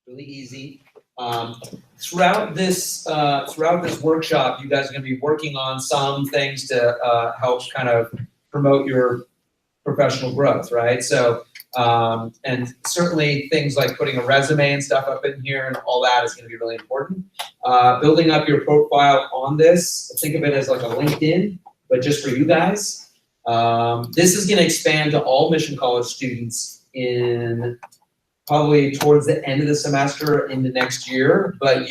really easy. Throughout this workshop, you guys are going to be working on some things to help kind of promote your professional growth, right? So, and certainly things like putting a resume and stuff up in here and all that is going to be really important. Building up your profile on this, think of it as like a LinkedIn, but just for you guys. This is going to expand to all Mission College students in probably towards the end of the semester into next year, but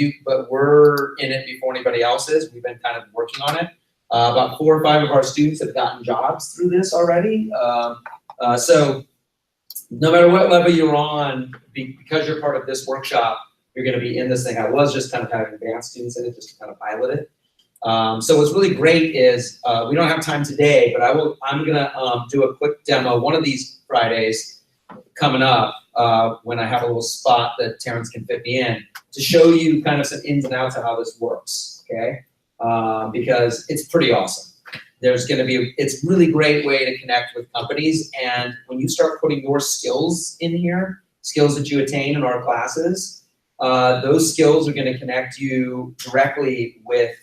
we're in it before anybody else is. We've been kind of working on it. About 4 or 5 of our students have gotten jobs through this already. So no matter what level you're on, because you're part of this workshop, you're going to be in this thing. I was just kind of having advanced students in it just to kind of pilot it. So what's really great is we don't have time today, but I'm going to do a quick demo one of these Fridays coming up when I have a little spot that Terrence can fit me in to show you kind of some ins and outs of how this works, okay? Because it's pretty awesome. It's really great way to connect with companies, and when you start putting your skills in here, skills that you attain in our classes, those skills are going to connect you directly with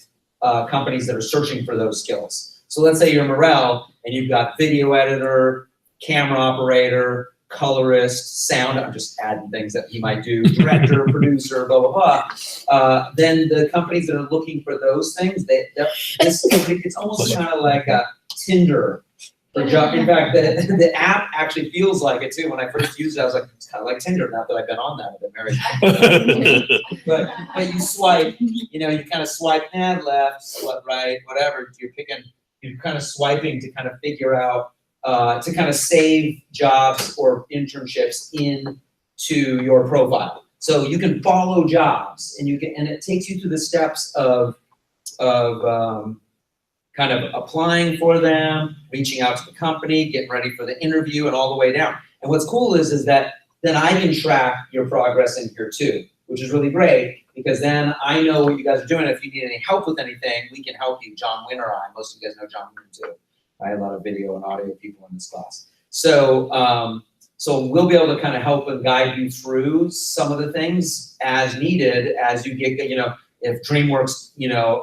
companies that are searching for those skills. So let's say you're Morel and you've got video editor, camera operator, colorist, sound, I'm just adding things that he might do, director, producer, blah, blah, blah. Then the companies that are looking for those things, it's almost kind of like a Tinder for job. In fact, the app actually feels like it too. When I first used it, I was like, it's kind of like Tinder. Not that I've been on that, I've been married. but you swipe, you kind of swipe left, swipe right, whatever. You're kind of swiping to kind of figure out, to kind of save jobs or internships into your profile. So you can follow jobs and it takes you through the steps of kind of applying for them, reaching out to the company, getting ready for the interview, and all the way down. And what's cool is that then I can track your progress in here too, which is really great, because then I know what you guys are doing. If you need any help with anything, we can help you. John Wynn or I, most of you guys know John Wynn too. I had a lot of video and audio people in this class. So we'll be able to kind of help and guide you through some of the things as needed as you get, if DreamWorks,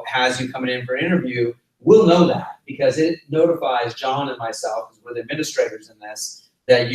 has you coming in for an interview, we'll know that because it notifies John and myself, because we're the administrators in this, that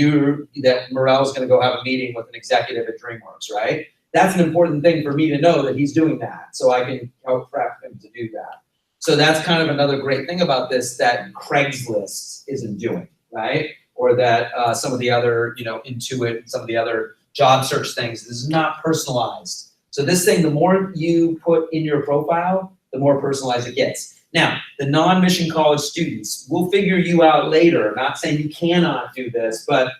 Morel's going to go have a meeting with an executive at DreamWorks, right? That's an important thing for me to know that he's doing that, so I can help prep him to do that. So that's kind of another great thing about this that Craigslist isn't doing, right? Or that some of the other, Intuit, some of the other job search things, this is not personalized. So this thing, the more you put in your profile, the more personalized it gets. Now, the non-Mission College students, we'll figure you out later. I'm not saying you cannot do this, but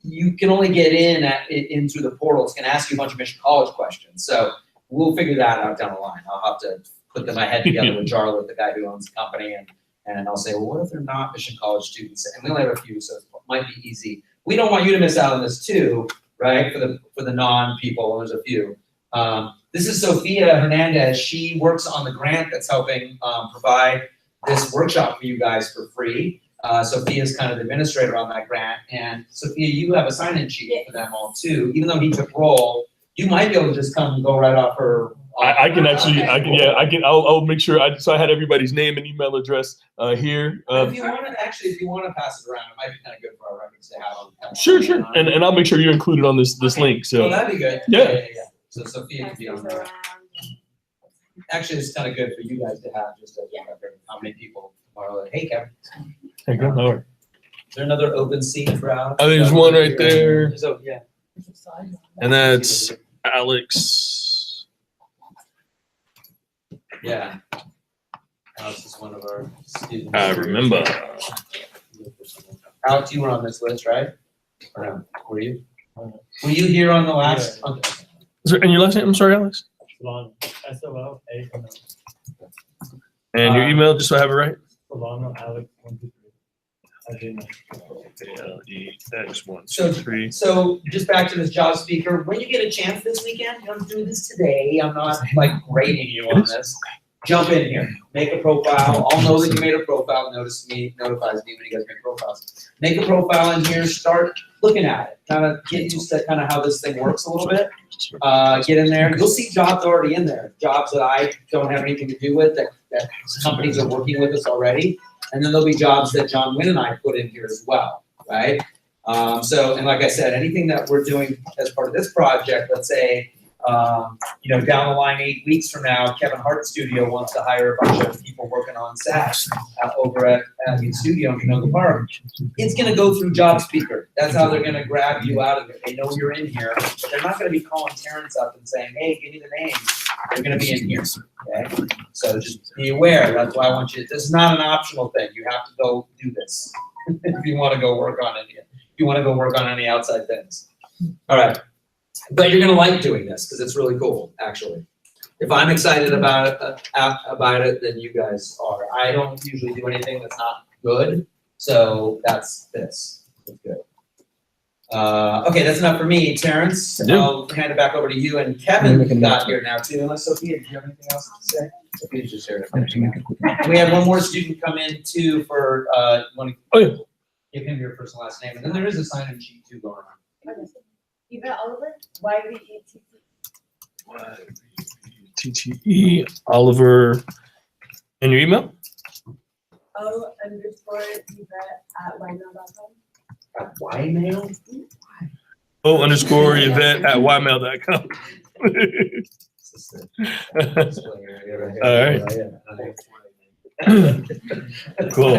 you can only get in through the portal. It's going to ask you a bunch of Mission College questions. So we'll figure that out down the line. I'll have to put my head together with Jarlath, the guy who owns the company, and I'll say, well, what if they're not Mission College students? And we only have a few, so it might be easy. We don't want you to miss out on this too, right? For the non-people, there's a few. This is Sophia Hernandez. She works on the grant that's helping provide this workshop for you guys for free. Sophia's kind of the administrator on that grant, and Sophia, you have a sign-in sheet for them all too. Even though he took roll, you might be able to just come and go right off her. I'll make sure. So I had everybody's name and email address here. If you want to pass it around, it might be kind of good for our records to have. Sure. And I'll make sure you're included on this link. So that'd be good. Yeah. So Sophia can be on there. Actually, it's kind of good for you guys to have just a record. How many people are like, hey, Kevin. Hey, go. All right. Is there another open seat crowd? Oh, there's one right there. Yeah. And that's Alex. Yeah. Alex is one of our students. I remember. Alex, you were on this list, right? Or no? Were you? Were you here on the last? Yeah. Okay. And your last name? I'm sorry, Alex. Solano. SOL A. And your email, just so I have it right. Solano Alex 123. ALEX123. So just back to this job speaker. When you get a chance this weekend, you don't do this today. I'm not like grading you on this. Jump in here, make a profile. I'll know that you made a profile. Notifies me when you guys make profiles. Make a profile in here. Start looking at it, kind of get used to kind of how this thing works a little bit. Get in there. You'll see jobs already in there, jobs that I don't have anything to do with, that companies are working with us already. And then there'll be jobs that John Wynn and I put in here as well, right? So, and like I said, anything that we're doing as part of this project, let's say, down the line 8 weeks from now, Kevin Hart's studio wants to hire a bunch of people working on SaaS over at the studio in Canoga Park. It's going to go through Job Speaker. That's how they're going to grab you out of it. They know you're in here, but they're not going to be calling Terrence up and saying, "Hey, give me the names." They're going to be in here. Okay, so just be aware. That's why I want you. This is not an optional thing. You have to go do this if you want to go work on any. If you want to go work on any outside things. All right. But you're gonna like doing this because it's really cool, actually. If I'm excited about it, then you guys are. I don't usually do anything that's not good, so that's this. That's good. Okay, that's enough for me, Terrence. Yeah. I'll hand it back over to you, and Kevin got here now too. Unless Sophia, did you have anything else to say? Sophia's just here. We had one more student come in too for. Want to give him your first and last name, and then there is a sign-in sheet too going on. Yvette Oliver, YVETT. TTE Oliver. And your email? O_Yvette@ymail.com. At Ymail? O_Yvette@ymail.com. All right. Cool.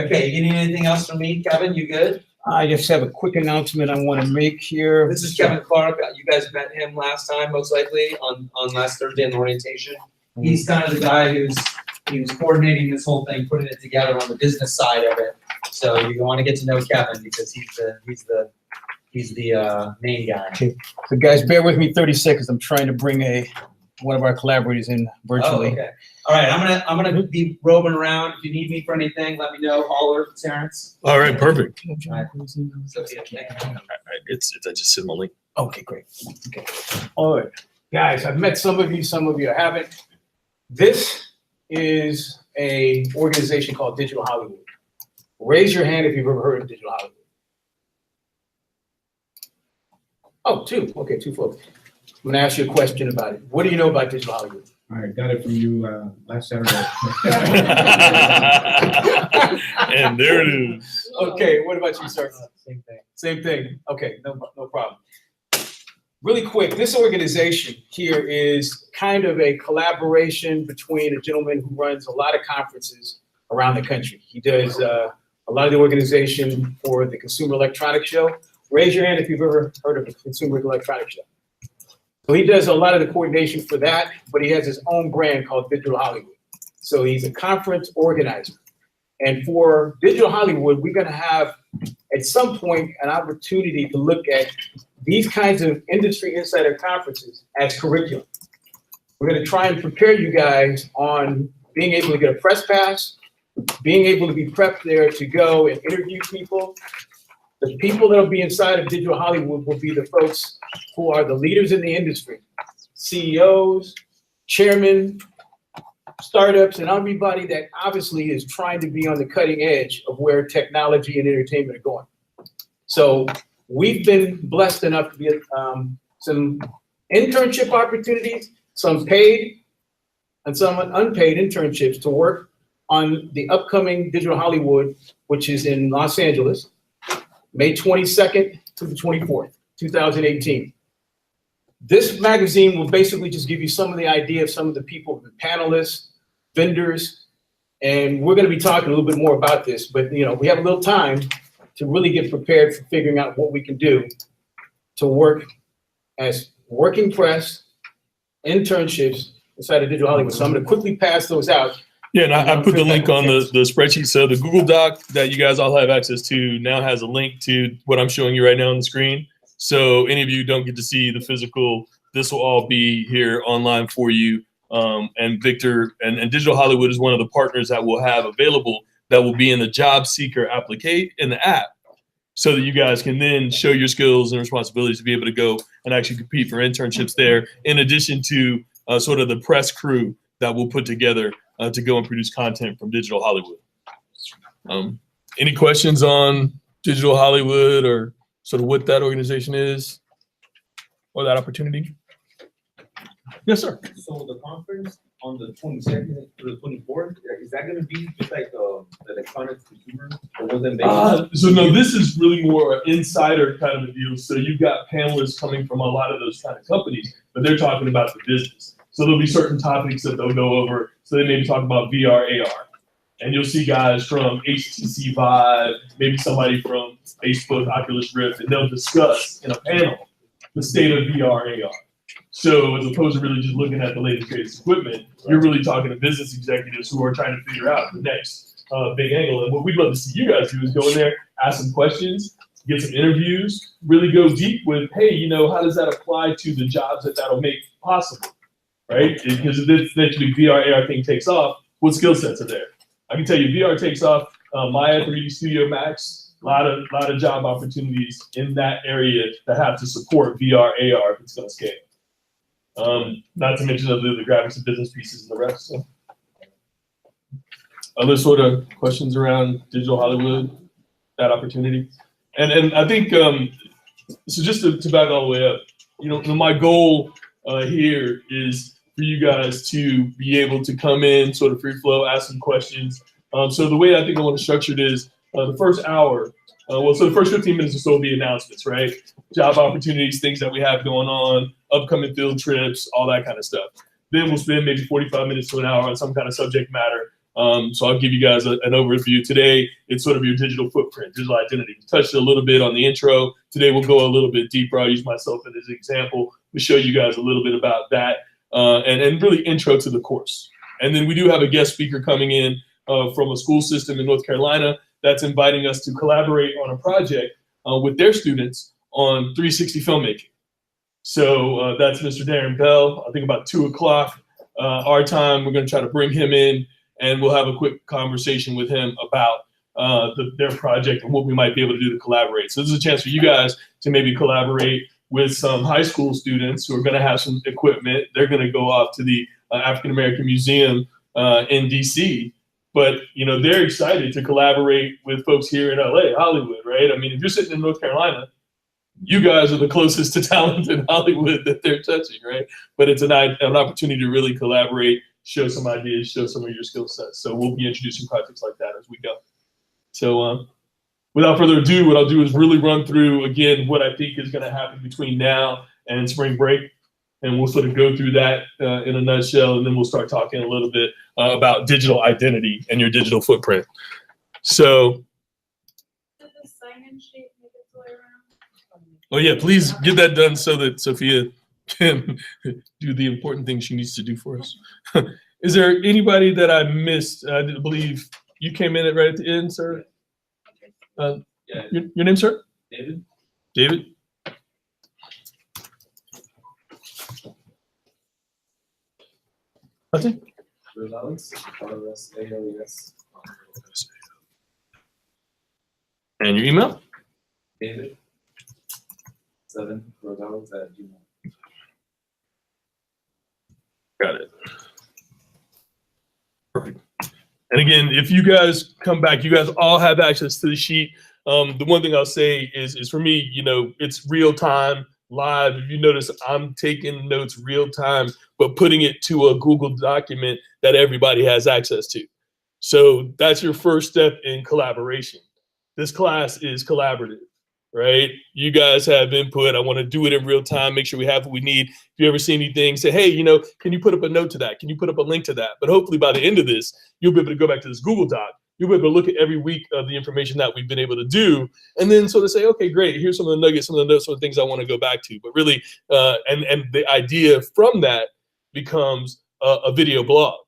Okay, you need anything else from me, Kevin? You good? I just have a quick announcement I want to make here. This is Kevin Clark. You guys met him last time, most likely, on last Thursday in the orientation. He's kind of the guy he was coordinating this whole thing, putting it together on the business side of it. So you want to get to know Kevin because he's the main guy. Okay. So guys, bear with me 30 seconds. I'm trying to bring one of our collaborators in virtually. Oh, okay. All right, I'm gonna be roving around. If you need me for anything, let me know. Holler, Terrence. All right, perfect. Sophia, thank you. I just sent my link. Okay, great. Okay. All right. Guys, I've met some of you I haven't. This is a organization called Digital Hollywood. Raise your hand if you've ever heard of Digital Hollywood. Oh, two. Okay, two folks. I'm gonna ask you a question about it. What do you know about Digital Hollywood? I got it from you last Saturday. And there it is. Okay, what about you, sir? Same thing. Same thing. Okay, no problem. Really quick, this organization here is kind of a collaboration between a gentleman who runs a lot of conferences around the country. He does a lot of the organization for the Consumer Electronics Show. Raise your hand if you've ever heard of the Consumer Electronics Show. So he does a lot of the coordination for that, but he has his own brand called Digital Hollywood. So he's a conference organizer. And for Digital Hollywood, we're gonna have, at some point, an opportunity to look at these kinds of industry insider conferences as curriculum. We're gonna try and prepare you guys on being able to get a press pass, being able to be prepped there to go and interview people. The people that'll be inside of Digital Hollywood will be the folks who are the leaders in the industry, CEOs, chairmen, startups, and everybody that obviously is trying to be on the cutting edge of where technology and entertainment are going. So we've been blessed enough to get some internship opportunities, some paid and some unpaid internships to work on the upcoming Digital Hollywood, which is in Los Angeles, May 22nd to the 24th, 2018. This magazine will basically just give you some of the idea of some of the people, the panelists, vendors, and we're going to be talking a little bit more about this, but we have a little time to really get prepared for figuring out what we can do to work as working press, internships inside of Digital Hollywood. So I'm going to quickly pass those out. Yeah, and I put the link on the spreadsheet. So the Google Doc that you guys all have access to now has a link to what I'm showing you right now on the screen. So any of you don't get to see the physical, this will all be here online for you. And Victor and Digital Hollywood is one of the partners that we'll have available that will be in the job seeker application in the app, so that you guys can then show your skills and responsibilities to be able to go and actually compete for internships there, in addition to sort of the press crew that we'll put together to go and produce content from Digital Hollywood. Any questions on Digital Hollywood or sort of what that organization is or that opportunity? Yes, sir. So the conference on the 22nd to the 24th, is that gonna be just like the electronics consumer? Or was it So no, this is really more an insider kind of a deal. So you've got panelists coming from a lot of those kind of companies, but they're talking about the business. So there'll be certain topics that they'll go over. So they may be talking about VR, AR. And you'll see guys from HTC Vive, maybe somebody from Facebook, Oculus Rift, and they'll discuss in a panel the state of VR, AR. So as opposed to really just looking at the latest greatest equipment, you're really talking to business executives who are trying to figure out the next big angle. And what we'd love to see you guys do is go in there, ask some questions, get some interviews, really go deep with, hey, you know, how does that apply to the jobs that'll make possible, right? Because if this eventually VR, AR thing takes off, what skill sets are there? I can tell you, VR takes off. Maya 3D Studio Max, a lot of job opportunities in that area that have to support VR, AR if it's going to scale. Not to mention the graphics and business pieces and the rest. So. Other sort of questions around Digital Hollywood, that opportunity, and I think so. Just to back all the way up, you know, my goal here is for you guys to be able to come in, sort of free flow, ask some questions. So the way I think I want to structure it is the first hour. So the first 15 minutes or so will be announcements, right? Job opportunities, things that we have going on, upcoming field trips, all that kind of stuff. Then we'll spend maybe 45 minutes to an hour on some kind of subject matter. So I'll give you guys an overview. Today, it's sort of your digital footprint, digital identity. We touched a little bit on the intro. Today, we'll go a little bit deeper. I'll use myself as an example to show you guys a little bit about that and really intro to the course. And then we do have a guest speaker coming in from a school system in North Carolina that's inviting us to collaborate on a project with their students on 360 filmmaking. So that's Mr. Darren Bell. I think about 2 o'clock our time. We're going to try to bring him in, and we'll have a quick conversation with him about their project and what we might be able to do to collaborate. So this is a chance for you guys to maybe collaborate with some high school students who are going to have some equipment. They're going to go off to the African American Museum in DC. But, you know, they're excited to collaborate with folks here in LA, Hollywood, right? I mean, if you're sitting in North Carolina, you guys are the closest to talent in Hollywood that they're touching, right? But it's an opportunity to really collaborate, show some ideas, show some of your skill sets. So we'll be introducing projects like that as we go. So without further ado, what I'll do is really run through, again, what I think is going to happen between now and spring break. And we'll sort of go through that in a nutshell, and then we'll start talking a little bit about digital identity and your digital footprint. So, Did the sign-in sheet make its way around? oh yeah, please get that done so that Sophia can do the important thing she needs to do for us. Is there anybody that I missed? I believe you came in right at the end, sir. Yeah. Your name, sir? David? David? Nothing? Alex? RSALES. And your email? David? 7 Rosales@gmail. Got it. Perfect. And again, if you guys come back, you guys all have access to the sheet. The one thing I'll say is for me, you know, it's real time, live. If you notice, I'm taking notes real time, but putting it to a Google document that everybody has access to. So that's your first step in collaboration. This class is collaborative, right? You guys have input. I want to do it in real time, make sure we have what we need. If you ever see anything, say, hey, you know, can you put up a note to that? Can you put up a link to that? But hopefully by the end of this, you'll be able to go back to this Google Doc. You'll be able to look at every week of the information that we've been able to do, and then sort of say, okay, great, here's some of the nuggets, some of the notes, some of the things I want to go back to. But really, and the idea from that becomes a video blog,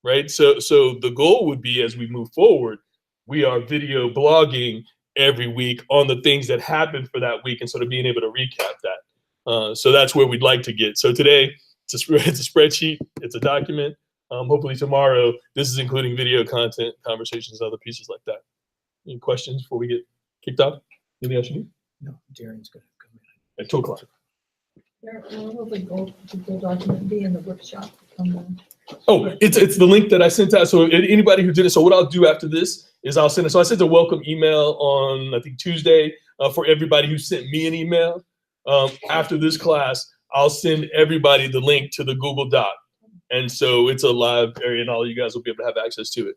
right? So the goal would be, as we move forward, we are video blogging every week on the things that happened for that week and sort of being able to recap that. So that's where we'd like to get. So today, it's a spreadsheet, it's a document. Hopefully tomorrow, this is including video content, conversations, other pieces like that. Any questions before we get kicked off? Anything else you need? No, Darren's gonna come in. At 2 o'clock. Where will the Google document be in the workshop? Oh, it's the link that I sent out. So anybody who did it, so what I'll do after this is I'll send it. So I sent a welcome email on, I think, Tuesday for everybody who sent me an email. After this class, I'll send everybody the link to the Google Doc. And so it's a live area and all you guys will be able to have access to it.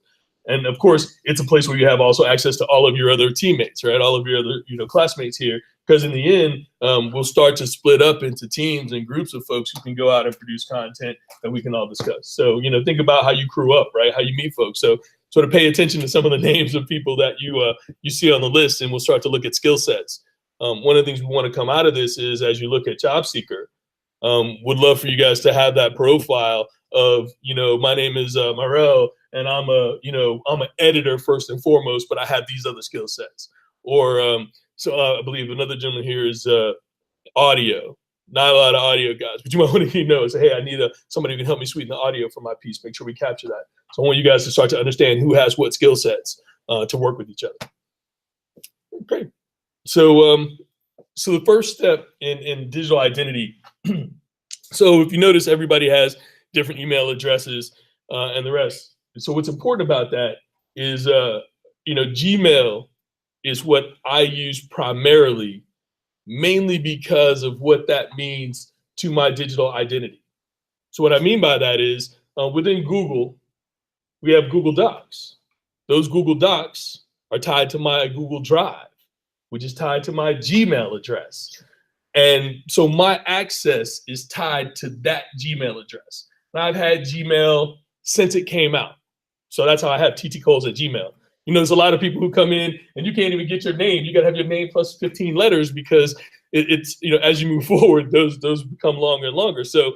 And of course, it's a place where you have also access to all of your other teammates, right? All of your other, classmates here. Because in the end, we'll start to split up into teams and groups of folks who can go out and produce content that we can all discuss. So, think about how you crew up, right? How you meet folks. So sort of pay attention to some of the names of people that you see on the list, and we'll start to look at skill sets. One of the things we want to come out of this is, as you look at Job Seeker, would love for you guys to have that profile of, my name is Marel, and I'm an editor first and foremost, but I have these other skill sets. Or so I believe another gentleman here is audio. Not a lot of audio guys, but you might want to say, hey, I need somebody who can help me sweeten the audio for my piece. Make sure we capture that. So I want you guys to start to understand who has what skill sets to work with each other. Okay. So the first step in digital identity. So if you notice, everybody has different email addresses and the rest. So what's important about that is, Gmail is what I use primarily, mainly because of what that means to my digital identity. So what I mean by that is, within Google, we have Google Docs. Those Google Docs are tied to my Google Drive, which is tied to my Gmail address. And so my access is tied to that Gmail address. And I've had Gmail since it came out. So that's how I have ttcoles@gmail. There's a lot of people who come in and you can't even get your name. You got to have your name plus 15 letters because it's as you move forward, those become longer and longer. So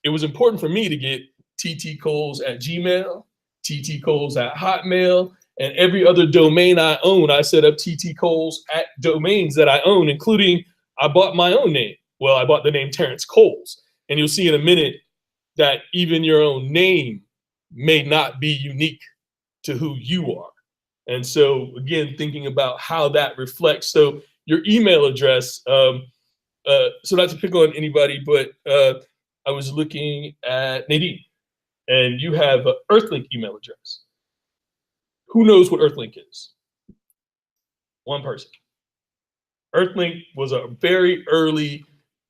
it was important for me to get ttcoles@gmail, ttcoles@hotmail, and every other domain I own. I set up ttcoles@domains that I own, including I bought my own name. Well, I bought the name Terrence Coles. And you'll see in a minute that even your own name may not be unique to who you are. And so, again, thinking about how that reflects. So your email address, so not to pick on anybody, but I was looking at Nadine, and you have an Earthlink email address. Who knows what Earthlink is? One person. Earthlink was a very early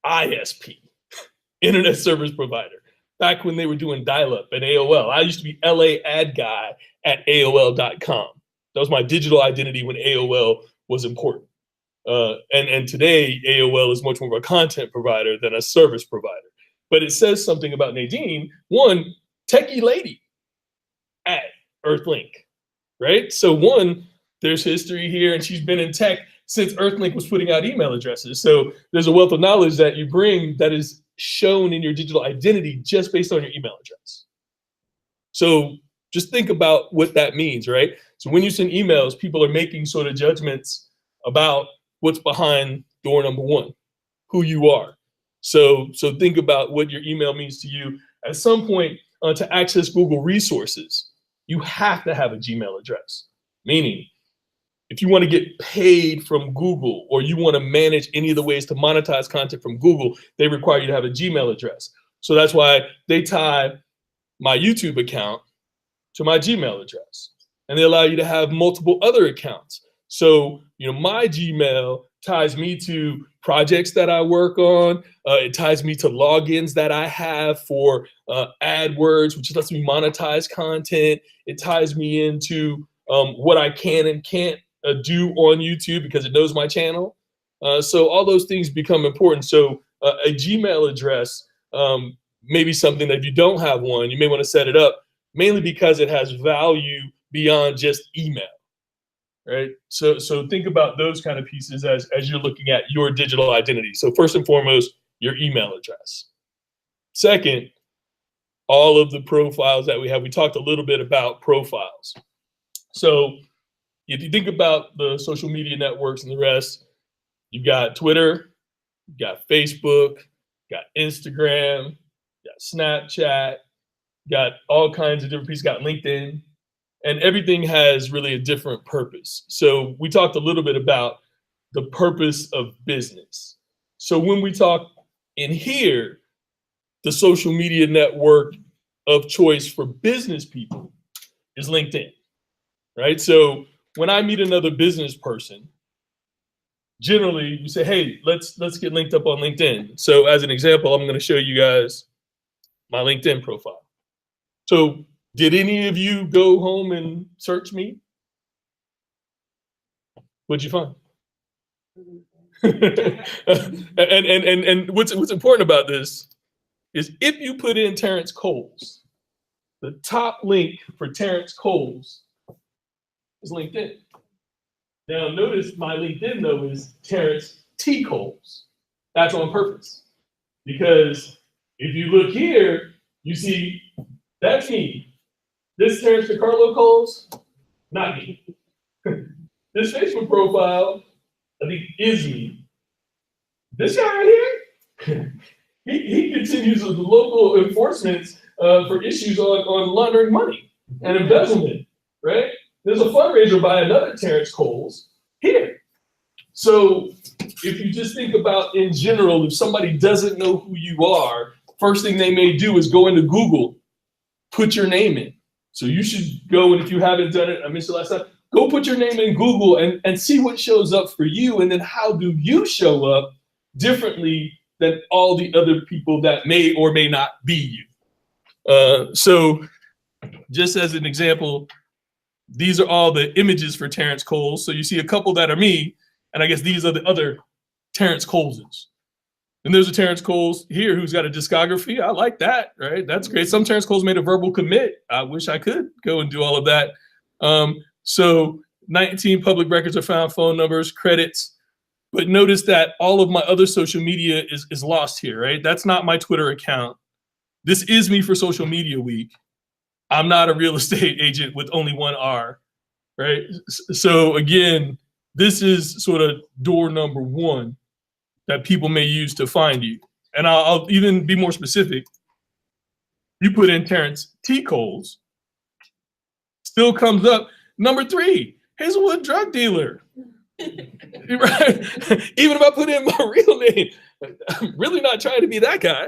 ISP, internet service provider, back when they were doing dial-up at AOL. I used to be LA ad guy at AOL.com. That was my digital identity when AOL was important. And today, AOL is much more of a content provider than a service provider. But it says something about Nadine, one, techie lady at Earthlink, right? So one, there's history here, and she's been in tech since Earthlink was putting out email addresses. So there's a wealth of knowledge that you bring that is shown in your digital identity just based on your email address. So just think about what that means, right? So when you send emails, people are making sort of judgments about what's behind door number one, who you are. So think about what your email means to you. At some point, to access Google resources, you have to have a Gmail address. Meaning, if you want to get paid from Google or you want to manage any of the ways to monetize content from Google, they require you to have a Gmail address. So that's why they tie my YouTube account to my Gmail address. And they allow you to have multiple other accounts. So, my Gmail ties me to projects that I work on. It ties me to logins that I have for AdWords, which lets me monetize content. It ties me into what I can and can't do on YouTube because it knows my channel. So all those things become important. So a Gmail address may be something that if you don't have one, you may want to set it up, mainly because it has value beyond just email, right? So think about those kind of pieces as you're looking at your digital identity. So first and foremost, your email address. Second, all of the profiles that we have. We talked a little bit about profiles. So if you think about the social media networks and the rest, you've got Twitter, you've got Facebook, you've got Instagram, you've got Snapchat, you've got all kinds of different pieces, you've got LinkedIn, and everything has really a different purpose. So we talked a little bit about the purpose of business. So when we talk in here, the social media network of choice for business people is LinkedIn, right? So when I meet another business person, generally you say, hey, let's get linked up on LinkedIn. So as an example, I'm going to show you guys my LinkedIn profile. So did any of you go home and search me? What'd you find? and what's important about this is if you put in Terrence Coles, the top link for Terrence Coles is LinkedIn. Now notice my LinkedIn though is Terrence T. Coles. That's on purpose. Because if you look here, you see that's me. This Terrence DeCarlo Coles, not me. This Facebook profile, I think, is me. This guy right here, he continues with the local enforcement for issues on laundering money and embezzlement, right? There's a fundraiser by another Terrence Coles here. So if you just think about in general, if somebody doesn't know who you are, first thing they may do is go into Google, put your name in. So you should go, and if you haven't done it, I mentioned last time, go put your name in Google and see what shows up for you, and then how do you show up differently than all the other people that may or may not be you. So just as an example, these are all the images for Terrence Coles. So you see a couple that are me, and I guess these are the other Terrence Coleses. And there's a Terrence Coles here who's got a discography. I like that, right? That's great. Some Terrence Coles made a verbal commit. I wish I could go and do all of that. So 19 public records are found, phone numbers, credits. But notice that all of my other social media is lost here, right? That's not my Twitter account. This is me for Social Media Week. I'm not a real estate agent with only one R, right? So again, this is sort of door number one that people may use to find you. And I'll even be more specific. You put in Terrence T. Coles, still comes up. Number 3, Hazelwood drug dealer. Right? Even if I put in my real name, I'm really not trying to be that guy.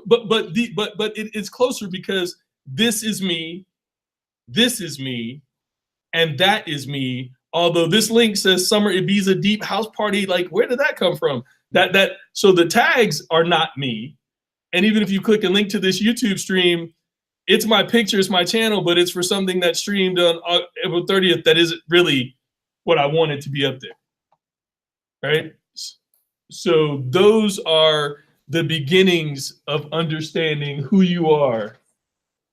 But it's closer because this is me, and that is me. Although this link says Summer Ibiza Deep House Party, like where did that come from? So the tags are not me. And even if you click a link to this YouTube stream, it's my picture, it's my channel, but it's for something that streamed on April 30th that isn't really what I wanted to be up there, right? So those are the beginnings of understanding who you are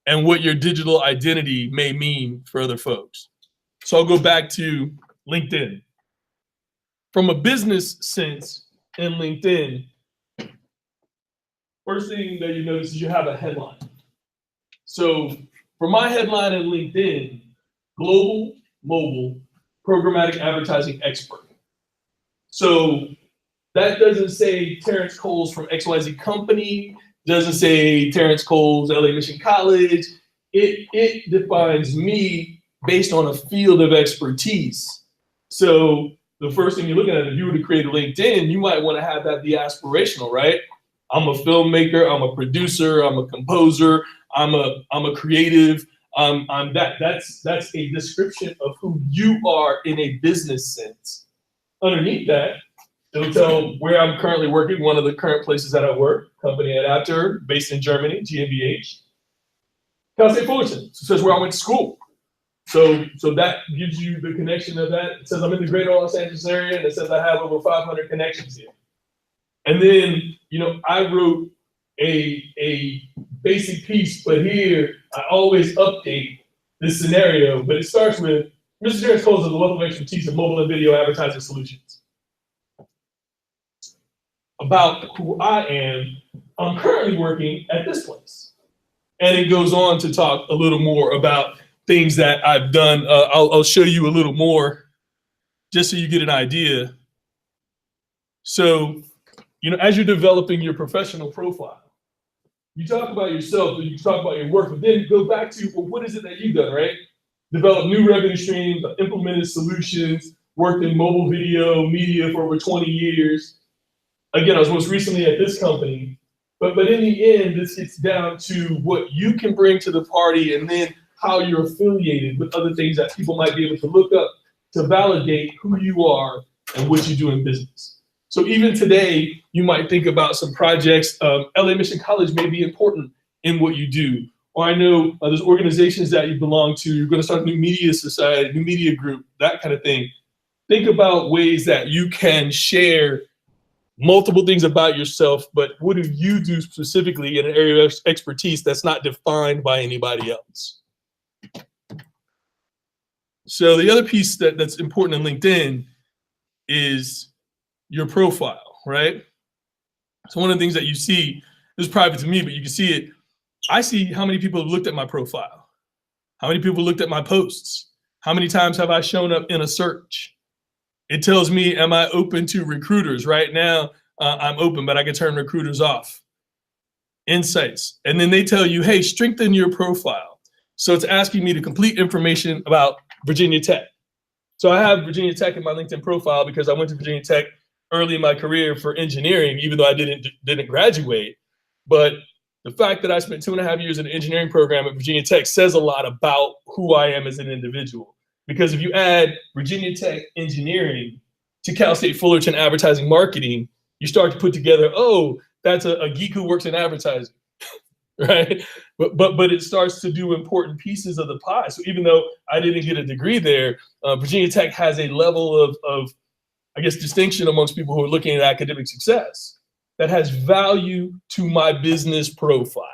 and what your digital identity may mean for other folks. So I'll go back to LinkedIn. From a business sense in LinkedIn, first thing that you notice is you have a headline. So for my headline in LinkedIn, global mobile programmatic advertising expert. So that doesn't say Terrence Coles from XYZ company, doesn't say Terrence Coles, LA Mission College. It defines me based on a field of expertise. So the first thing you're looking at, if you were to create a LinkedIn, you might want to have that be aspirational, right? I'm a filmmaker, I'm a producer, I'm a composer, I'm a creative. That's a description of who you are in a business sense. Underneath that, it'll tell where I'm currently working. One of the current places that I work, company Headhunter, based in Germany, GmbH. Cal State Fullerton, so it says where I went to school. So that gives you the connection of that. It says I'm in the greater Los Angeles area, and it says I have over 500 connections here. And then, I wrote a basic piece, but here I always update this scenario, but it starts with Mr. Terrence Coles has a wealth of expertise in mobile and video advertising solutions. About who I am, I'm currently working at this place. And it goes on to talk a little more about things that I've done. I'll show you a little more just so you get an idea. So, as you're developing your professional profile, you talk about yourself, you talk about your work, but then go back to, well, what is it that you've done, right? Developed new revenue streams, implemented solutions, worked in mobile video media for over 20 years. Again, I was most recently at this company, but in the end, this gets down to what you can bring to the party, and then how you're affiliated with other things that people might be able to look up to validate who you are and what you do in business. So even today, you might think about some projects. LA Mission College may be important in what you do. Or I know there's organizations that you belong to. You're going to start a new media society, new media group, that kind of thing. Think about ways that you can share multiple things about yourself, but what do you do specifically in an area of expertise that's not defined by anybody else? So the other piece that's important in LinkedIn is your profile, right? So one of the things that you see, this is private to me, but you can see it. I see how many people have looked at my profile, how many people looked at my posts, how many times have I shown up in a search. It tells me, am I open to recruiters? Right now, I'm open, but I can turn recruiters off. Insights. And then they tell you, hey, strengthen your profile. So it's asking me to complete information about Virginia Tech. So I have Virginia Tech in my LinkedIn profile because I went to Virginia Tech early in my career for engineering, even though I didn't graduate. But the fact that I spent 2.5 years in an engineering program at Virginia Tech says a lot about who I am as an individual. Because if you add Virginia Tech engineering to Cal State Fullerton advertising marketing, you start to put together, oh, that's a geek who works in advertising, right? But it starts to do important pieces of the pie. So even though I didn't get a degree there, Virginia Tech has a level of, I guess, distinction amongst people who are looking at academic success that has value to my business profile.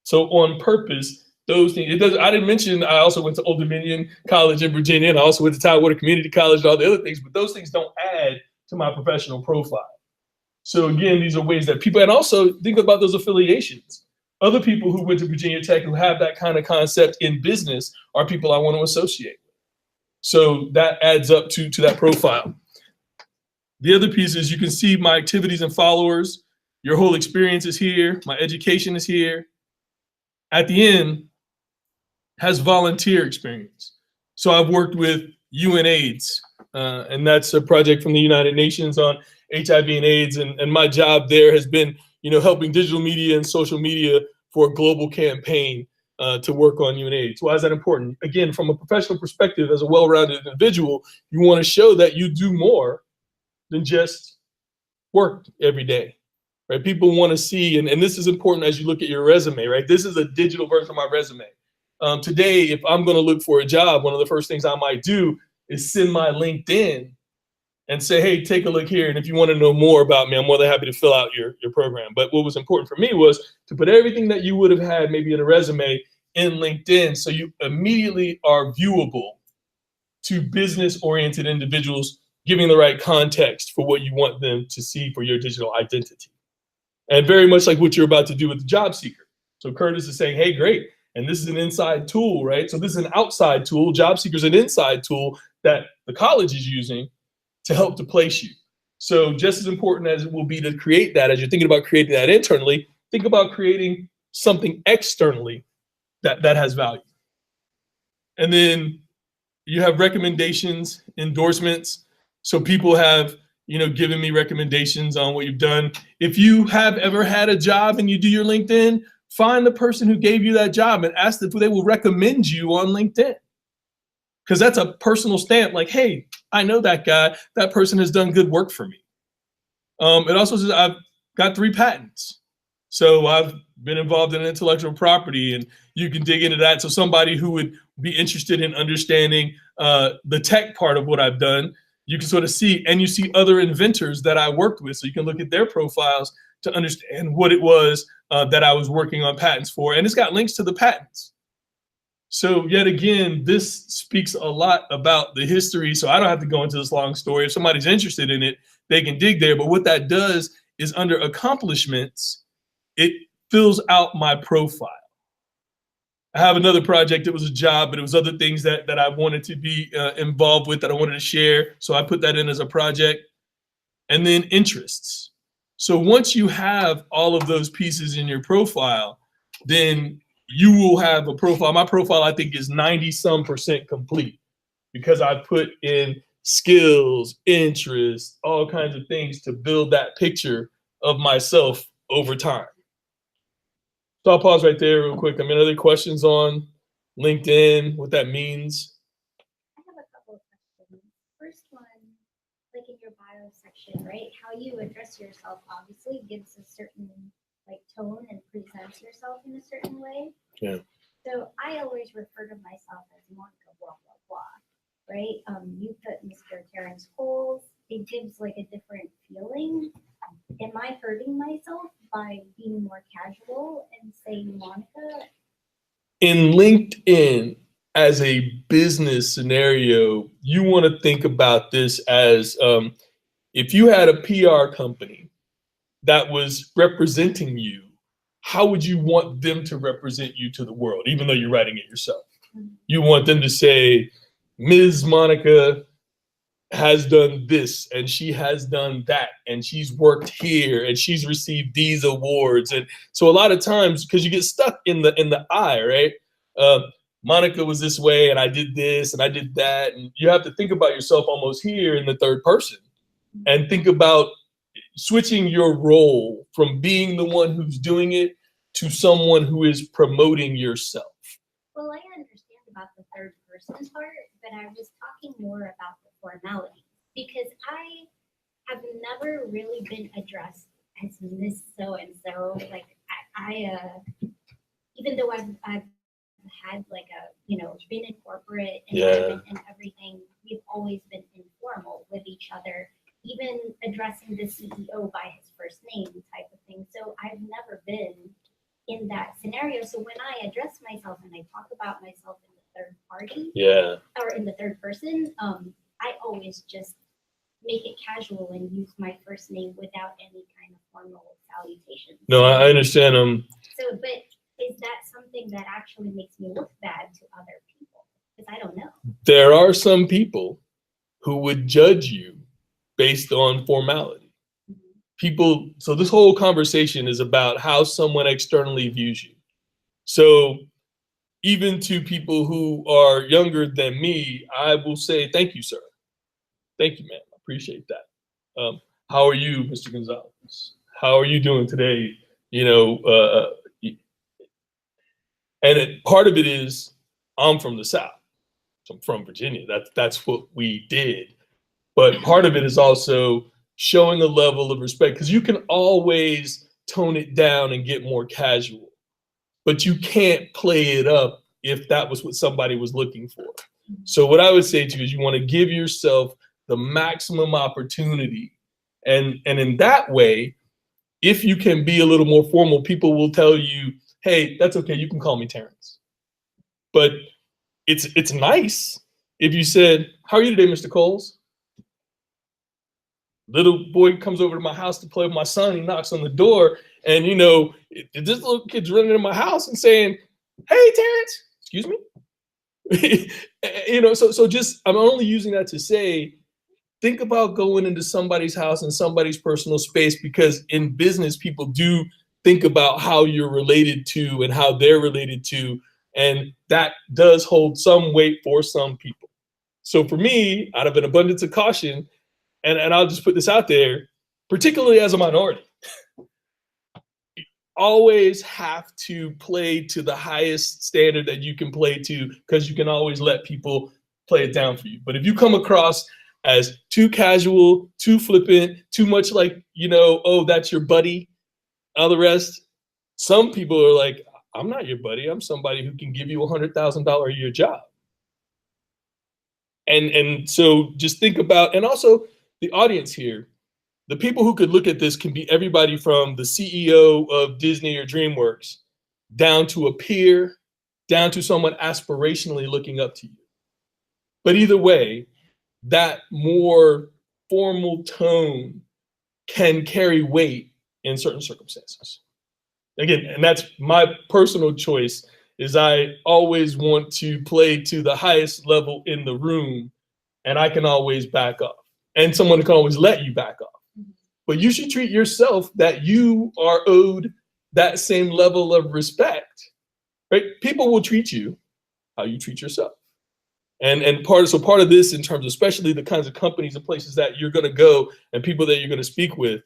So on purpose, those things, I didn't mention, I also went to Old Dominion College in Virginia, and I also went to Tidewater Community College and all the other things, but those things don't add to my professional profile. So again, these are ways that people, and also think about those affiliations. Other people who went to Virginia Tech who have that kind of concept in business are people I want to associate with. So that adds up to that profile. The other piece is you can see my activities and followers. Your whole experience is here. My education is here. At the end, has volunteer experience. So I've worked with UNAIDS, and that's a project from the United Nations on HIV and AIDS. And my job there has been, helping digital media and social media for a global campaign to work on UNAIDS. Why is that important? Again, from a professional perspective, as a well-rounded individual, you want to show that you do more than just work every day. Right? People want to see, and this is important as you look at your resume, right? This is a digital version of my resume. Today, if I'm going to look for a job, one of the first things I might do is send my LinkedIn and say, hey, take a look here. And if you want to know more about me, I'm more than happy to fill out your program. But what was important for me was to put everything that you would have had maybe in a resume in LinkedIn, so you immediately are viewable to business-oriented individuals, giving the right context for what you want them to see for your digital identity. And very much like what you're about to do with the job seeker. So Curtis is saying, hey, great. And this is an inside tool, right? So this is an outside tool. Job seeker is an inside tool that the college is using to help to place you. So just as important as it will be to create that, as you're thinking about creating that internally, think about creating something externally that has value. And then you have recommendations, endorsements. So people have, given me recommendations on what you've done. If you have ever had a job and you do your LinkedIn, find the person who gave you that job and ask them if they will recommend you on LinkedIn. Because that's a personal stamp, like, hey, I know that guy. That person has done good work for me. It also says I've got 3 patents. So I've been involved in intellectual property, and you can dig into that. So somebody who would be interested in understanding the tech part of what I've done, you can sort of see, and you see other inventors that I worked with. So you can look at their profiles to understand what it was that I was working on patents for. And it's got links to the patents. So yet again, this speaks a lot about the history. So I don't have to go into this long story. If somebody's interested in it, they can dig there. But what that does is under accomplishments, it fills out my profile. I have another project. It was a job, but it was other things that I wanted to be involved with, that I wanted to share. So I put that in as a project. And then interests. So once you have all of those pieces in your profile, then you will have a profile. My profile, I think, is 90-some% complete because I put in skills, interests, all kinds of things to build that picture of myself over time. So I'll pause right there real quick. Other questions on LinkedIn, what that means. I have a couple of questions. First one, like in your bio section, right? How you address yourself obviously gives a certain like tone and presents yourself in a certain way. Yeah. So I always refer to myself as Monica blah blah blah, right? You put Mr. Terrence Coles. It gives like a different feeling. Am I hurting myself by being more casual and saying Monica? In LinkedIn, as a business scenario, you want to think about this as if you had a PR company that was representing you, how would you want them to represent you to the world, even though you're writing it yourself? You want them to say, Ms. Monica has done this and she has done that and she's worked here and she's received these awards. And so a lot of times, because you get stuck in the I, right? Monica was this way and I did this and I did that. And you have to think about yourself almost here in the third person and think about switching your role from being the one who's doing it to someone who is promoting yourself. Well, I understand about the third person part, but I was talking more about the formality because I have never really been addressed as Miss So and So. Like I even though I've had like been in corporate environment and everything, we've always been informal with each other, even addressing the CEO by his first name type of thing. So I've never been in that scenario. So when I address myself and I talk about myself in the third party, or in the third person, I always just make it casual and use my first name without any kind of formal salutation. No, I understand. So, but is that something that actually makes me look bad to other people? Because I don't know. There are some people who would judge you based on formality. People, so this whole conversation is about how someone externally views you. So even to people who are younger than me, I will say, thank you, sir. Thank you, man. I appreciate that. How are you, Mr. Gonzalez? How are you doing today? And part of it is I'm from the South. So I'm from Virginia. That's what we did. But part of it is also showing a level of respect, because you can always tone it down and get more casual, but you can't play it up if that was what somebody was looking for. So what I would say to you is you want to give yourself the maximum opportunity. And in that way, if you can be a little more formal, people will tell you, hey, that's okay, you can call me Terrence. But it's nice if you said, how are you today, Mr. Coles? Little boy comes over to my house to play with my son. He knocks on the door, and this little kid's running in my house and saying, "Hey, Terrence, excuse me." So just I'm only using that to say, think about going into somebody's house and somebody's personal space, because in business, people do think about how you're related to and how they're related to, and that does hold some weight for some people. So for me, out of an abundance of caution, and I'll just put this out there, particularly as a minority, always have to play to the highest standard that you can play to, because you can always let people play it down for you. But if you come across as too casual, too flippant, too much like, oh, that's your buddy, all the rest, some people are like, I'm not your buddy. I'm somebody who can give you $100,000 a year job. And so just think about, and also the audience here, the people who could look at this can be everybody from the CEO of Disney or DreamWorks down to a peer, down to someone aspirationally looking up to you. But either way, that more formal tone can carry weight in certain circumstances. Again, and that's my personal choice, is I always want to play to the highest level in the room, and I can always back off. And someone can always let you back off. But you should treat yourself that you are owed that same level of respect, right? People will treat you how you treat yourself. And part of this, in terms of especially the kinds of companies and places that you're going to go and people that you're going to speak with,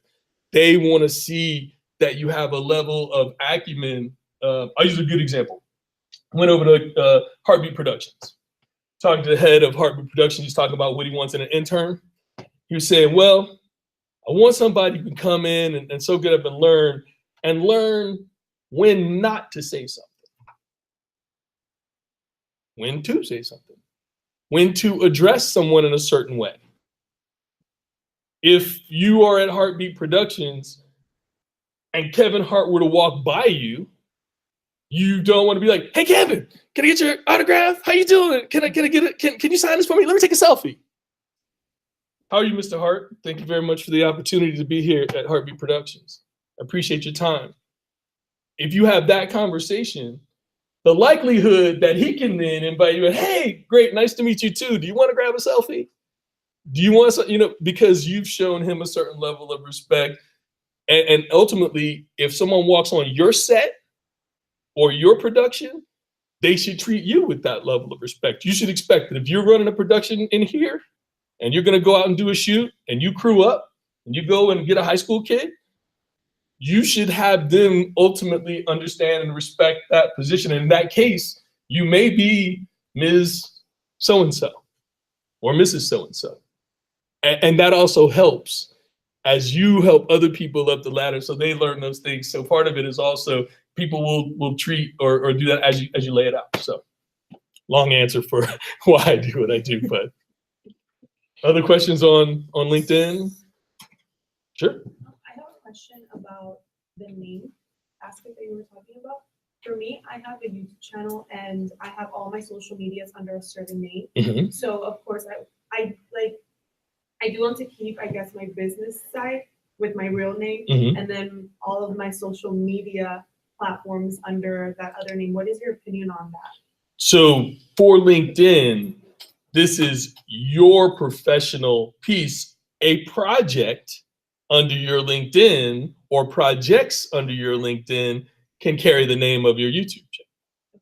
they want to see that you have a level of acumen. I'll use a good example. went over to Heartbeat Productions. Talking to the head of Heartbeat Productions, he's talking about what he wants in an intern. He was saying, well, I want somebody who can come in and soak it up and learn when not to say something. When to say something. When to address someone in a certain way. If you are at Heartbeat Productions and Kevin Hart were to walk by you, you don't want to be like, hey, Kevin, can I get your autograph? How you doing? Can I get it? Can you sign this for me? Let me take a selfie. How are you, Mr. Hart? Thank you very much for the opportunity to be here at Heartbeat Productions. I appreciate your time. If you have that conversation, the likelihood that he can then invite you, hey, great, nice to meet you too. Do you want to grab a selfie? Do you want to, because you've shown him a certain level of respect. And ultimately, if someone walks on your set or your production, they should treat you with that level of respect. You should expect that if you're running a production in here and you're going to go out and do a shoot and you crew up and you go and get a high school kid, you should have them ultimately understand and respect that position. And in that case, you may be Ms. So-and-so or Mrs. So-and-so. And that also helps as you help other people up the ladder so they learn those things. So part of it is also people will treat or do that as you lay it out. So long answer for why I do what I do, but other questions on LinkedIn? Sure. I have a question about the name aspect that you were talking about. For me, I have a YouTube channel and I have all my social medias under a certain name. Mm-hmm. So of course I do want to keep, I guess, my business side with my real name, Mm-hmm. and then all of my social media platforms under that other name. What is your opinion on that? So for LinkedIn, this is your professional piece. A project under your LinkedIn or projects under your LinkedIn can carry the name of your YouTube channel.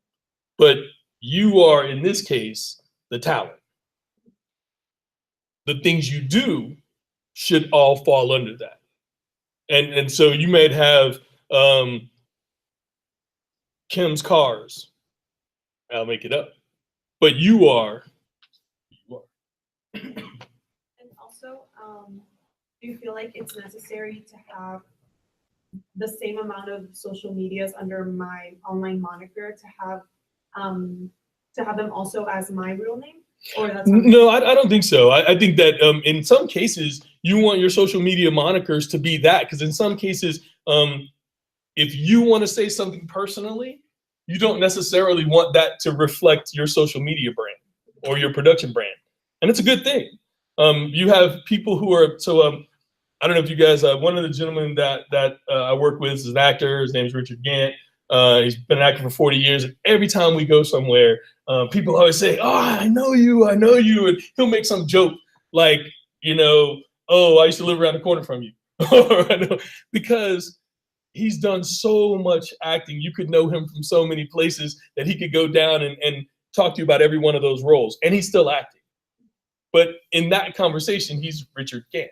But you are, in this case, the talent. The things you do should all fall under that. And so you might have Kim's Cars. I'll make it up. But you are. And also, do you feel like it's necessary to have the same amount of social medias under my online moniker to have them also as my real name? Or that's No, I don't think so. I think that in some cases, you want your social media monikers to be that, because in some cases, if you want to say something personally, you don't necessarily want that to reflect your social media brand or your production brand. And it's a good thing. You have people who are, I don't know if you guys, one of the gentlemen that I work with is an actor. His name is Richard Gant. He's been an actor for 40 years. And every time we go somewhere, people always say, oh, I know you. And he'll make some joke like, oh, I used to live around the corner from you. Because he's done so much acting. You could know him from so many places that he could go down and talk to you about every one of those roles. And he's still acting. But in that conversation, he's Richard Gant,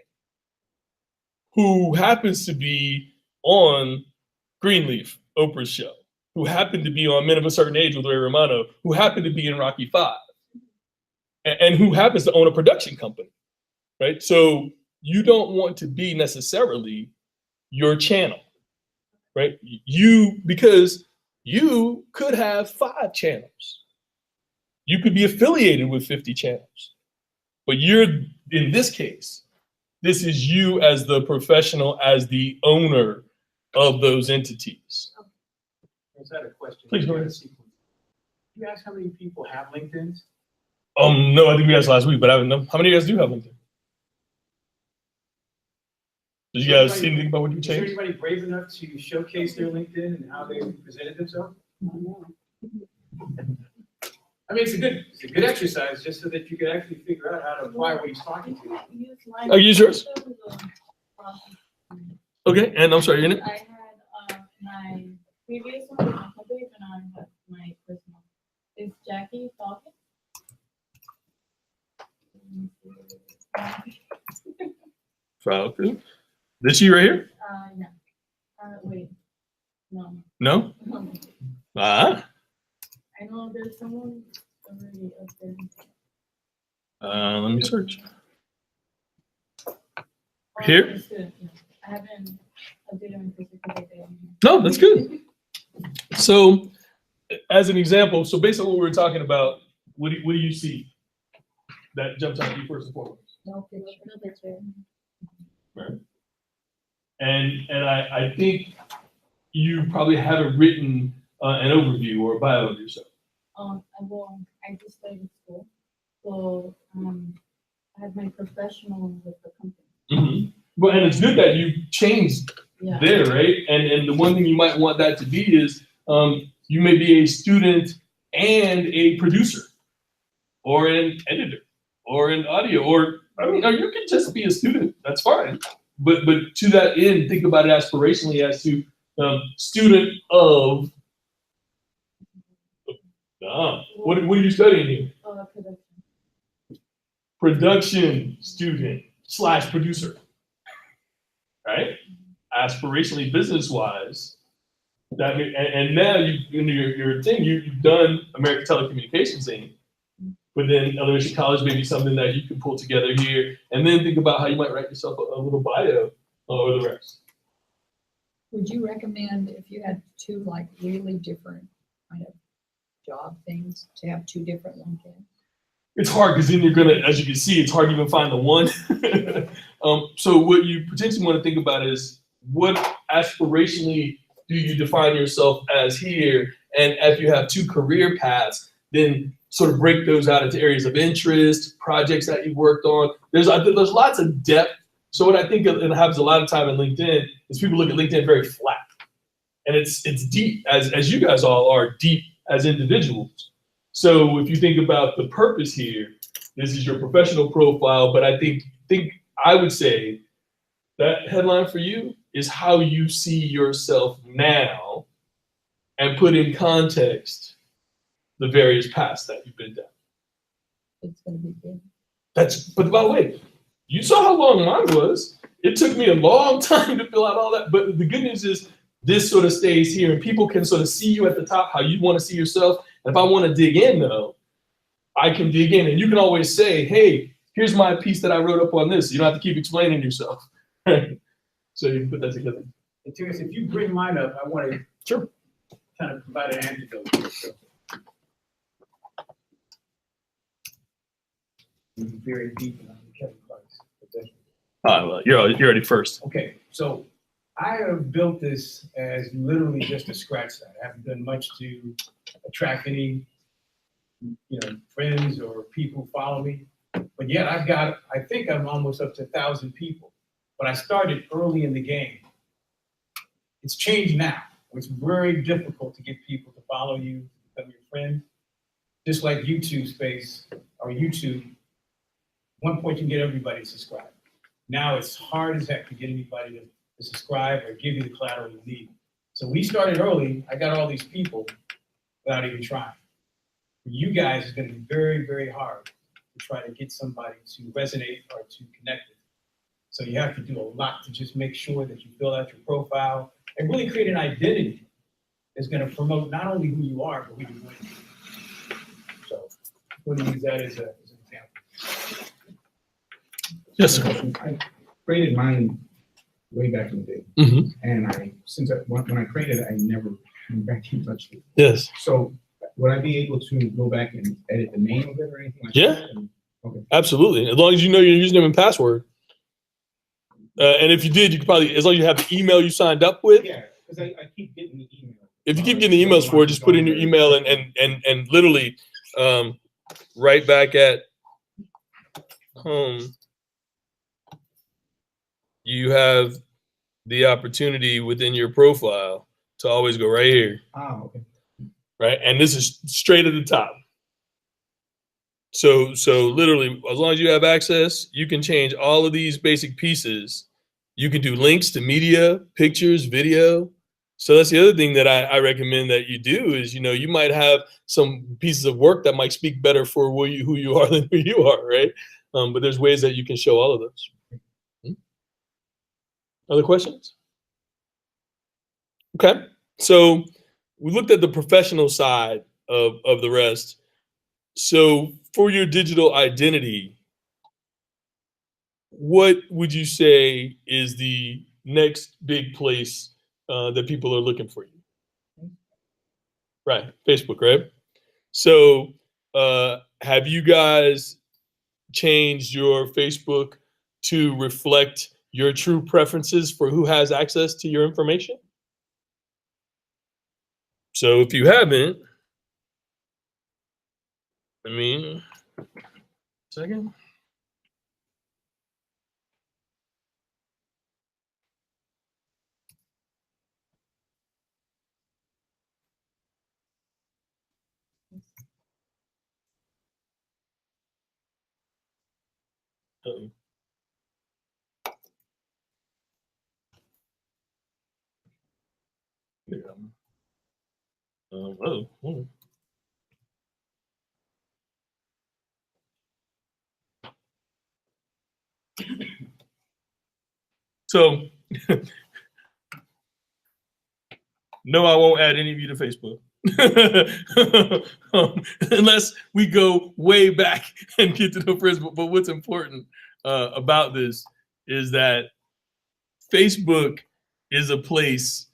who happens to be on Greenleaf, Oprah's show, who happened to be on Men of a Certain Age with Ray Romano, who happened to be in Rocky V, and who happens to own a production company, right? So you don't want to be necessarily your channel, right? Because you could have 5 channels. You could be affiliated with 50 channels. But in this case, this is you as the professional, as the owner of those entities. I just had a question. Please go ahead. You ask how many people have LinkedIn's? No, I think we asked last week, but I don't know. How many of you guys do have LinkedIn? Did you guys see anything about what you Is there changed? anybody brave enough to showcase their LinkedIn and how they presented themselves? I mean, it's a good exercise just so that you can actually figure out how to apply what he's talking to. Oh, use yours? Okay, and I'm sorry, your name? I had my previous one, my company, and I had my personal. It's Jackie Falcon. Falcon. This you right here? Yeah. Wait. No. No? Ah. I I know there's someone already up there. Let me search. Oh, Here? I'm a student, yeah. I haven't updated my physical data. No, that's good. So, as an example, so based on what we were talking about, what do you see that jumps out at you first and foremost? No picture. No picture. Right. And I think you probably haven't written an overview or a bio of yourself. I just started school, so I have my professional with the company. Mm-hmm. Well, and it's good that you changed Yeah. there, right? And the one thing you might want that to be is you may be a student and a producer, or an editor, or an audio, or you can just be a student. That's fine. But to that end, think about it aspirationally as to student of. What are you studying here? Production. Production student / producer, right? Aspirationally, business wise, that and now your thing you've done American Telecommunications Inc. But then Elevation College may be something that you can pull together here, and then think about how you might write yourself a little bio or the rest. Would you recommend if you had two like really different kind of job things to have two different LinkedIn? It's hard because then you're gonna, as you can see, it's hard to even find the one. So what you potentially want to think about is what aspirationally do you define yourself as here, and if you have two career paths, then sort of break those out into areas of interest, projects that you've worked on. There's lots of depth. So what I think it happens a lot of time in LinkedIn is people look at LinkedIn very flat, and it's deep, as you guys all are deep as individuals. So if you think about the purpose here, this is your professional profile, but I think I would say that headline for you is how you see yourself now, and put in context the various paths that you've been down. It's going to be good. But by the way, you saw how long mine was. It took me a long time to fill out all that. But the good news is this sort of stays here, and people can sort of see you at the top, how you want to see yourself. And if I want to dig in, though, I can dig in. And you can always say, hey, here's my piece that I wrote up on this. You don't have to keep explaining yourself. So you can put that together. And Terrence, if you bring mine up, I want to kind of provide an antidote here. So. Very deep on Kevin Clark's position. Well, you're already first. Okay, so I have built this as literally just a scratch that. I haven't done much to attract any, friends or people who follow me. But yet I think I'm almost up to 1,000 people. But I started early in the game. It's changed now. It's very difficult to get people to follow you, to become your friend. Just like YouTube space or YouTube, one point you can get everybody to subscribe. Now it's hard as heck to get anybody to subscribe or give you the collateral you need. So we started early. I got all these people without even trying. For you guys, it's going to be very, very hard to try to get somebody to resonate or to connect with. So you have to do a lot to just make sure that you fill out your profile and really create an identity that's going to promote not only who you are, but who you're going to be. So I'm going to use that as an example. Yes, sir. I created mine way back in the day, Mm-hmm. and when I created it, I never went back and touched it. Yes. So would I be able to go back and edit the name of it or anything like Yeah. that? Okay. Absolutely. As long as you know your username and password. And if you did, you could probably, as long as you have the email you signed up with. Yeah, because I keep getting the email. If you keep getting the emails for it, just put in your email and literally right back at home. You have the opportunity within your profile to always go right here, Okay. right? And this is straight at the top. So literally, as long as you have access, you can change all of these basic pieces. You can do links to media, pictures, video. So that's the other thing that I recommend that you do is, you might have some pieces of work that might speak better for who you are than who you are, right? But there's ways that you can show all of those. Other questions? Okay, so we looked at the professional side of the rest. So for your digital identity, what would you say is the next big place that people are looking for you? Right, Facebook, right? So have you guys changed your Facebook to reflect your true preferences for who has access to your information? So if you haven't, second. Uh-oh. Yeah. Oh. So, no, I won't add any of you to Facebook. Unless we go way back and get to the first. But what's important about this is that Facebook is a place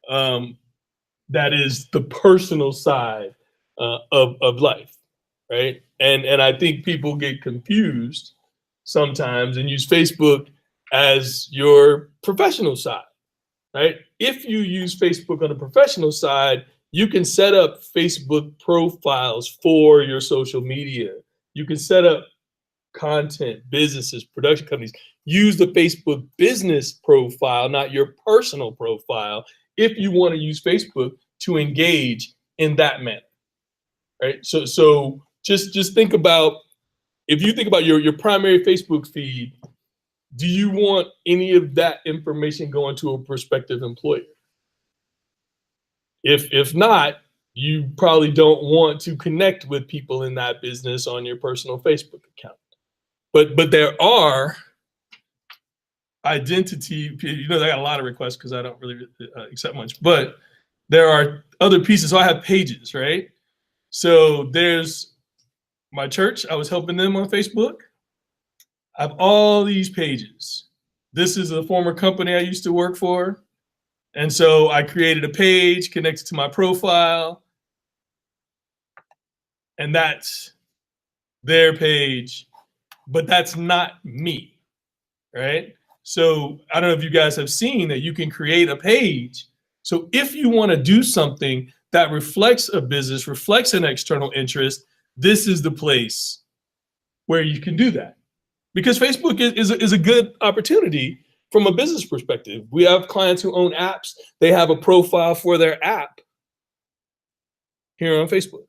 that is the personal side of life, right? And I think people get confused sometimes and use Facebook as your professional side, right? If you use Facebook on the professional side, you can set up Facebook profiles for your social media. You can set up content, businesses, production companies. Use the Facebook business profile, not your personal profile, if you want to use Facebook to engage in that manner, right? So just think about, if you think about your primary Facebook feed, do you want any of that information going to a prospective employer? If not, you probably don't want to connect with people in that business on your personal Facebook account. But there are identity, I got a lot of requests because I don't really accept much, but there are other pieces. So I have pages, right? So there's my church. I was helping them on Facebook. I have all these pages. This is a former company I used to work for. And so I created a page connected to my profile. And that's their page, but that's not me, right? So I don't know if you guys have seen that you can create a page. So if you want to do something that reflects a business, reflects an external interest, this is the place where you can do that. Because Facebook is a good opportunity from a business perspective. We have clients who own apps. They have a profile for their app here on Facebook.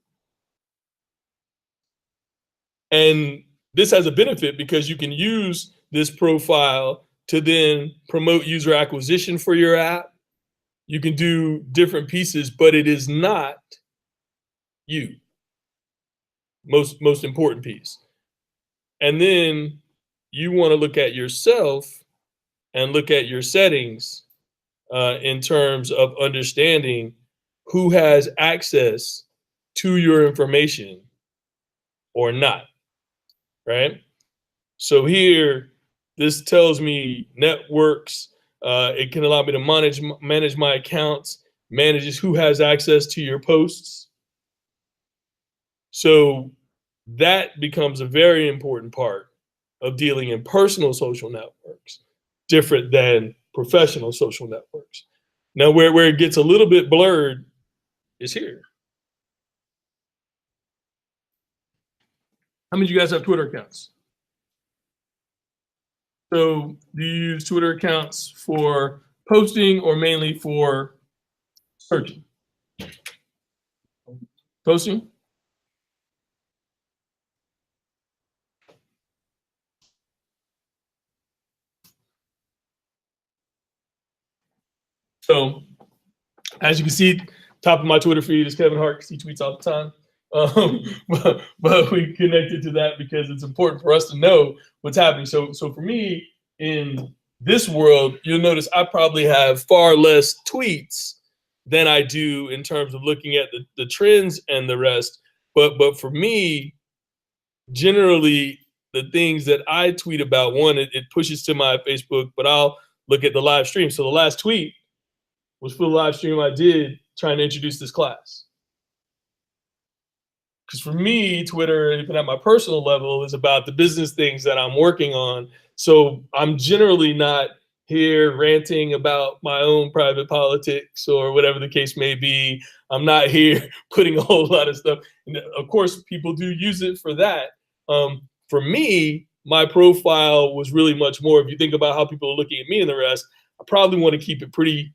And this has a benefit because you can use this profile to then promote user acquisition for your app. You can do different pieces, but it is not you. Most important piece. And then you want to look at yourself and look at your settings in terms of understanding who has access to your information or not, right? So here, this tells me networks. It can allow me to manage my accounts, manages who has access to your posts. So that becomes a very important part of dealing in personal social networks, different than professional social networks. Now, where it gets a little bit blurred is here. How many of you guys have Twitter accounts? So do you use Twitter accounts for posting or mainly for searching? Posting? So as you can see, top of my Twitter feed is Kevin Hart because he tweets all the time. But we connected to that because it's important for us to know what's happening. So for me, in this world, you'll notice I probably have far less tweets than I do in terms of looking at the trends and the rest. But for me, generally, the things that I tweet about, one, it pushes to my Facebook, but I'll look at the live stream. So the last tweet was for the live stream I did trying to introduce this class. Because for me, Twitter, even at my personal level, is about the business things that I'm working on. So I'm generally not here ranting about my own private politics or whatever the case may be. I'm not here putting a whole lot of stuff. And of course, people do use it for that. For me, my profile was really much more, if you think about how people are looking at me and the rest, I probably want to keep it pretty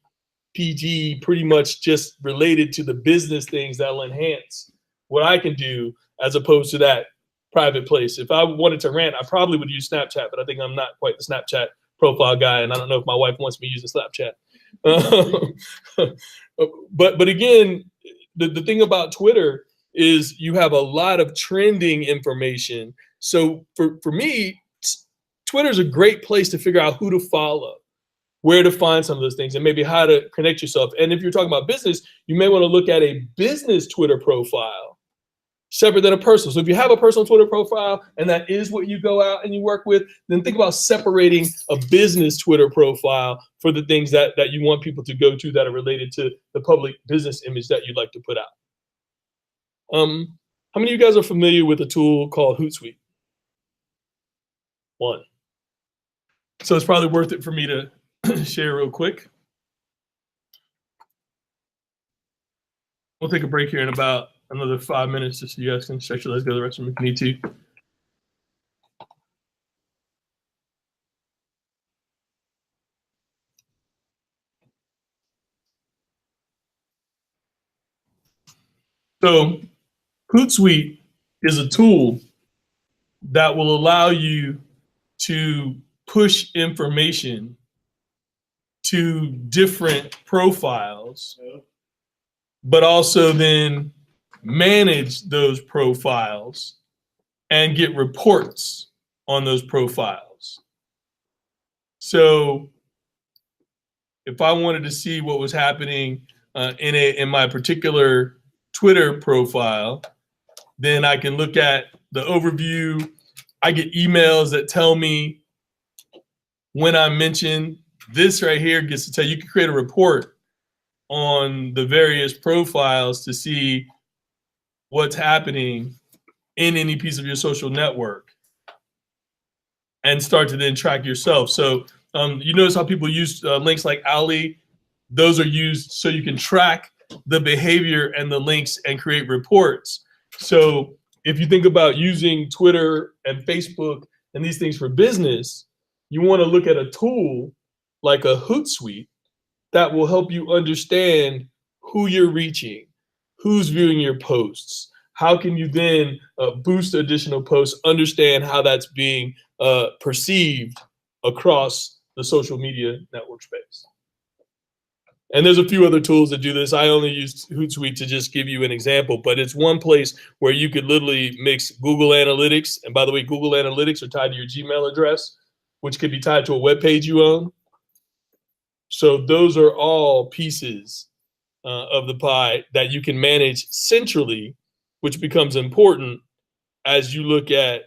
PG, pretty much just related to the business things that will enhance what I can do, as opposed to that private place. If I wanted to rant, I probably would use Snapchat, but I think I'm not quite the Snapchat profile guy, and I don't know if my wife wants me using Snapchat. But again, the thing about Twitter is you have a lot of trending information. So for me, Twitter is a great place to figure out who to follow, where to find some of those things, and maybe how to connect yourself. And if you're talking about business, you may want to look at a business Twitter profile separate than a personal. So if you have a personal Twitter profile and that is what you go out and you work with, then think about separating a business Twitter profile for the things that you want people to go to that are related to the public business image that you'd like to put out. How many of you guys are familiar with a tool called Hootsuite? One. So it's probably worth it for me to share real quick. We'll take a break here in about another 5 minutes just so you guys can stretch your legs, go to the restroom if you need to. So Hootsuite is a tool that will allow you to push information to different profiles, but also then manage those profiles and get reports on those profiles. So if I wanted to see what was happening in my particular Twitter profile, then I can look at the overview. I get emails that tell me when I mention this right here gets to tell you can create a report on the various profiles to see what's happening in any piece of your social network and start to then track yourself. So you notice how people use links like Ali. Those are used so you can track the behavior and the links and create reports. So if you think about using Twitter and Facebook and these things for business, you want to look at a tool like a Hootsuite that will help you understand who you're reaching, who's viewing your posts. How can you then boost additional posts, understand how that's being perceived across the social media network space. And there's a few other tools that do this. I only used Hootsuite to just give you an example, but it's one place where you could literally mix Google Analytics. And by the way, Google Analytics are tied to your Gmail address, which could be tied to a web page you own. So those are all pieces of the pie that you can manage centrally, which becomes important as you look at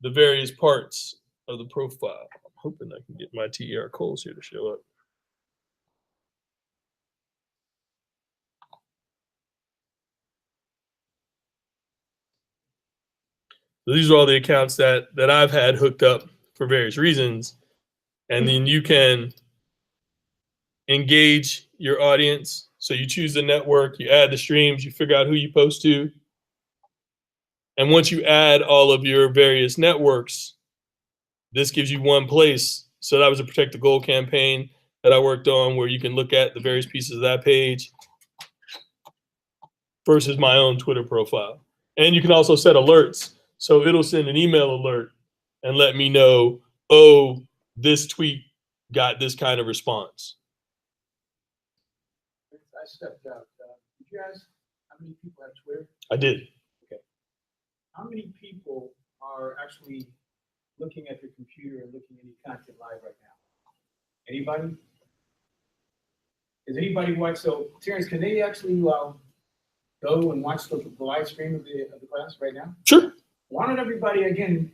the various parts of the profile. I'm hoping I can get my TER Coles here to show up. So these are all the accounts that I've had hooked up for various reasons. And then you can engage your audience. So you choose the network, you add the streams, you figure out who you post to. And once you add all of your various networks, this gives you one place. So that was a Protect the Goal campaign that I worked on, where you can look at the various pieces of that page versus my own Twitter profile. And you can also set alerts. So it'll send an email alert and let me know, oh, this tweet got this kind of response. I stepped out. Did you ask how many people have Twitter? I did. Okay. How many people are actually looking at their computer and looking at any content live right now? Anybody? Is anybody watch, so Terrence, can they actually, go and watch the live stream of the class right now? Sure. Why don't everybody, again,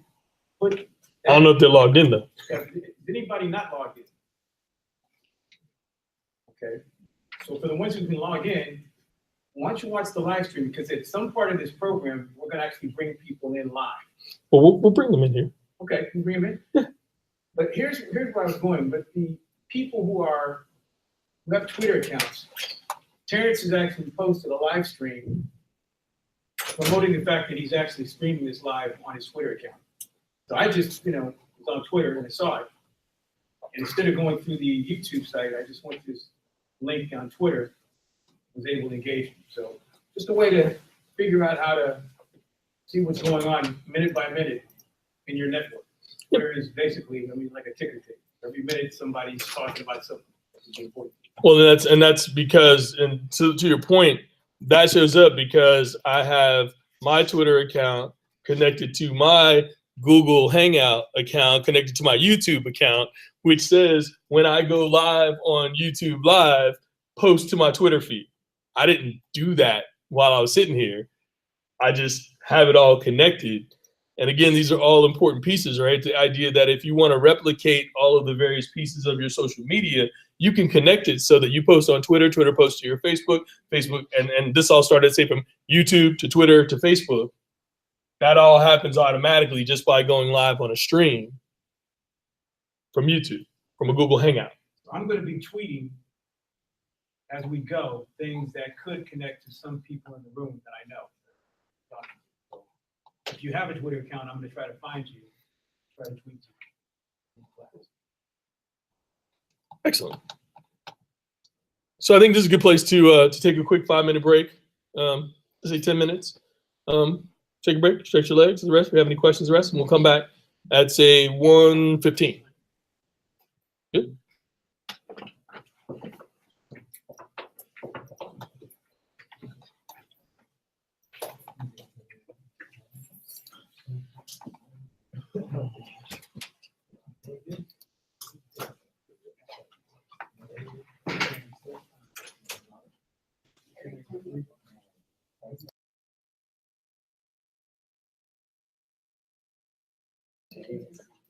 put. I don't know if they're logged in though. Is anybody not logged in? Okay, so for the ones who can log in, why don't you watch the live stream? Because at some part of this program, we're gonna actually bring people in live. Well, we'll bring them in here. Okay, can you bring them in? But here's where I was going, but the people who have Twitter accounts, Terrence has actually posted a live stream promoting the fact that he's actually streaming this live on his Twitter account. So I just, was on Twitter and I saw it. And instead of going through the YouTube site, I just went to this link on Twitter, was able to engage. So just a way to figure out how to see what's going on minute by minute in your network. Twitter is basically, like a ticker tape. Every minute somebody's talking about something that's important. Well, that's because, and to your point, that shows up because I have my Twitter account connected to my Google Hangout account, connected to my YouTube account, which says when I go live on YouTube Live, post to my Twitter feed. I didn't do that while I was sitting here. I just have it all connected. And again, these are all important pieces, right? The idea that if you want to replicate all of the various pieces of your social media, you can connect it so that you post on Twitter, Twitter posts to your Facebook, and this all started, say, from YouTube to Twitter to Facebook. That all happens automatically just by going live on a stream from YouTube, from a Google Hangout. I'm going to be tweeting as we go things that could connect to some people in the room that I know. If you have a Twitter account, I'm going to try to find you, try to tweet you. Excellent. So I think this is a good place to take a quick 5-minute break. Let's say 10 minutes. Take a break, stretch your legs, the rest. If you have any questions, the rest, and we'll come back at say 1:15. Good.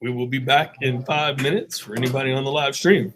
We will be back in 5 minutes for anybody on the live stream.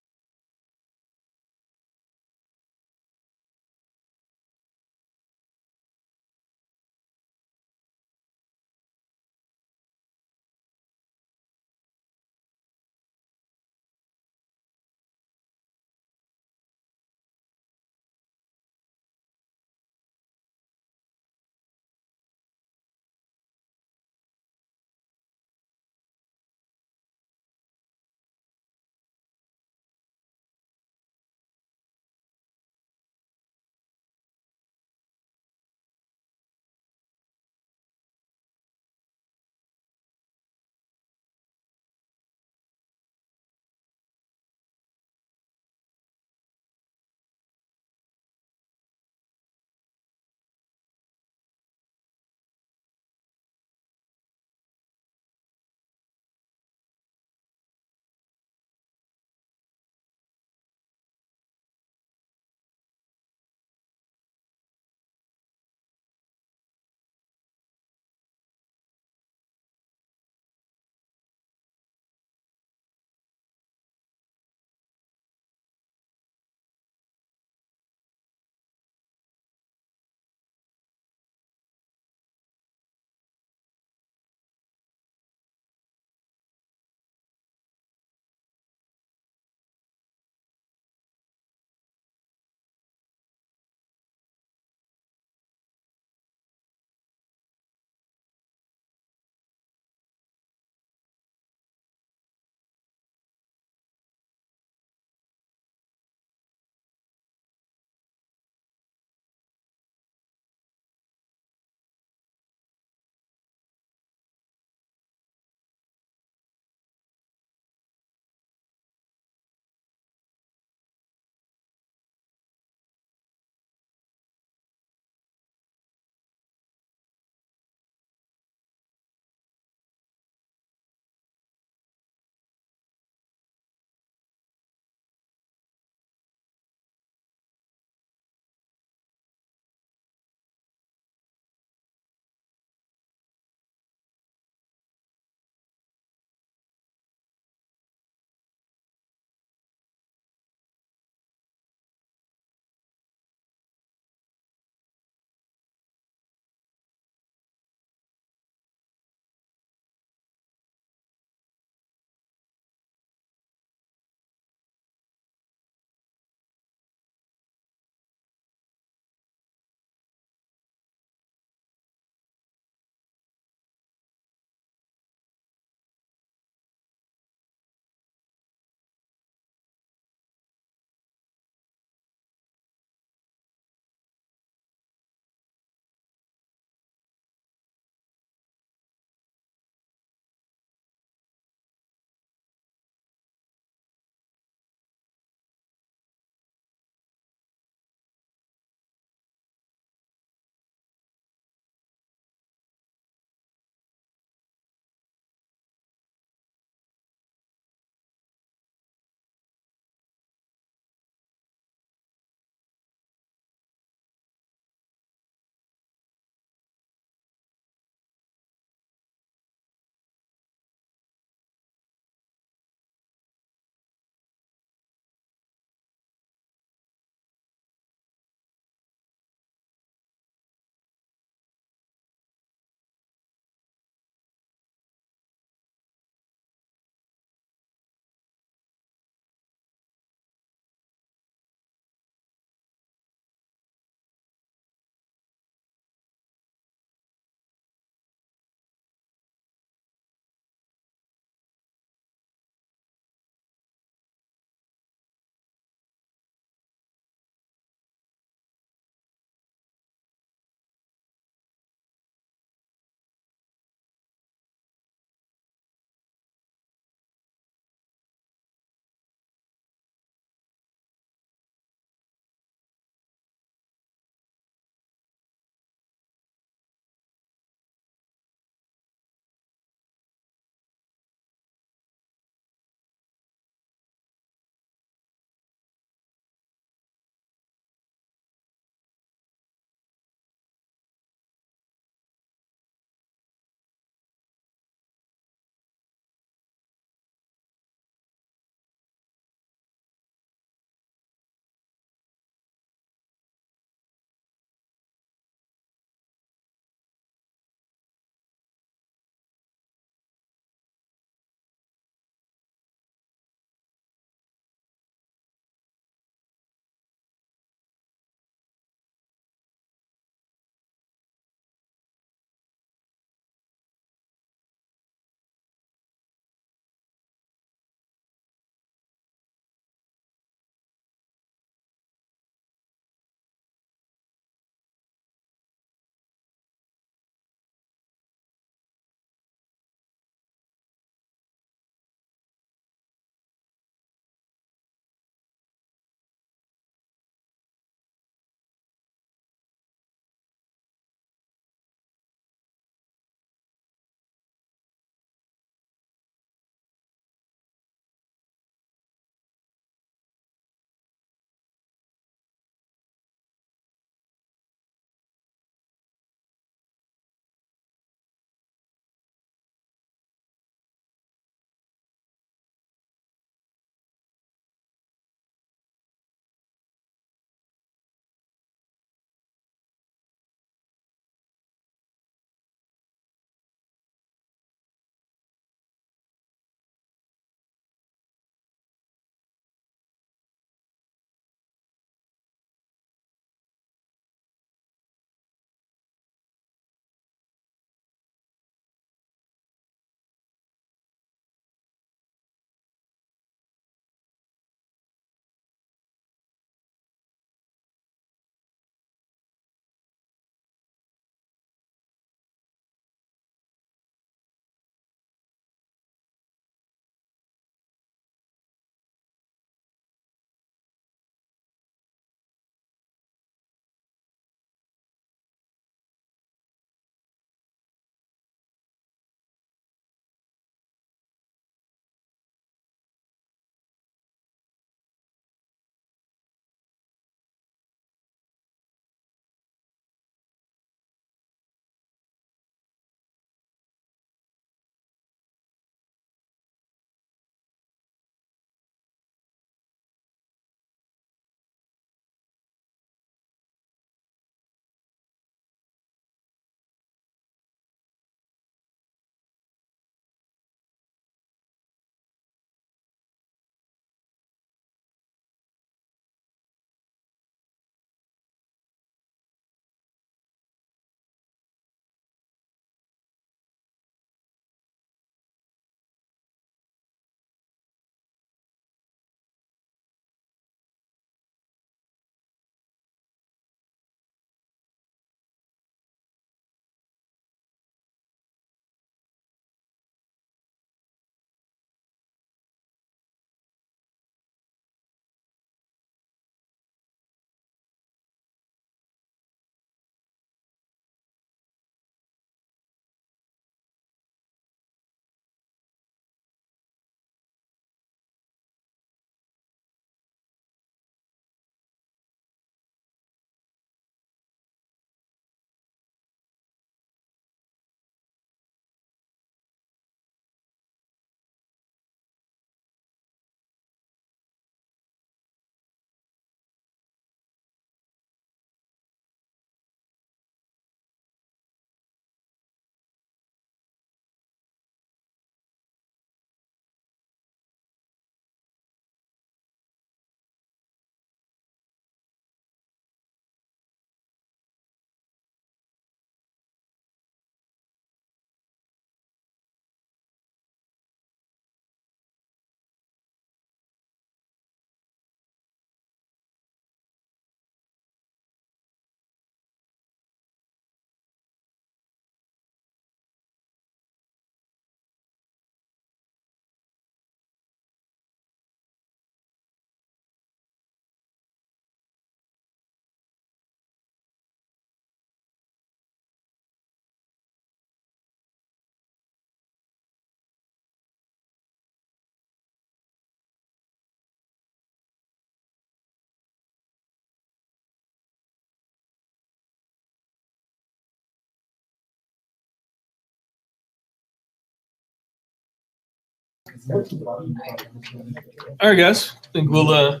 All right, guys. I think we'll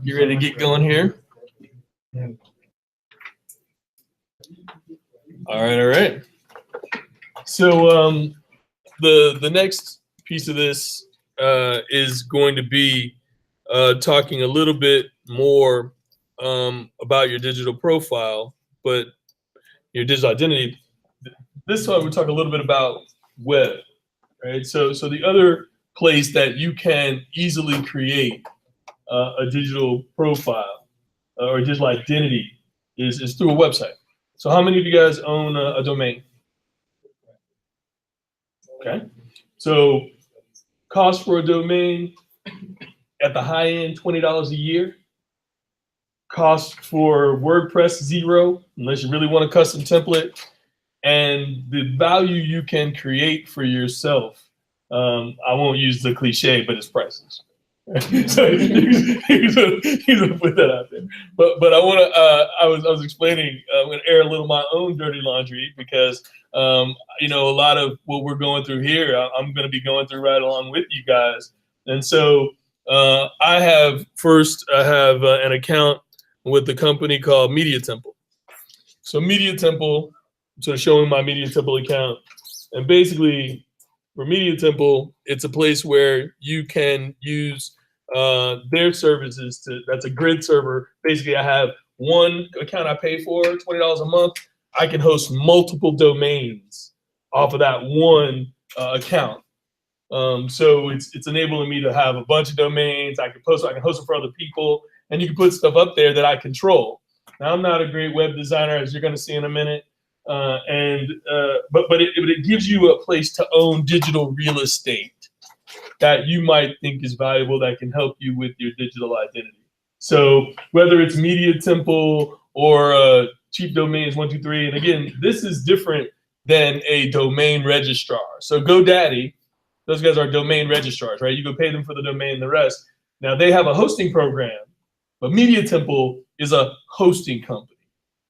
get ready to get going here. All right. So the next piece of this is going to be talking a little bit more about your digital profile, but your digital identity. This time we'll talk a little bit about web, right? So the other place that you can easily create a digital profile or digital identity is through a website. So how many of you guys own a domain? Okay. So cost for a domain at the high end, $20 a year. Cost for WordPress, $0, unless you really want a custom template. And the value you can create for yourself, I won't use the cliche, but it's priceless. So he's gonna put that out there. But I want to. I was explaining. I'm gonna air a little my own dirty laundry because a lot of what we're going through here, I'm gonna be going through right along with you guys. And so I have an account with a company called Media Temple. So Media Temple. So showing my Media Temple account, and basically for Media Temple, it's a place where you can use their services. That's a grid server. Basically, I have one account I pay for, $20 a month. I can host multiple domains off of that one account. So it's enabling me to have a bunch of domains. I can host them for other people, and you can put stuff up there that I control. Now, I'm not a great web designer, as you're going to see in a minute. But it gives you a place to own digital real estate that you might think is valuable, that can help you with your digital identity. So whether it's Media Temple or Cheap Domains 123, and again, this is different than a domain registrar. So GoDaddy, those guys are domain registrars, right? You go pay them for the domain and the rest. Now they have a hosting program, but Media Temple is a hosting company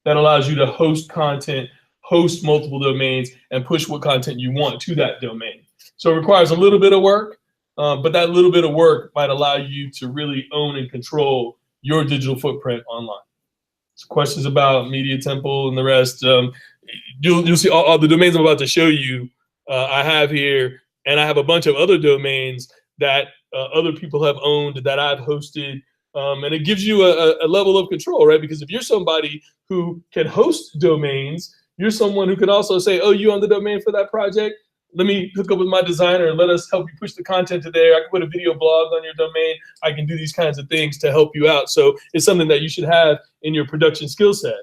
that allows you to host content, host multiple domains, and push what content you want to that domain. So it requires a little bit of work, but that little bit of work might allow you to really own and control your digital footprint online. So questions about Media Temple and the rest, you'll see all the domains I'm about to show you I have here, and I have a bunch of other domains that other people have owned that I've hosted. And it gives you a level of control, right? Because if you're somebody who can host domains, you're someone who can also say, oh, you own the domain for that project? Let me hook up with my designer and let us help you push the content to there. I can put a video blog on your domain. I can do these kinds of things to help you out. So it's something that you should have in your production skill set,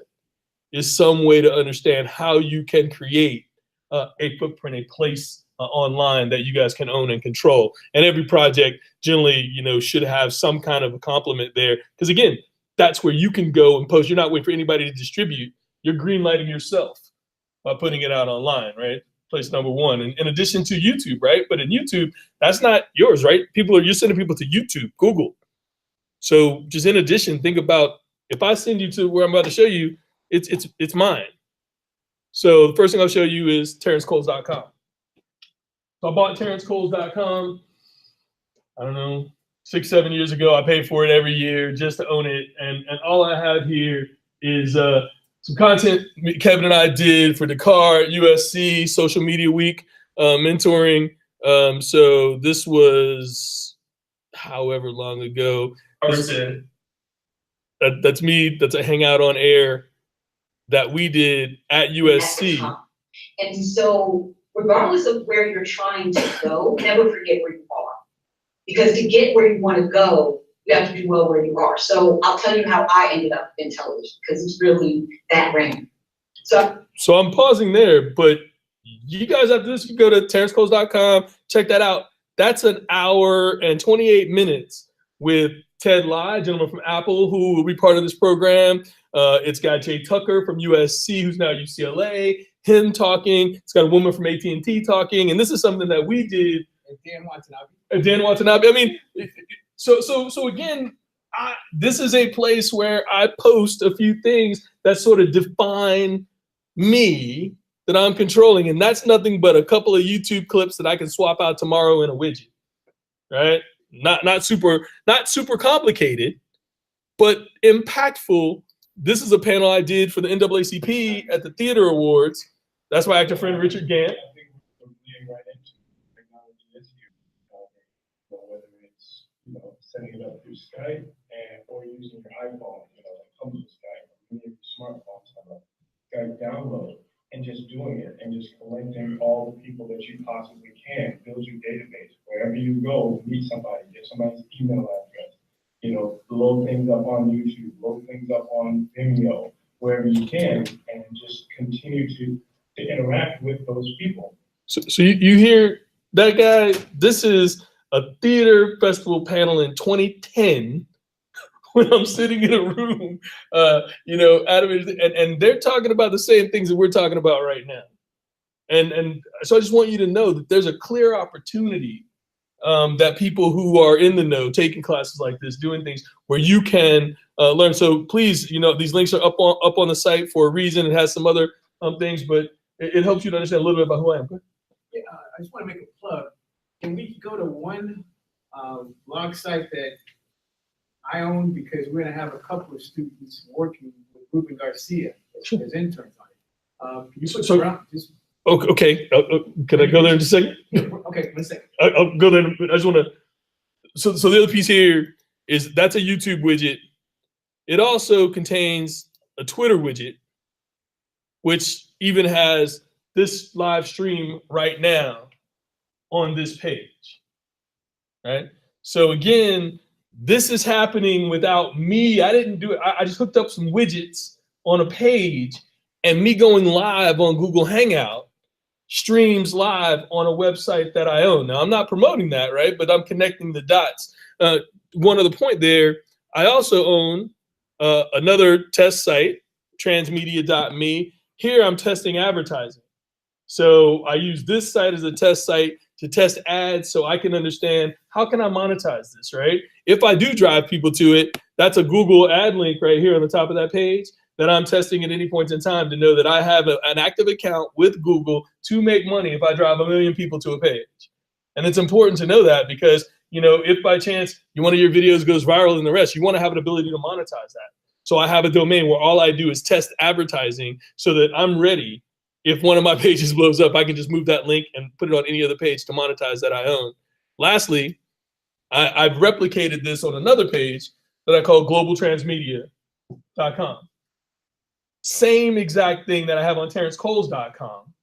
is some way to understand how you can create a footprint, a place online that you guys can own and control. And every project generally, should have some kind of a complement there. Because again, that's where you can go and post. You're not waiting for anybody to distribute. You're greenlighting yourself by putting it out online, right? Place number one. And in addition to YouTube, right? But in YouTube, that's not yours, right? You're sending people to YouTube, Google. So just in addition, think about, if I send you to where I'm about to show you, it's mine. So the first thing I'll show you is TerrenceColes.com. So I bought TerrenceColes.com, I don't know, 6-7 years ago. I pay for it every year just to own it. And all I have here is some content Kevin and I did for Dakar, USC, Social Media Week, mentoring. So this was however long ago. That's me. That's a hangout on air that we did at USC. And so regardless of where you're trying to go, never forget where you are. Because to get where you want to go, you have to do well where you are. So I'll tell you how I ended up in television, because it's really that random. So I'm pausing there, but you guys after this, you go to TerrenceColes.com, check that out. That's an hour and 28 minutes with Ted Lai, gentleman from Apple, who will be part of this program. It's got Jay Tucker from USC, who's now UCLA, him talking. It's got a woman from AT&T talking. And this is something that we did. Dan Watanabe. I mean, so again, this is a place where I post a few things that sort of define me, that I'm controlling. And that's nothing but a couple of YouTube clips that I can swap out tomorrow in a widget. right? Not super complicated, but impactful. This is a panel I did for the NAACP at the Theater Awards. That's my actor friend Richard Gant. I think we're leading right into technology this year. Whether it's, setting it up through Skype or using your iPhone, like comes with Skype, many of your smartphones have a Skype download, and just doing it and just collecting all the people that you possibly can, build your database. Wherever you go, meet somebody, get somebody's email address, load things up on YouTube, load things up on Vimeo, wherever you can, and just continue to interact with those people. So you hear that guy? This is a theater festival panel in 2010 when I'm sitting in a room, Adam, and they're talking about the same things that we're talking about right now. And so I just want you to know that there's a clear opportunity that people who are in the know, taking classes like this, doing things where you can learn. So please, these links are up on the site for a reason. It has some other things, but it helps you to understand a little bit about who I am. Yeah, I just want to make a plug. Can we go to one blog site that I own, because we're going to have a couple of students working with Ruben Garcia as interns on it. Can you put around just? Okay. Can I go there in just a second? Okay, 1 second. I'll go there. I just want to. So the other piece here is that's a YouTube widget. It also contains a Twitter widget, which even has this live stream right now on this page, right? So again, this is happening without me. I didn't do it. I just hooked up some widgets on a page, and me going live on Google Hangout streams live on a website that I own. Now, I'm not promoting that, right? But I'm connecting the dots. One other point there, I also own another test site, transmedia.me. Here I'm testing advertising. So I use this site as a test site to test ads so I can understand how can I monetize this, right? If I do drive people to it, that's a Google ad link right here on the top of that page that I'm testing at any point in time to know that I have an active account with Google to make money if I drive 1 million people to a page. And it's important to know that because, if by chance one of your videos goes viral and the rest, you want to have an ability to monetize that. So I have a domain where all I do is test advertising so that I'm ready. If one of my pages blows up, I can just move that link and put it on any other page to monetize that I own. Lastly, I've replicated this on another page that I call globaltransmedia.com. Same exact thing that I have on terrencecoles.com,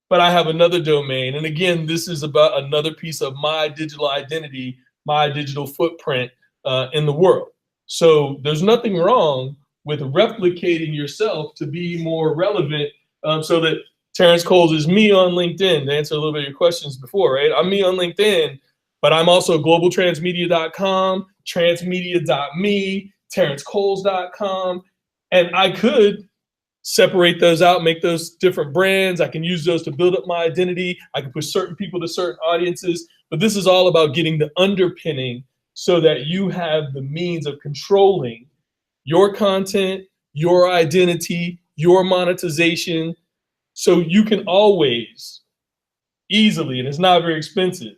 but I have another domain. And again, this is about another piece of my digital identity, my digital footprint in the world. So there's nothing wrong with replicating yourself to be more relevant. So that Terrence Coles is me on LinkedIn, to answer a little bit of your questions before, right? I'm me on LinkedIn, but I'm also globaltransmedia.com, transmedia.me, terrencecoles.com. And I could separate those out, make those different brands. I can use those to build up my identity. I can push certain people to certain audiences. But this is all about getting the underpinning so that you have the means of controlling your content, your identity, your monetization, so you can always easily, and it's not very expensive,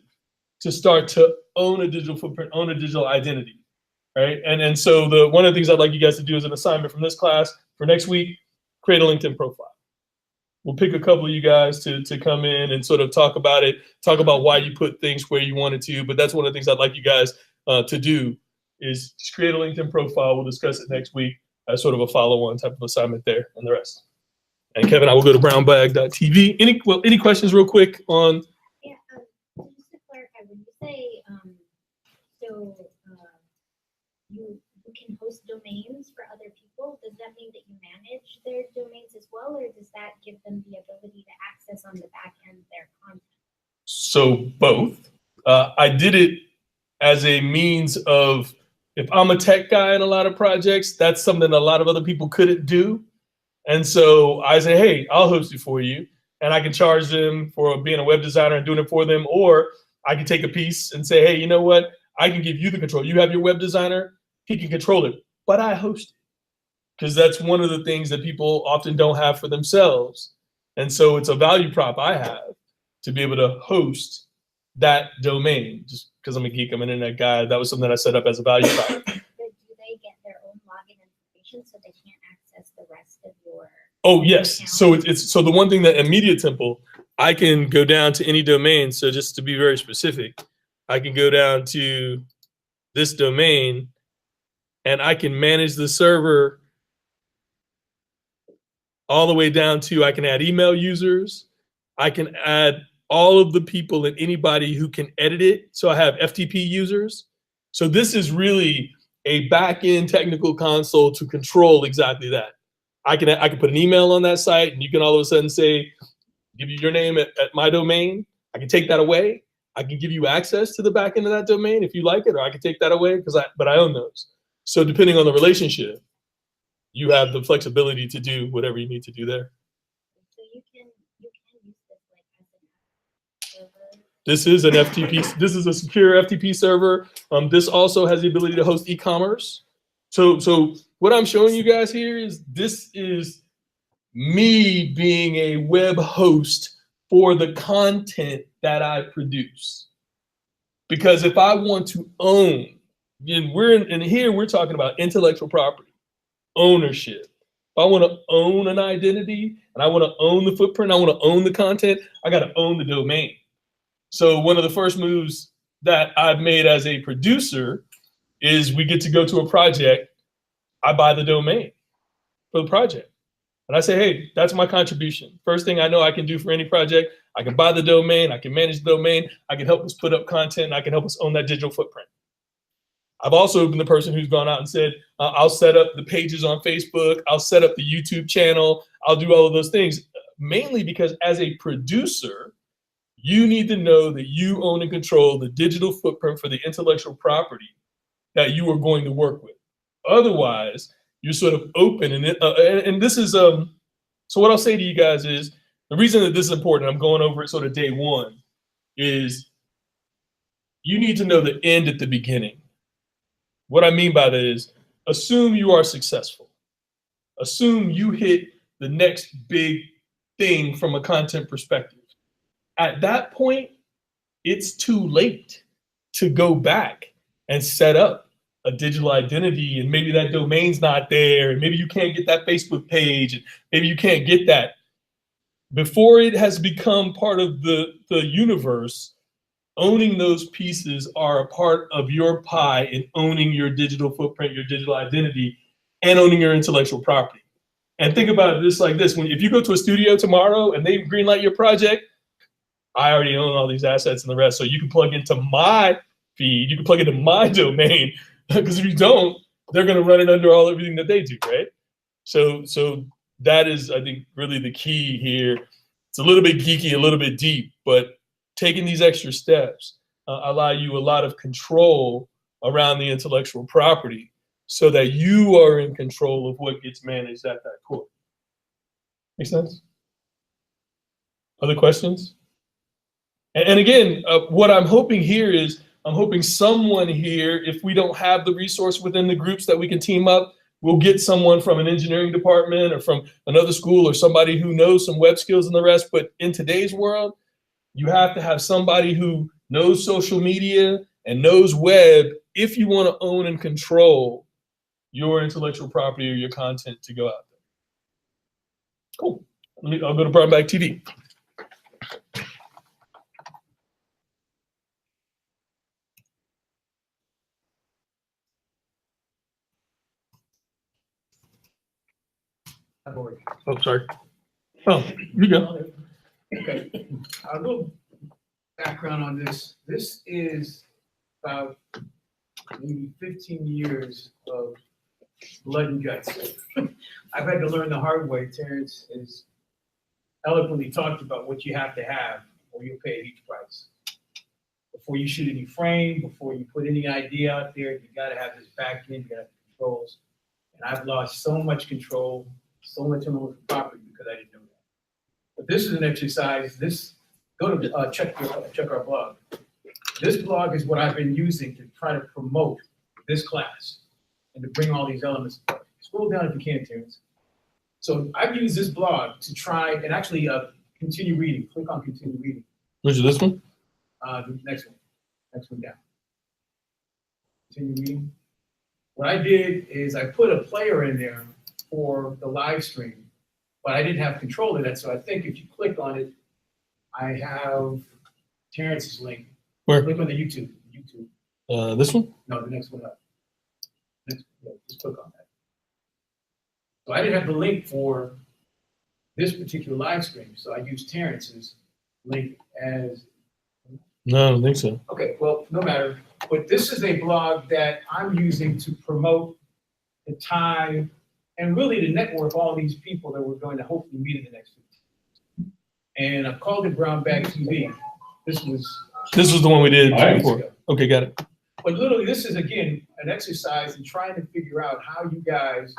to start to own a digital footprint, own a digital identity, right? And so one of the things I'd like you guys to do as an assignment from this class for next week, create a LinkedIn profile. We'll pick a couple of you guys to come in and sort of talk about it, talk about why you put things where you wanted to, but that's one of the things I'd like you guys to do is just create a LinkedIn profile. We'll discuss it next week as sort of a follow-on type of assignment there and the rest. And Kevin, I will go to brownbag.tv. Any questions real quick on? Yeah, just to clarify, when you say, you can host domains for other people, does that mean that you manage their domains as well, or does that give them the ability to access on the back end their content? So both. I did it as a means of, if I'm a tech guy in a lot of projects, that's something a lot of other people couldn't do. And so I say, hey, I'll host it for you. And I can charge them for being a web designer and doing it for them. Or I can take a piece and say, hey, you know what? I can give you the control. You have your web designer, he can control it, but I host it. Because that's one of the things that people often don't have for themselves. And so it's a value prop I have to be able to host that domain. Just because I'm a geek, I'm an internet guy. That was something that I set up as a value prop. But do they get their own login information so they can't access the rest of your? Oh yes. So it's so the one thing that in Media Temple, I can go down to any domain. So just to be very specific, I can go down to this domain and I can manage the server all the way down to I can add email users. I can add all of the people and anybody who can edit it. So I have FTP users. So this is really a back-end technical console to control exactly that. I can put an email on that site and you can all of a sudden say, give you your name at my domain. I can take that away. I can give you access to the back end of that domain if you like it, or I can take that away but I own those. So depending on the relationship, you have the flexibility to do whatever you need to do there. So you can use this like as an app server. This is an FTP. This is a secure FTP server. This also has the ability to host e-commerce. So what I'm showing you guys here is this is me being a web host for the content that I produce. Because if I want to own, and here we're talking about intellectual property, ownership. If I want to own an identity and I want to own the footprint, I want to own the content, I got to own the domain. So one of the first moves that I've made as a producer is we get to go to a project, I buy the domain for the project. And I say, hey, that's my contribution. First thing I know I can do for any project, I can buy the domain, I can manage the domain, I can help us put up content, and I can help us own that digital footprint. I've also been the person who's gone out and said, I'll set up the pages on Facebook, I'll set up the YouTube channel, I'll do all of those things, mainly because as a producer, you need to know that you own and control the digital footprint for the intellectual property that you are going to work with. Otherwise, you're sort of open. And this is, so what I'll say to you guys is, the reason that this is important, I'm going over it sort of day one, is you need to know the end at the beginning. What I mean by that is, assume you are successful. Assume you hit the next big thing from a content perspective. At that point, it's too late to go back and set up a digital identity, and maybe that domain's not there, and maybe you can't get that Facebook page, and maybe you can't get that. Before it has become part of the universe, owning those pieces are a part of your pie in owning your digital footprint, your digital identity, and owning your intellectual property. And think about this like this: if you go to a studio tomorrow and they greenlight your project, I already own all these assets and the rest, so you can plug into my feed, you can plug into my domain, because if you don't, they're going to run it under everything that they do, right? So that is, I think, really the key here. It's a little bit geeky, a little bit deep, but taking these extra steps allow you a lot of control around the intellectual property so that you are in control of what gets managed at that core. Make sense? Other questions? And again, what I'm hoping here is, I'm hoping someone here, if we don't have the resource within the groups that we can team up, we'll get someone from an engineering department or from another school or somebody who knows some web skills and the rest. But in today's world, you have to have somebody who knows social media and knows web if you want to own and control your intellectual property or your content to go out there. Cool. I'll go to Broadback TV. Oh, sorry. Oh, you go. Okay, a little background on this. This is about maybe 15 years of blood and guts. I've had to learn the hard way. Terrence has eloquently talked about what you have to have or you'll pay each price. Before you shoot any frame, before you put any idea out there, you gotta have this back end, you gotta have controls. And I've lost so much control, so much intellectual property because I didn't know that. But this is an exercise. Go to check our blog. This blog is what I've been using to try to promote this class and to bring all these elements. Scroll down if you can, Terrence. So I've used this blog to try and actually continue reading. Click on continue reading. Which is this one? The next one down. Continue reading. What I did is I put a player in there for the live stream, but I didn't have control of that. So I think if you click on it, I have Terrence's link. Where? Click on the YouTube. This one? No, the next one up. Just click on that. So I didn't have the link for this particular live stream, so I used Terrence's link as. No, I don't think so. Okay, well, no matter. But this is a blog that I'm using to promote the time and really to network all these people that we're going to hopefully meet in the next 15. And I've called it Brown Bag TV. This was the one we did All right. before. Okay, got it. But literally, this is, again, an exercise in trying to figure out how you guys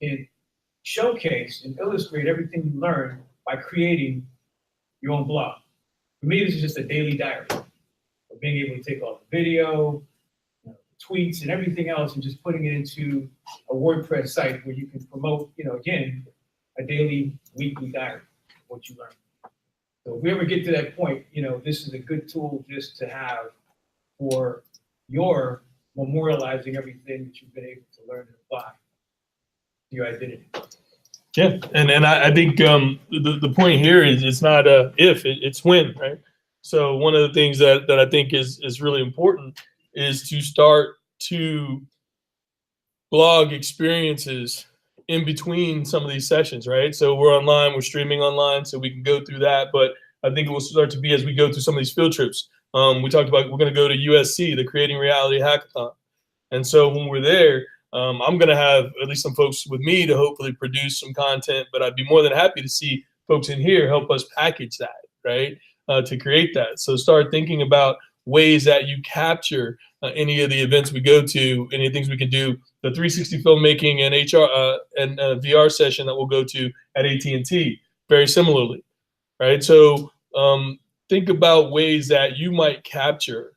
can showcase and illustrate everything you learn by creating your own blog. For me, this is just a daily diary of being able to take all the video, tweets, and everything else, and just putting it into a WordPress site where you can promote, again, a daily, weekly diary of what you learn. So if we ever get to that point, this is a good tool just to have for your memorializing everything that you've been able to learn and apply to your identity. Yeah, and I think the point here is it's not if, it's when, right? So one of the things that I think is really important is to start to blog experiences in between some of these sessions, right? So we're online, we're streaming online, so we can go through that. But I think it will start to be as we go through some of these field trips. We talked about we're going to go to USC, the Creating Reality Hackathon. And so when we're there, I'm going to have at least some folks with me to hopefully produce some content, but I'd be more than happy to see folks in here help us package that, right, to create that. So start thinking about ways that you capture any of the events we go to, any of the things we can do, the 360 filmmaking and VR session that we'll go to at AT&T, very similarly, right? So think about ways that you might capture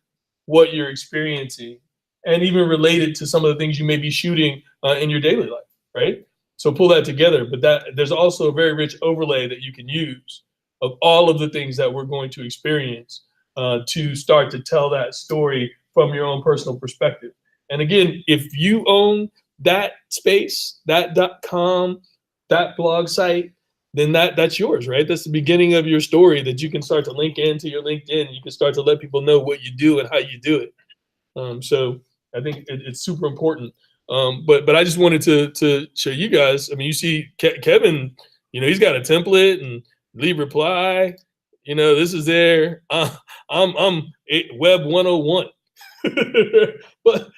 what you're experiencing and even relate it to some of the things you may be shooting in your daily life, right? So pull that together, but there's also a very rich overlay that you can use of all of the things that we're going to experience to start to tell that story from your own personal perspective. And again, if you own that space, that .com, that blog site, then that's yours, right? That's the beginning of your story that you can start to link into your LinkedIn. You can start to let people know what you do and how you do it. So I think it's super important. But I just wanted to show you guys. I mean, you see Kevin, he's got a template and leave reply. This is there. I'm Web 101. but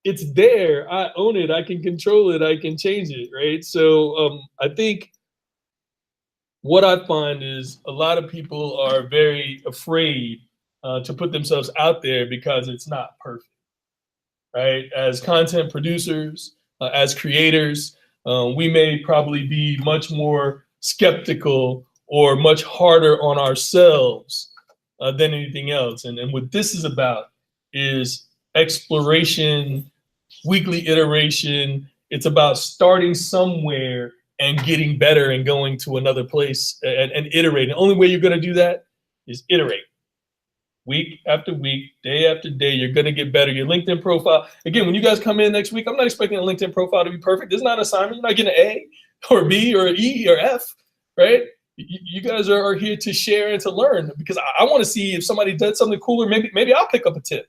it's there. I own it. I can control it. I can change it, right? So I think what I find is a lot of people are very afraid to put themselves out there because it's not perfect, right? As content producers, as creators, we may probably be much more skeptical or much harder on ourselves than anything else. And what this is about is exploration, weekly iteration. It's about starting somewhere and getting better and going to another place and iterating. The only way you're going to do that is iterate. Week after week, day after day, you're going to get better. Your LinkedIn profile, again, when you guys come in next week, I'm not expecting a LinkedIn profile to be perfect. It's not an assignment. You're not getting an A or B or E or F, right? You guys are here to share and to learn, because I want to see if somebody does something cooler. Maybe I'll pick up a tip.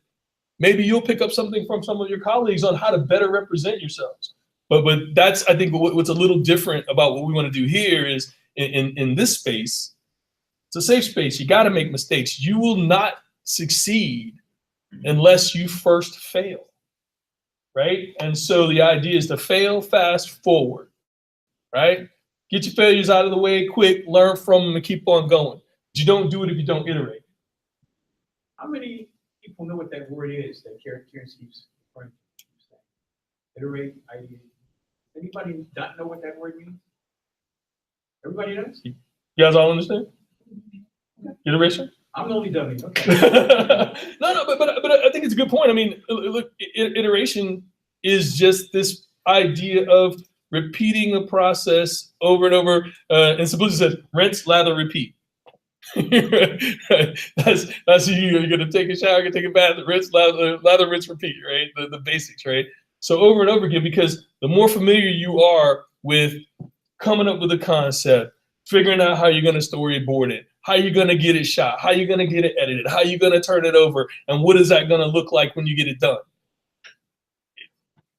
Maybe you'll pick up something from some of your colleagues on how to better represent yourselves. But that's, I think, what's a little different about what we want to do here is in this space, it's a safe space. You got to make mistakes. You will not succeed unless you first fail, right? And so the idea is to fail fast forward, right? Get your failures out of the way quick, learn from them, and keep on going. But you don't do it if you don't iterate. How many people know what that word is that Karen keeps referring to? Iterate, idea. Anybody not know what that word means? Everybody does? You guys all understand? Iteration? I'm the only dummy. Okay. No, but I think it's a good point. I mean, look, iteration is just this idea of repeating the process over and over. And Sabusi said, rinse, lather, repeat. That's you're gonna take a shower, you're gonna take a bath, rinse, lather, rinse, repeat, right? The basics, right? So over and over again, because the more familiar you are with coming up with a concept, figuring out how you're gonna storyboard it, how you're gonna get it shot, how you're gonna get it edited, how you're gonna turn it over, and what is that gonna look like when you get it done.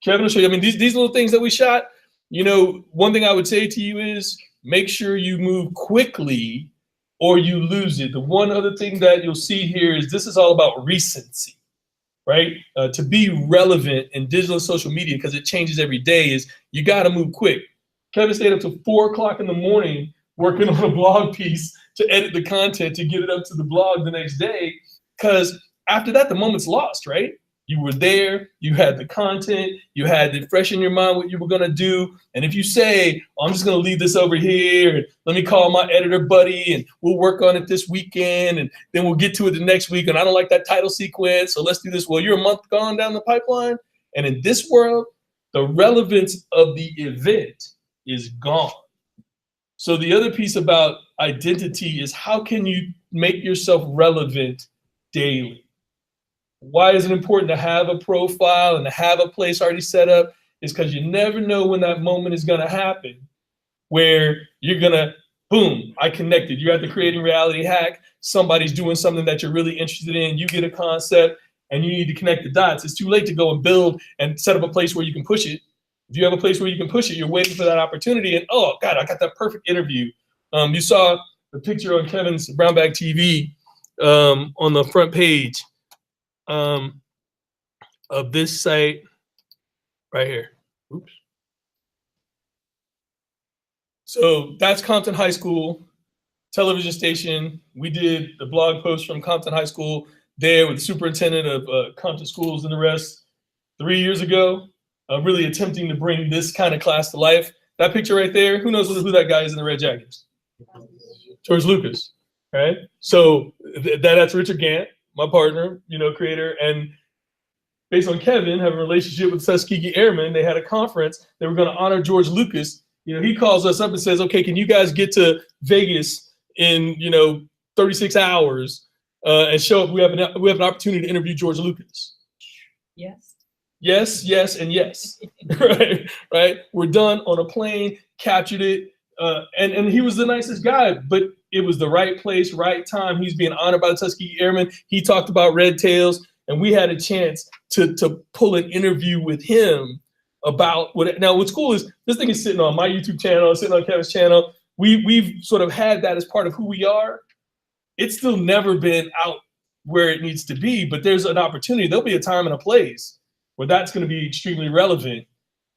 Kevin will show you. I mean, these little things that we shot, you know, one thing I would say to you is make sure you move quickly or you lose it. The one other thing that you'll see here is this is all about recency, right? To be relevant in digital and social media, because it changes every day, is you got to move quick. Kevin stayed up till 4 o'clock in the morning working on a blog piece to edit the content to get it up to the blog the next day, because after that, the moment's lost, right? You were there, you had the content, you had it fresh in your mind what you were gonna do. And if you say, oh, I'm just gonna leave this over here, and let me call my editor buddy and we'll work on it this weekend and then we'll get to it the next week, and I don't like that title sequence, so let's do this. Well, you're a month gone down the pipeline. And in this world, the relevance of the event is gone. So the other piece about identity is how can you make yourself relevant daily? Why is it important to have a profile and to have a place already set up? Is because you never know when that moment is going to happen where you're going to, boom, I connected. You're at the Creating Reality Hack. Somebody's doing something that you're really interested in. You get a concept and you need to connect the dots. It's too late to go and build and set up a place where you can push it. If you have a place where you can push it, you're waiting for that opportunity. And oh, God, I got that perfect interview. You saw the picture on Kevin's Brown Bag TV on the front page of this site right here. Oops. So that's Compton High School television station. We did the blog post from Compton High School there with the superintendent of Compton Schools and the rest 3 years ago, really attempting to bring this kind of class to life. That picture right there, who knows who that guy is in the red jacket? George Lucas, right? So that's Richard Gant, my partner, you know, creator, and based on Kevin having a relationship with Tuskegee Airmen, they had a conference. They were going to honor George Lucas. You know, he calls us up and says, "Okay, can you guys get to Vegas in 36 hours and show up? We have an opportunity to interview George Lucas." Yes. Yes, yes, and yes. right. We're done on a plane. Captured it, and he was the nicest guy, but it was the right place, right time. He's being honored by the Tuskegee Airmen. He talked about red tails, and we had a chance to pull an interview with him about what. Now, what's cool is this thing is sitting on my YouTube channel, sitting on Kevin's channel. We've sort of had that as part of who we are. It's still never been out where it needs to be, but there's an opportunity. There'll be a time and a place where that's going to be extremely relevant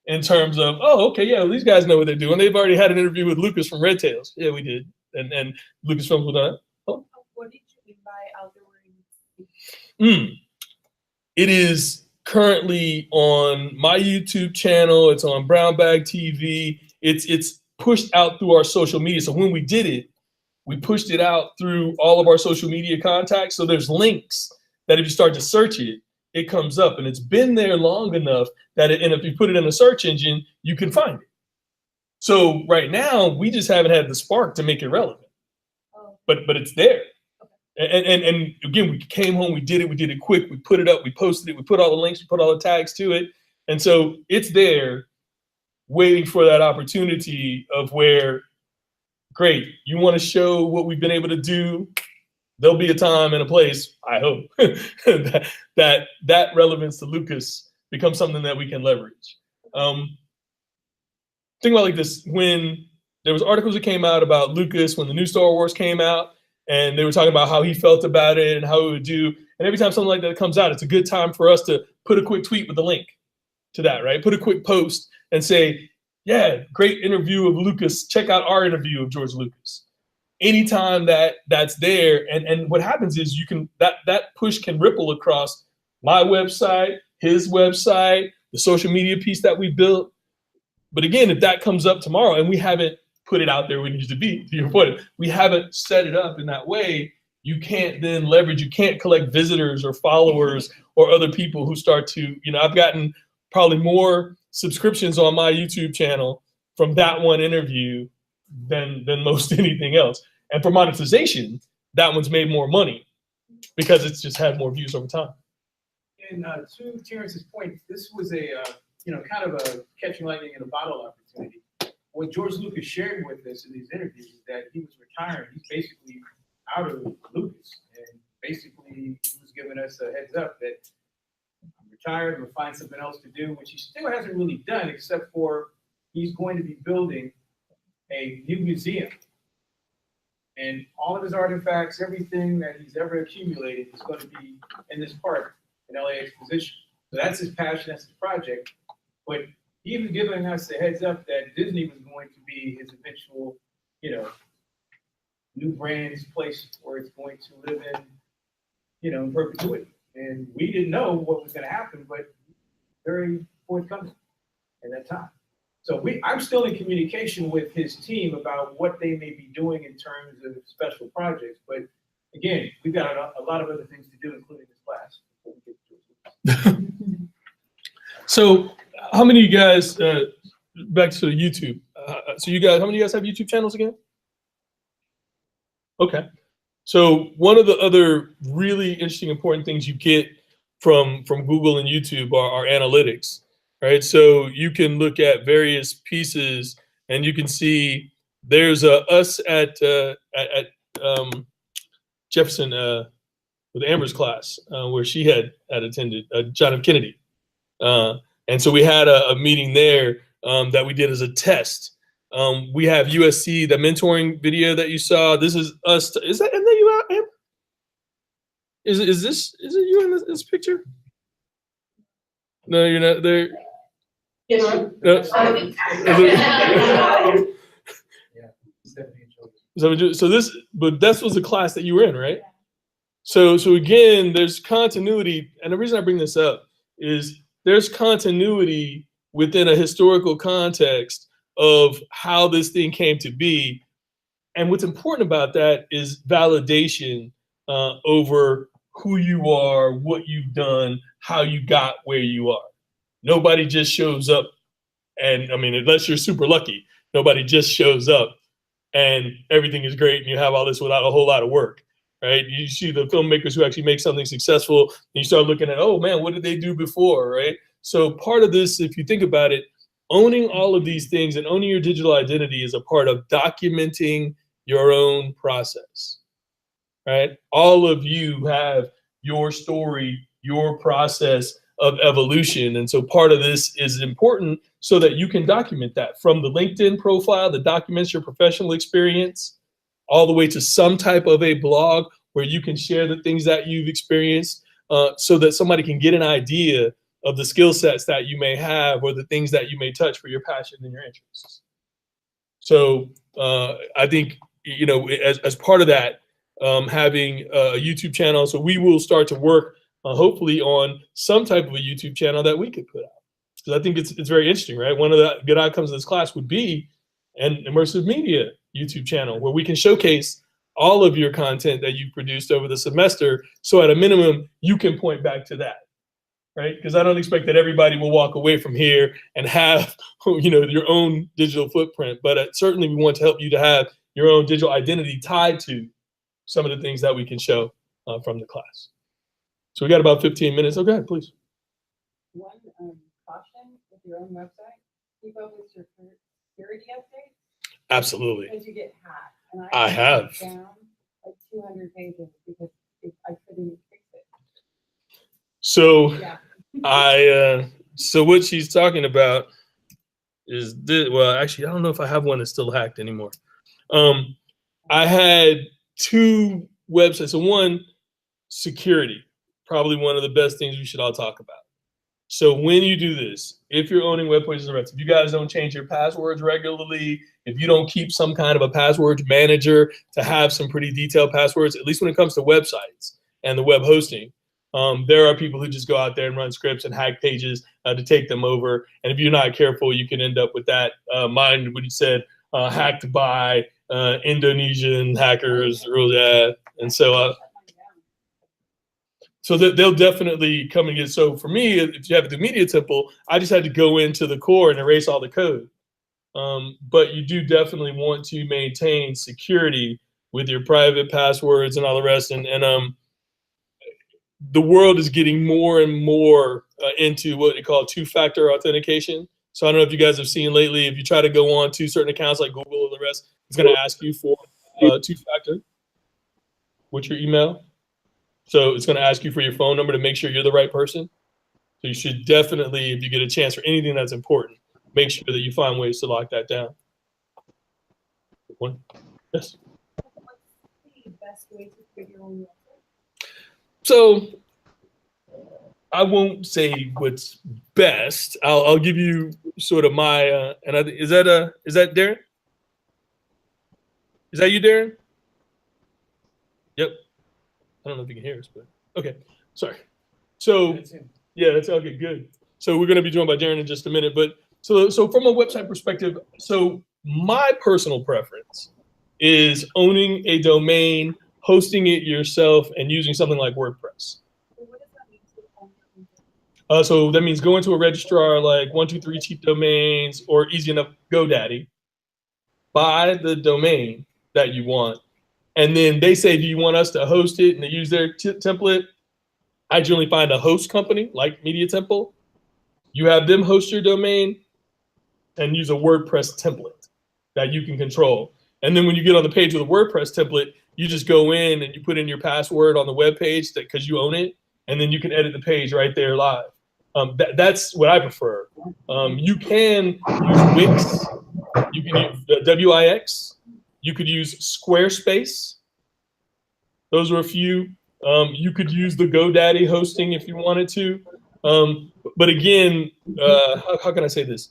in terms of, oh, okay, yeah, well, these guys know what they're doing. They've already had an interview with Lucas from Red Tails. Yeah, we did. And Lucasfilm was done. Oh. What did you mean by outdoor? It is currently on my YouTube channel. It's on Brown Bag TV. It's pushed out through our social media. So when we did it, we pushed it out through all of our social media contacts. So there's links that if you start to search it, it comes up, and it's been there long enough that and if you put it in a search engine, you can find it. So right now, we just haven't had the spark to make it relevant, but it's there. And again, we came home, we did it quick, we put it up, we posted it, we put all the links, we put all the tags to it. And so it's there waiting for that opportunity of where, great, you want to show what we've been able to do. There'll be a time and a place, I hope, that relevance to Lucas becomes something that we can leverage. Think about like this, when there was articles that came out about Lucas, when the new Star Wars came out, and they were talking about how he felt about it and how it would do. And every time something like that comes out, it's a good time for us to put a quick tweet with the link to that, right? Put a quick post and say, yeah, great interview of Lucas. Check out our interview of George Lucas. Anytime that's there, and what happens is you can that push can ripple across my website, his website, the social media piece that we built. But again, if that comes up tomorrow and we haven't put it out there where it needs to be, to your point, we haven't set it up in that way, you can't then leverage, you can't collect visitors or followers or other people who start to, I've gotten probably more subscriptions on my YouTube channel from that one interview than most anything else. And for monetization, that one's made more money because it's just had more views over time. And to Terrence's point, this was a kind of a catching lightning in a bottle opportunity. What George Lucas shared with us in these interviews is that he was retiring. He's basically out of Lucas, and basically he was giving us a heads up that I'm retired. We'll find something else to do, which he still hasn't really done, except for he's going to be building a new museum. And all of his artifacts, everything that he's ever accumulated is going to be in this park in LA Exposition. So that's his passion, that's his project. But he was giving us a heads up that Disney was going to be his eventual, new brand's place where it's going to live in, in perpetuity. And we didn't know what was going to happen, but very forthcoming at that time. So I'm still in communication with his team about what they may be doing in terms of special projects. But again, we've got a lot of other things to do, including this class. So how many of you guys, back to YouTube, so you guys, how many of you guys have YouTube channels again? Okay. So one of the other really interesting, important things you get from Google and YouTube are analytics, right? So you can look at various pieces and you can see there's us at Jefferson with Amber's class where she had attended, John F. Kennedy. And so we had a meeting there that we did as a test. We have USC, the mentoring video that you saw. This is us. Isn't that you, Amber? Is it you in this picture? No, you're not there. Yes, So this, but this was the class that you were in, right? So again, there's continuity, and the reason I bring this up is there's continuity within a historical context of how this thing came to be. And what's important about that is validation over who you are, what you've done, how you got where you are. Nobody just shows up, and I mean, unless you're super lucky, nobody just shows up and everything is great and you have all this without a whole lot of work, right? You see the filmmakers who actually make something successful, and you start looking at, oh man, what did they do before, right? So part of this, if you think about it, owning all of these things and owning your digital identity is a part of documenting your own process, right? All of you have your story, your process of evolution. And so part of this is important so that you can document that from the LinkedIn profile that documents your professional experience all the way to some type of a blog where you can share the things that you've experienced so that somebody can get an idea of the skill sets that you may have or the things that you may touch for your passion and your interests. So I think, as part of that, having a YouTube channel, so we will start to work hopefully on some type of a YouTube channel that we could put out. Because I think it's very interesting, right? One of the good outcomes of this class would be an immersive media YouTube channel where we can showcase all of your content that you've produced over the semester. So at a minimum, you can point back to that, right? Because I don't expect that everybody will walk away from here and have, your own digital footprint. But certainly we want to help you to have your own digital identity tied to some of the things that we can show from the class. So we got about 15 minutes. Oh, go ahead, please. One caution with your own website, keep up with your security updates. Absolutely. Because you get hacked. And I have. Down like 200 pages because I couldn't fix it. So Yeah. So what she's talking about is this. Well, actually, I don't know if I have one that's still hacked anymore. I had two websites. So one, security, probably one of the best things we should all talk about. So when you do this, if you're owning web pages and if you guys don't change your passwords regularly, if you don't keep some kind of a password manager to have some pretty detailed passwords, at least when it comes to websites and the web hosting, there are people who just go out there and run scripts and hack pages to take them over. And if you're not careful, you can end up with that. Mine, what you said, hacked by Indonesian hackers, and so they'll definitely come and get. So for me, if you have the Media Temple, I just had to go into the core and erase all the code. But you do definitely want to maintain security with your private passwords and all the rest. And the world is getting more and more into what they call two-factor authentication. So I don't know if you guys have seen lately, if you try to go on to certain accounts like Google and the rest, it's going to ask you for two-factor. What's your email? So it's going to ask you for your phone number to make sure you're the right person. So you should definitely, if you get a chance for anything that's important, make sure that you find ways to lock that down. One. Yes. What's the best way to create your own website? So I won't say what's best. I'll give you sort of my is that Darren? Is that you, Darren? Yep. I don't know if you can hear us, but okay. Sorry. So yeah, that's okay. Good. So we're going to be joined by Darren in just a minute, but so from a website perspective, so my personal preference is owning a domain, hosting it yourself, and using something like WordPress. What does that mean to own your own domain? So that means go into a registrar like 123 Cheap Domains or easy enough GoDaddy, buy the domain that you want, and then they say, do you want us to host it, and they use their template. I generally find a host company like Media Temple. You have them host your domain and use a WordPress template that you can control. And then when you get on the page with a WordPress template, you just go in and you put in your password on the web page because you own it, and then you can edit the page right there live. That's what I prefer. You can use Wix, you can use Wix, you could use Squarespace. Those are a few. You could use the GoDaddy hosting if you wanted to. But again, how can I say this?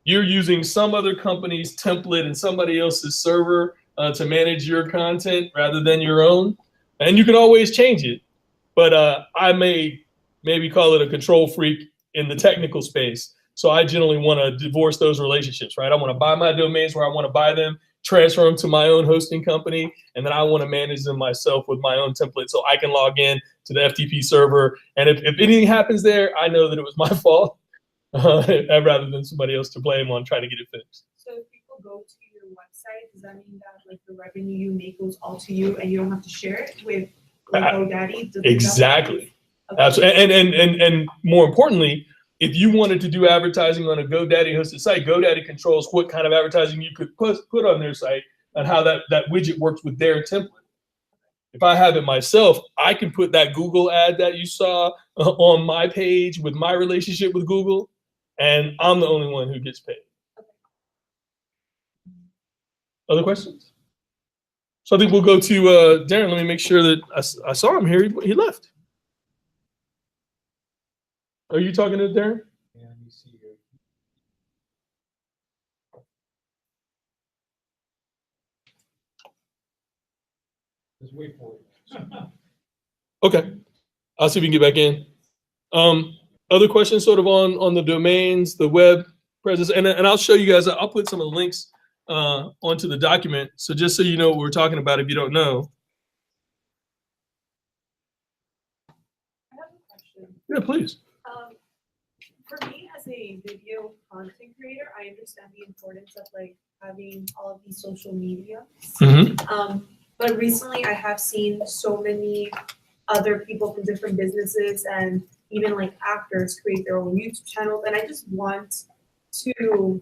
You're using some other company's template and somebody else's server to manage your content rather than your own. And you can always change it. But I may maybe call it a control freak in the technical space. So I generally want to divorce those relationships, right? I want to buy my domains where I want to buy them, transfer them to my own hosting company, and then I want to manage them myself with my own template so I can log in to the FTP server. And if anything happens there, I know that it was my fault rather than somebody else to blame on trying to get it fixed. So if people go to your website, does that mean that like the revenue you make goes all to you and you don't have to share it with like GoDaddy? Exactly. Okay. Absolutely. And more importantly, if you wanted to do advertising on a GoDaddy hosted site, GoDaddy controls what kind of advertising you could put on their site and how that widget works with their template. If I have it myself, I can put that Google ad that you saw on my page with my relationship with Google, and I'm the only one who gets paid. Other questions? So I think we'll go to Darren. Let me make sure that I saw him here. He left. Are you talking to Darren? Yeah, let me see here. Just wait for it. Okay. I'll see if we can get back in. Other questions sort of on the domains, the web presence, and I'll show you guys, I'll put some of the links onto the document. So just so you know what we're talking about if you don't know. I have a question. Yeah, please. For me as a video content creator, I understand the importance of like having all of these social media. But recently I have seen so many other people from different businesses and even like actors create their own YouTube channels. And I just want to,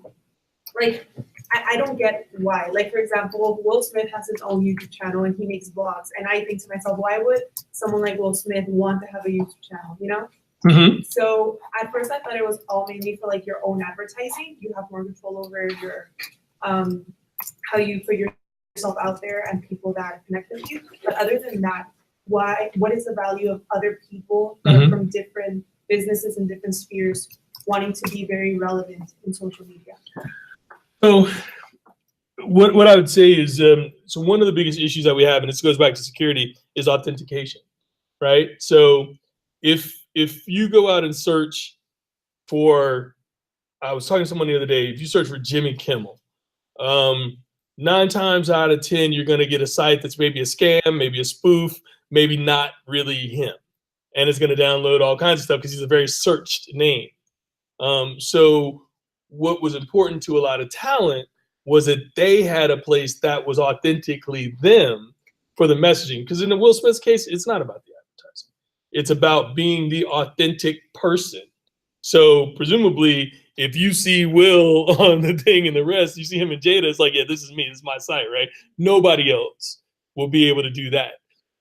like, I don't get why. Like, for example, Will Smith has his own YouTube channel and he makes vlogs. And I think to myself, why would someone like Will Smith want to have a YouTube channel, you know? So at first I thought it was all mainly for like your own advertising. You have more control over your, how you put yourself out there and people that connect with you. But other than that, what is the value of other people that are from different businesses and different spheres wanting to be very relevant in social media? So what I would say is, so one of the biggest issues that we have, and this goes back to security, is authentication, right? So if you go out and search for, I was talking to someone the other day, if you search for Jimmy Kimmel, 9 times out of 10, you're going to get a site that's maybe a scam, maybe a spoof, maybe not really him. And it's going to download all kinds of stuff because he's a very searched name. So what was important to a lot of talent was that they had a place that was authentically them for the messaging. Because in the Will Smith's case, it's not about the advertising. It's about being the authentic person. So presumably, if you see Will on the thing and the rest, you see him and Jada, it's like, yeah, this is me, this is my site, right? Nobody else will be able to do that.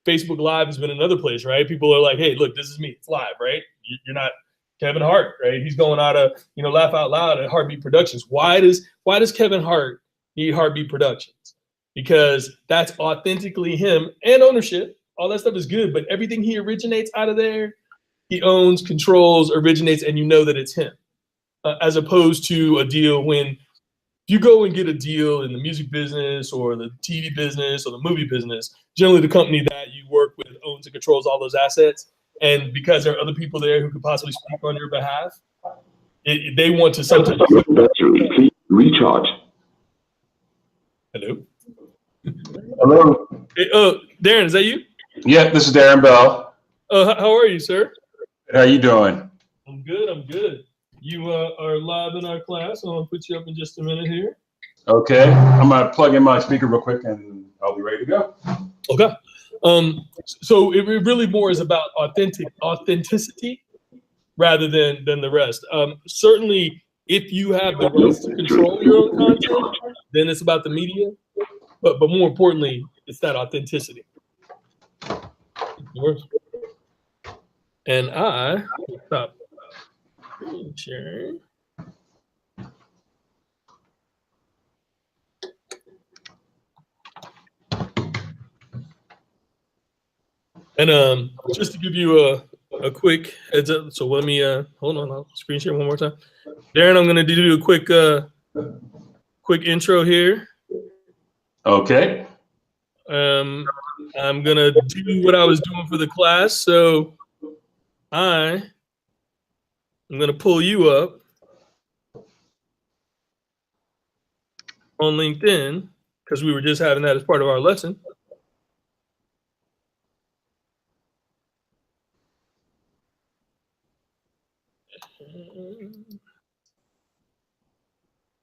Facebook Live has been another place, right? People are like, hey, look, this is me, it's live, right? You're not Kevin Hart, right? He's going out of, Laugh Out Loud at Heartbeat Productions. Why does Kevin Hart need Heartbeat Productions? Because that's authentically him, and ownership. All that stuff is good, but everything he originates out of there, he owns, controls, originates, and you know that it's him. As opposed to a deal when you go and get a deal in the music business or the TV business or the movie business, generally the company that you work with owns and controls all those assets. And because there are other people there who could possibly speak on your behalf, they want to sometimes. Recharge. Hello? Hello. Hey, Darren, is that you? Yeah, this is Darren Bell. How are you, sir? How you doing? I'm good. You are live in our class. I'm going to put you up in just a minute here. Okay, I'm going to plug in my speaker real quick and I'll be ready to go. Okay. So it really more is about authenticity rather than the rest. Certainly, if you have the rights to control your own content, then it's about the media. But more importantly, it's that authenticity. And I stop sharing. And just to give you a quick heads up, so let me hold on, I'll screen share one more time. Darren, I'm going to do a quick intro here. Okay. I'm going to do what I was doing for the class. So I'm going to pull you up on LinkedIn because we were just having that as part of our lesson.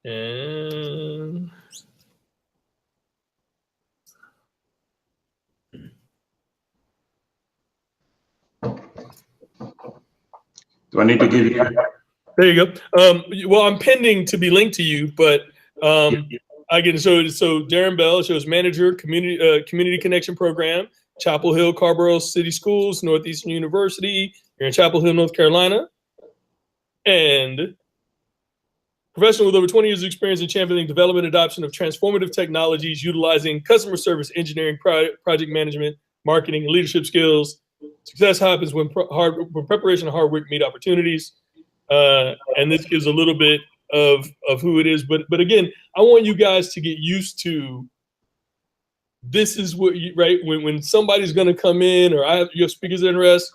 And Do I need to give you? there you go. Well, I'm pending to be linked to you, but I get so Darren Bell shows manager community connection program, Chapel Hill, Carborough City Schools, Northeastern University. You're in Chapel Hill, North Carolina, and professional with over 20 years of experience in championing development and adoption of transformative technologies, utilizing customer service, engineering, project management, marketing, and leadership skills. Success happens when preparation and hard work meet opportunities. And this gives a little bit of who it is. But again, I want you guys to get used to this is what you, right? When somebody's going to come in or I have your speakers interest,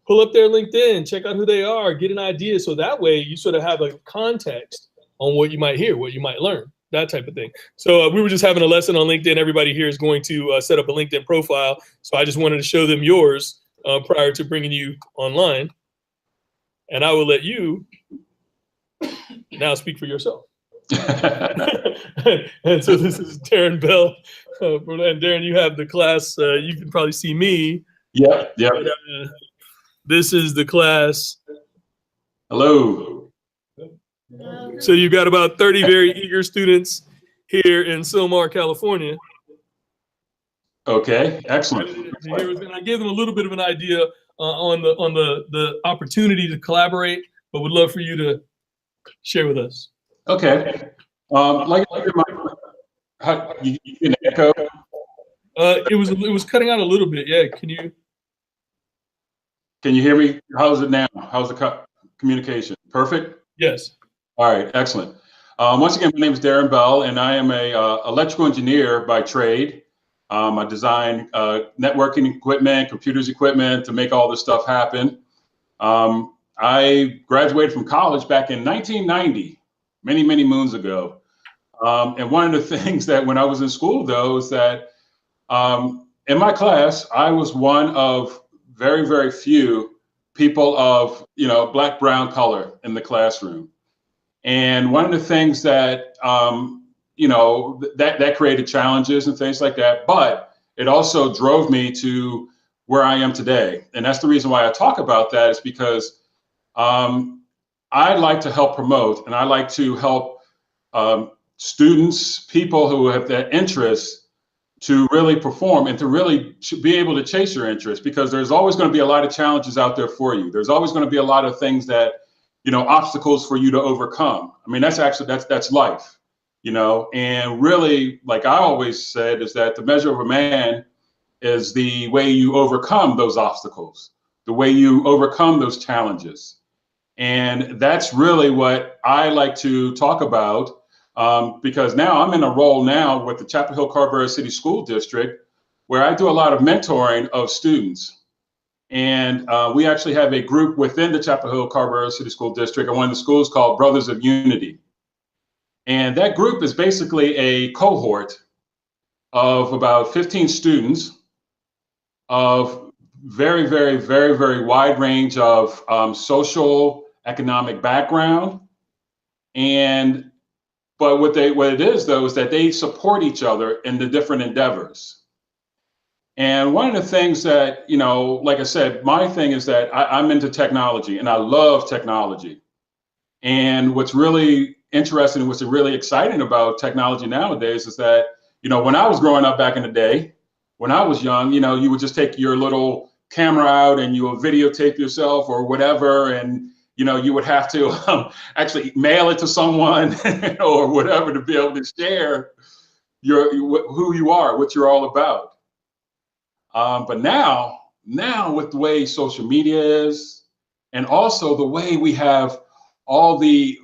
pull up their LinkedIn, check out who they are, get an idea. So that way you sort of have a context on what you might hear, what you might learn, that type of thing. So we were just having a lesson on LinkedIn. Everybody here is going to set up a LinkedIn profile. So I just wanted to show them yours prior to bringing you online. And I will let you now speak for yourself. And so this is Darren Bell. And Darren, you have the class. You can probably see me. Yeah. But, this is the class. Hello. So you've got about 30 very eager students here in Sylmar, California. Okay, excellent. And I gave them a little bit of an idea on the opportunity to collaborate, but would love for you to share with us. Okay. You get an echo? It was cutting out a little bit. Yeah, Can you hear me? How's it now? How's the communication? Perfect? Yes. All right, excellent. Once again, my name is Darren Bell, and I am a electrical engineer by trade. I design networking equipment, computers equipment to make all this stuff happen. I graduated from college back in 1990, many, many moons ago. And one of the things that when I was in school, though, is that in my class, I was one of very, very few people of, black, brown color in the classroom. And one of the things that you know, that created challenges and things like that. But it also drove me to where I am today. And that's the reason why I talk about that, is because I like to help promote, and I like to help students, people who have that interest, to really perform and to really be able to chase your interest, because there's always going to be a lot of challenges out there for you. There's always going to be a lot of things that, you know, obstacles for you to overcome. I mean, that's life, you know. And really, like I always said, is that the measure of a man is the way you overcome those obstacles, the way you overcome those challenges. And that's really what I like to talk about. Because now I'm in a role now with the Chapel Hill Carrboro City School District, where I do a lot of mentoring of students. And we actually have a group within the Chapel Hill Carrboro City School District, and one of the schools called Brothers of Unity. And that group is basically a cohort of about 15 students of very, very, very, very wide range of social, economic background. But what it is, though, is that they support each other in the different endeavors. And one of the things that, you know, like I said, my thing is that I'm into technology, and I love technology. And what's really interesting, what's really exciting about technology nowadays is that, you know, when I was growing up back in the day, when I was young, you know, you would just take your little camera out and you would videotape yourself or whatever, and you know, you would have to actually mail it to someone or whatever to be able to share who you are, what you're all about. But now with the way social media is, and also the way we have all the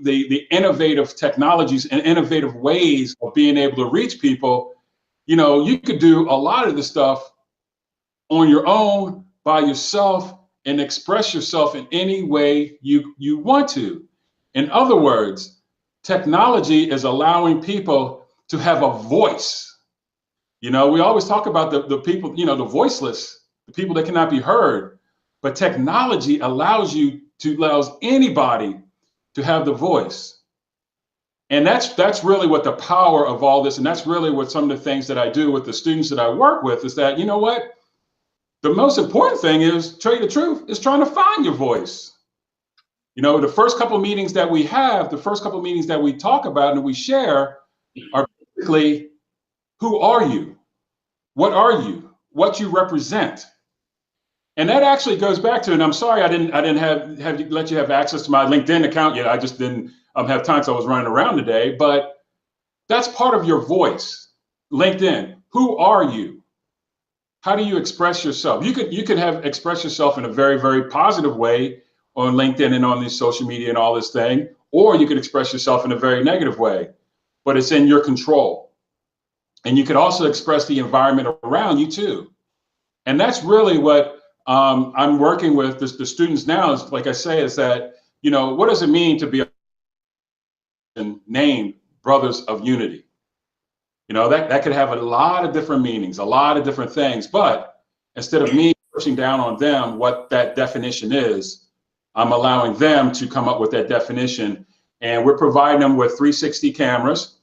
innovative technologies and innovative ways of being able to reach people, you know, you could do a lot of this stuff on your own, by yourself, and express yourself in any way you want to. In other words, technology is allowing people to have a voice. You know, we always talk about the people, you know, the voiceless, the people that cannot be heard, but technology allows anybody to have the voice. And that's really what the power of all this, and that's really what some of the things that I do with the students that I work with, is that, you know what? The most important thing is, tell you the truth, is trying to find your voice. You know, the first couple of meetings that we have, the first couple of meetings that we talk about and we share are basically, who are you? What are you? What you represent? And that actually goes back to, and I'm sorry I didn't let you have access to my LinkedIn account yet. I just didn't have time, so I was running around today. But that's part of your voice. LinkedIn. Who are you? How do you express yourself? You could express yourself in a very, very positive way on LinkedIn and on these social media and all this thing, or you could express yourself in a very negative way, but it's in your control. And you could also express the environment around you too. And that's really what I'm working with the students now, is, like I say, is that, you know, what does it mean to be named Brothers of Unity? You know, that could have a lot of different meanings, a lot of different things. But instead of me pushing down on them what that definition is, I'm allowing them to come up with that definition. And we're providing them with 360 cameras.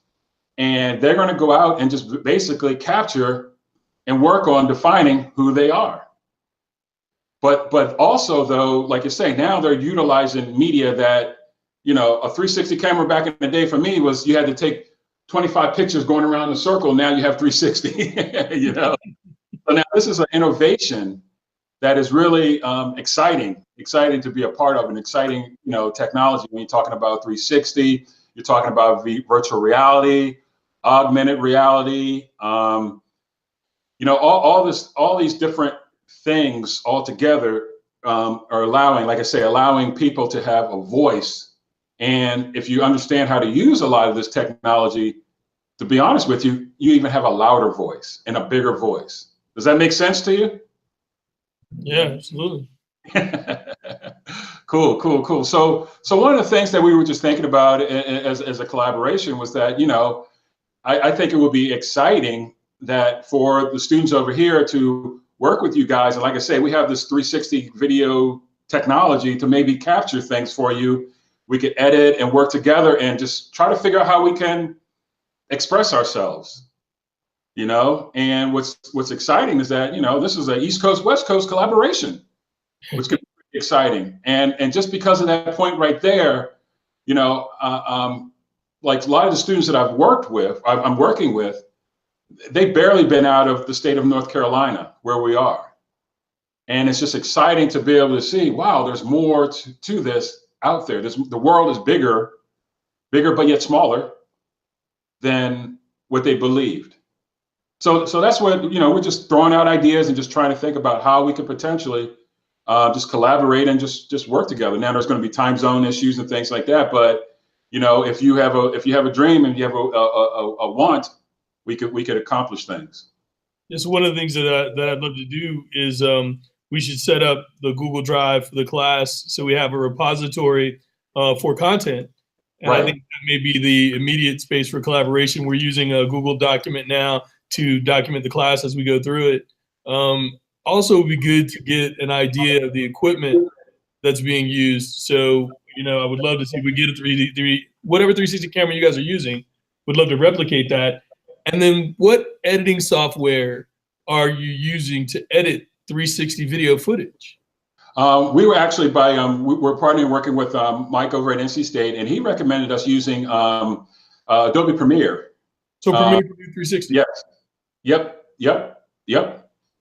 And they're going to go out and just basically capture and work on defining who they are. But also, though, like you say, now they're utilizing media that, you know, a 360 camera back in the day for me was, you had to take 25 pictures going around in a circle. Now you have 360, you know. So now this is an innovation that is really exciting to be a part of, an exciting, you know, technology. When you're talking about 360, you're talking about virtual reality, augmented reality, you know, all these different things all together are allowing, like I say, allowing people to have a voice. And if you understand how to use a lot of this technology, to be honest with you, you even have a louder voice and a bigger voice. Does that make sense to you? Yeah, absolutely. Cool. So one of the things that we were just thinking about as a collaboration was that, you know, I think it would be exciting that for the students over here to work with you guys. And like I say, we have this 360 video technology to maybe capture things for you. We could edit and work together and just try to figure out how we can express ourselves, you know? And what's exciting is that, you know, this is a East Coast, West Coast collaboration, which could be pretty exciting. And just because of that point right there, you know, like a lot of the students that I'm working with, they've barely been out of the state of North Carolina where we are. And it's just exciting to be able to see, wow, there's more to this out there. The world is bigger, but yet smaller than what they believed. So that's what, you know, we're just throwing out ideas and just trying to think about how we could potentially just collaborate and just work together. Now there's going to be time zone issues and things like that, but you know, if you have a dream and you have a want, we could accomplish things. Just one of the things that I'd love to do is we should set up the Google Drive for the class so we have a repository for content. And Right. I think that may be the immediate space for collaboration. We're using a Google document now to document the class as we go through it. Also, it would be good to get an idea of the equipment that's being used. So, you know, I would love to see if we get a whatever 360 camera you guys are using, would love to replicate that. And then what editing software are you using to edit 360 video footage? We were actually we're partnering working with Mike over at NC State, and he recommended us using Adobe Premiere. So Premiere for 360? Yes. Yep.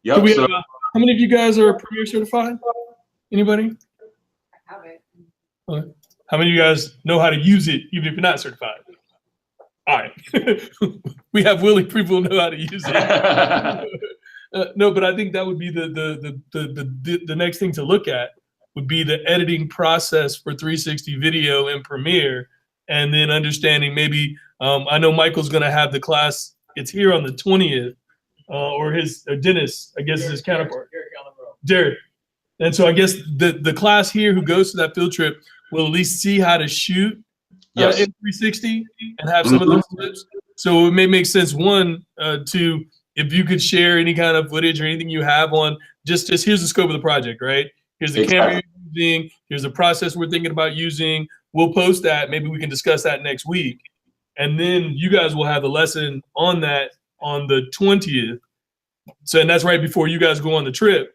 So, how many of you guys are Premiere certified? Anybody? I have it. How many of you guys know how to use it, even if you're not certified? All right. We have willing people who know how to use it. No, but I think that would be the next thing to look at would be the editing process for 360 video in Premiere, and then understanding maybe I know Michael's going to have the class. It's here on the 20th, or Dennis, I guess, is his counterpart. Derek. And so I guess the class here who goes to that field trip will at least see how to shoot in 360 and have some of those tips. So it may make sense, one, to if you could share any kind of footage or anything you have on just here's the scope of the project, right? Here's the camera you're using. Here's the process we're thinking about using. We'll post that. Maybe we can discuss that next week. And then you guys will have the lesson on that on the 20th. So, and that's right before you guys go on the trip.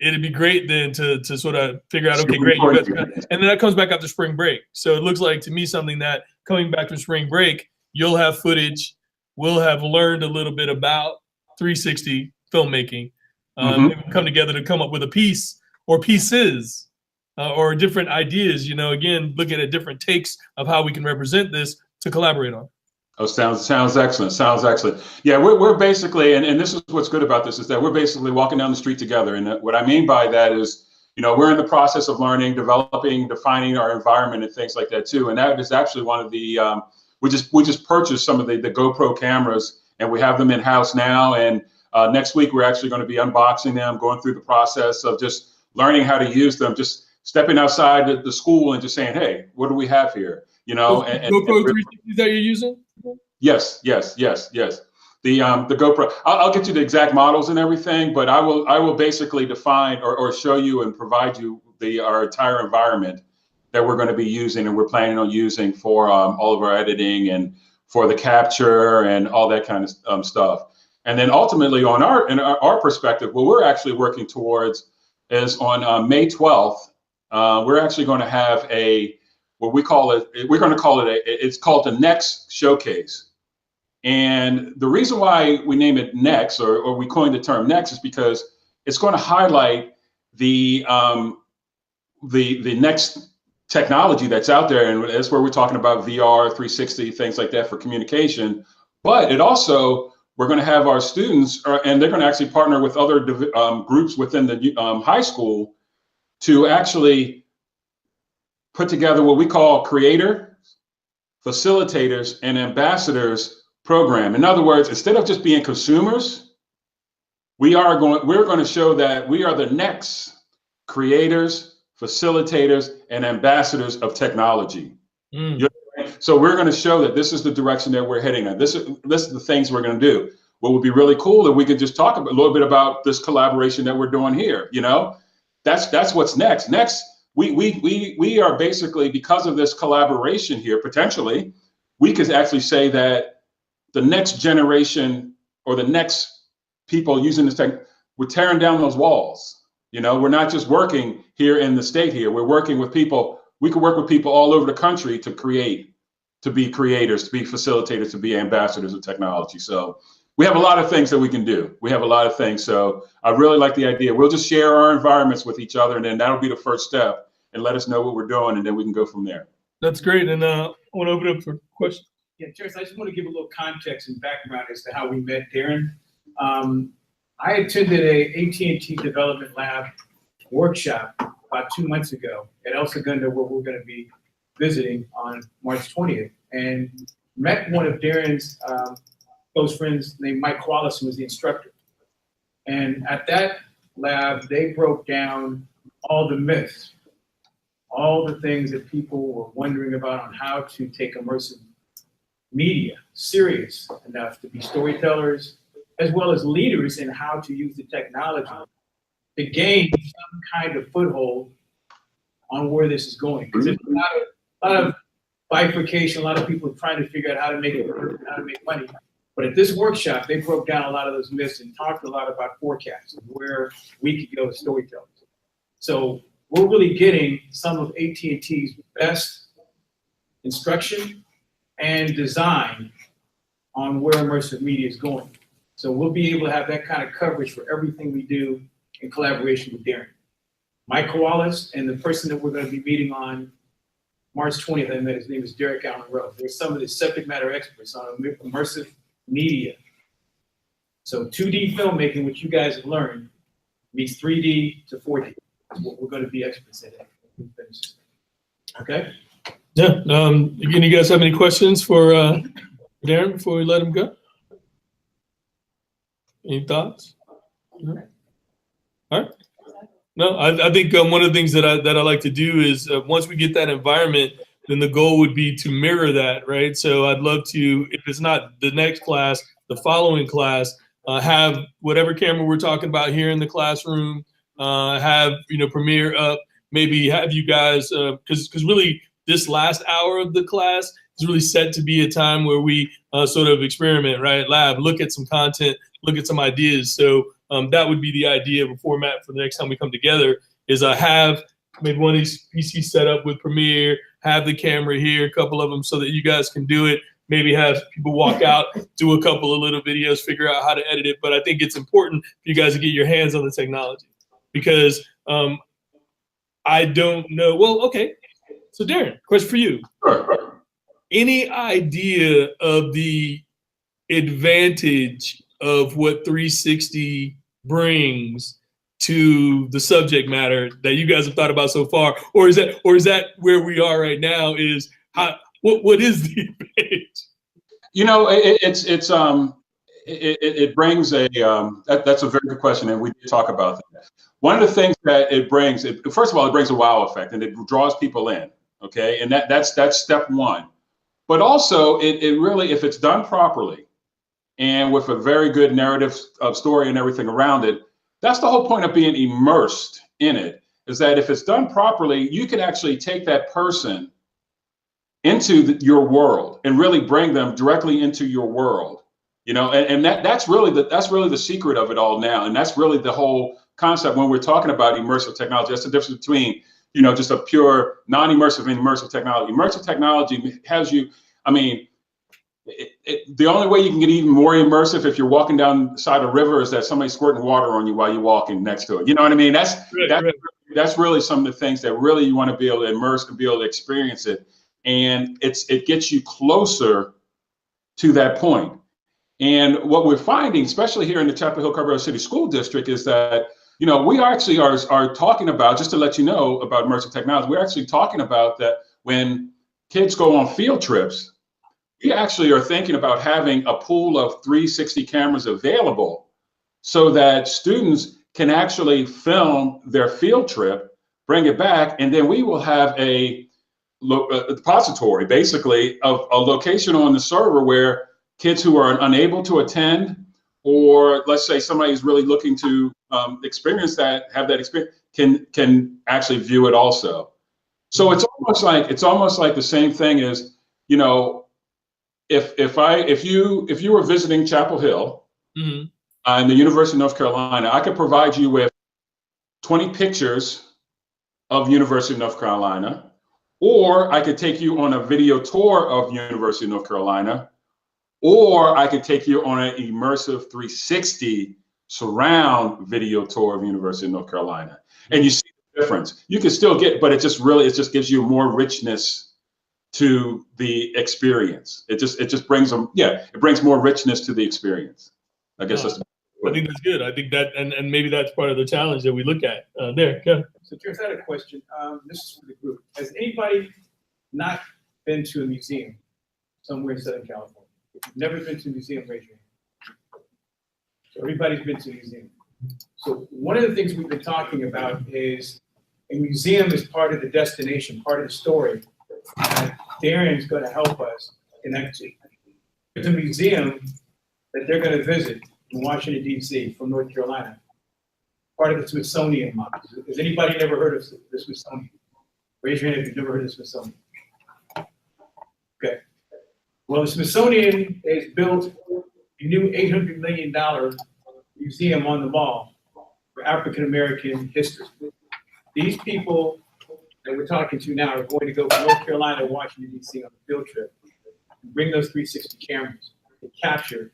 It'd be great then to sort of figure out, okay, great. You guys, and then that comes back after spring break. So it looks like to me something that coming back from spring break, you'll have footage. We'll have learned a little bit about 360 filmmaking. Maybe come together to come up with a piece or pieces or different ideas, you know, again, looking at different takes of how we can represent this to collaborate on. Oh, sounds excellent. Sounds excellent. Yeah, we're basically, and this is what's good about this, is that we're basically walking down the street together. And what I mean by that is, you know, we're in the process of learning, developing, defining our environment and things like that too. And that is actually one of the, we just purchased some of the GoPro cameras, and we have them in house now. And next week we're actually going to be unboxing them, going through the process of just learning how to use them, just stepping outside the school and just saying, hey, what do we have here? You know, GoPro 360 that you're using? Yes. The GoPro. I'll get you the exact models and everything, but I will basically define or show you and provide you our entire environment that we're going to be using and we're planning on using for all of our editing and for the capture and all that kind of stuff. And then ultimately on our perspective, what we're actually working towards is on May 12th, we're actually going to have it's called the Next Showcase. And the reason why we name it Next, or we coined the term Next, is because it's going to highlight the next technology that's out there. And that's where we're talking about VR, 360, things like that for communication. But it also, we're going to have our students, and they're going to actually partner with other groups within the high school to actually put together what we call creator, facilitators, and ambassadors program. In other words, instead of just being consumers, we're going to show that we are the next creators, facilitators, and ambassadors of technology. So we're going to show that this is the direction that we're heading in. This is the things we're going to do. What would be really cool if we could just talk a little bit about this collaboration that we're doing here. You know, that's what's next. Next, we are basically, because of this collaboration here, potentially, we could actually say that the next generation or the next people using this tech, we're tearing down those walls. You know, we're not just working here in the state here. We're working with people. We can work with people all over the country to create, to be creators, to be facilitators, to be ambassadors of technology. So we have a lot of things that we can do. We have a lot of things. So I really like the idea. We'll just share our environments with each other, and then that'll be the first step, and let us know what we're doing, and then we can go from there. That's great. And I want to open up for questions. Yeah, Terrence, I just want to give a little context and background as to how we met Darren. I attended a AT&T Development Lab workshop about 2 months ago at El Segundo, where we're going to be visiting on March 20th, and met one of Darren's close friends named Mike Wallace, who was the instructor. And at that lab, they broke down all the myths, all the things that people were wondering about on how to take immersive media serious enough to be storytellers, as well as leaders in how to use the technology to gain some kind of foothold on where this is going. Because there's a lot of bifurcation, a lot of people trying to figure out how to make it work, how to make money. But at this workshop, they broke down a lot of those myths and talked a lot about forecasts and where we could go as storytellers. So we're really getting some of AT&T's best instruction and design on where immersive media is going. So we'll be able to have that kind of coverage for everything we do in collaboration with Darren. Mike Wallace and the person that we're going to be meeting on March 20th, I met, his name is Derek Allen Rowe. They're some of the subject matter experts on immersive media. So 2D filmmaking, which you guys have learned, means 3D to 4D. That's what we're going to be experts at. Okay? Yeah. Again, you guys have any questions for Darren before we let him go? Any thoughts? No? All right. No, I think one of the things that I like to do is once we get that environment, then the goal would be to mirror that, right? So I'd love to, if it's not the next class, the following class, have whatever camera we're talking about here in the classroom, have, Premiere up, maybe have you guys, because really this last hour of the class is really set to be a time where we sort of experiment, right? Lab, look at some content, look at some ideas. So that would be the idea of a format for the next time we come together is have maybe one of these PCs set up with Premiere, have the camera here, a couple of them so that you guys can do it. Maybe have people walk out, do a couple of little videos, figure out how to edit it. But I think it's important for you guys to get your hands on the technology because I don't know. Well, okay. So Darren, question for you. Sure. Any idea of the advantage of what 360 brings to the subject matter that you guys have thought about so far, or is that where we are right now? Is what is the advantage? It brings a that's a very good question, and we did talk about that. One of the things that it brings, first of all, it brings a wow effect, and it draws people in. Okay, and that's step one. But also, it really, if it's done properly, and with a very good narrative of story and everything around it, that's the whole point of being immersed in it, is that if it's done properly, you can actually take that person into your world and really bring them directly into your world, and that's really the secret of it all now. And that's really the whole concept when we're talking about immersive technology. That's the difference between, just a pure non-immersive and immersive technology. Immersive technology has you, the only way you can get even more immersive if you're walking down the side of a river is that somebody's squirting water on you while you're walking next to it. You know what I mean? That's really some of the things that really you want to be able to immerse and be able to experience it. And it gets you closer to that point. And what we're finding, especially here in the Chapel Hill Colorado City School District, is that we actually are talking about, just to let you know about immersive technology, we're actually talking about that when kids go on field trips, we actually are thinking about having a pool of 360 cameras available so that students can actually film their field trip, bring it back, and then we will have a depository, basically, of a location on the server where kids who are unable to attend, or let's say somebody's really looking to experience that, have that experience, can actually view it also. So it's almost like the same thing as, if you were visiting Chapel Hill Mhm. in the University of North Carolina, I could provide you with 20 pictures of University of North Carolina, or I could take you on a video tour of University of North Carolina, or I could take you on an immersive 360 surround video tour of University of North Carolina. And you see the difference. You can still get, but it just gives you more richness to the experience. It just brings them, yeah, it brings more richness to the experience. I guess that's. I think that's good. I think that, and maybe that's part of the challenge that we look at there. Yeah. So Terrence, I had a question. This is for the group. Has anybody not been to a museum somewhere in Southern California? If you've never been to a museum, raise your hand. So everybody's been to a museum. So one of the things we've been talking about is a museum is part of the destination, part of the story. And Darren's going to help us connect to. There's a museum that they're going to visit in Washington, D.C. from North Carolina. Part of the Smithsonian model. Has anybody never heard of the Smithsonian? Raise your hand if you've never heard of the Smithsonian. Okay. Well, the Smithsonian has built a new $800 million museum on the mall for African American history. These people that we're talking to now are going to go from North Carolina to Washington, D.C. on a field trip and bring those 360 cameras to capture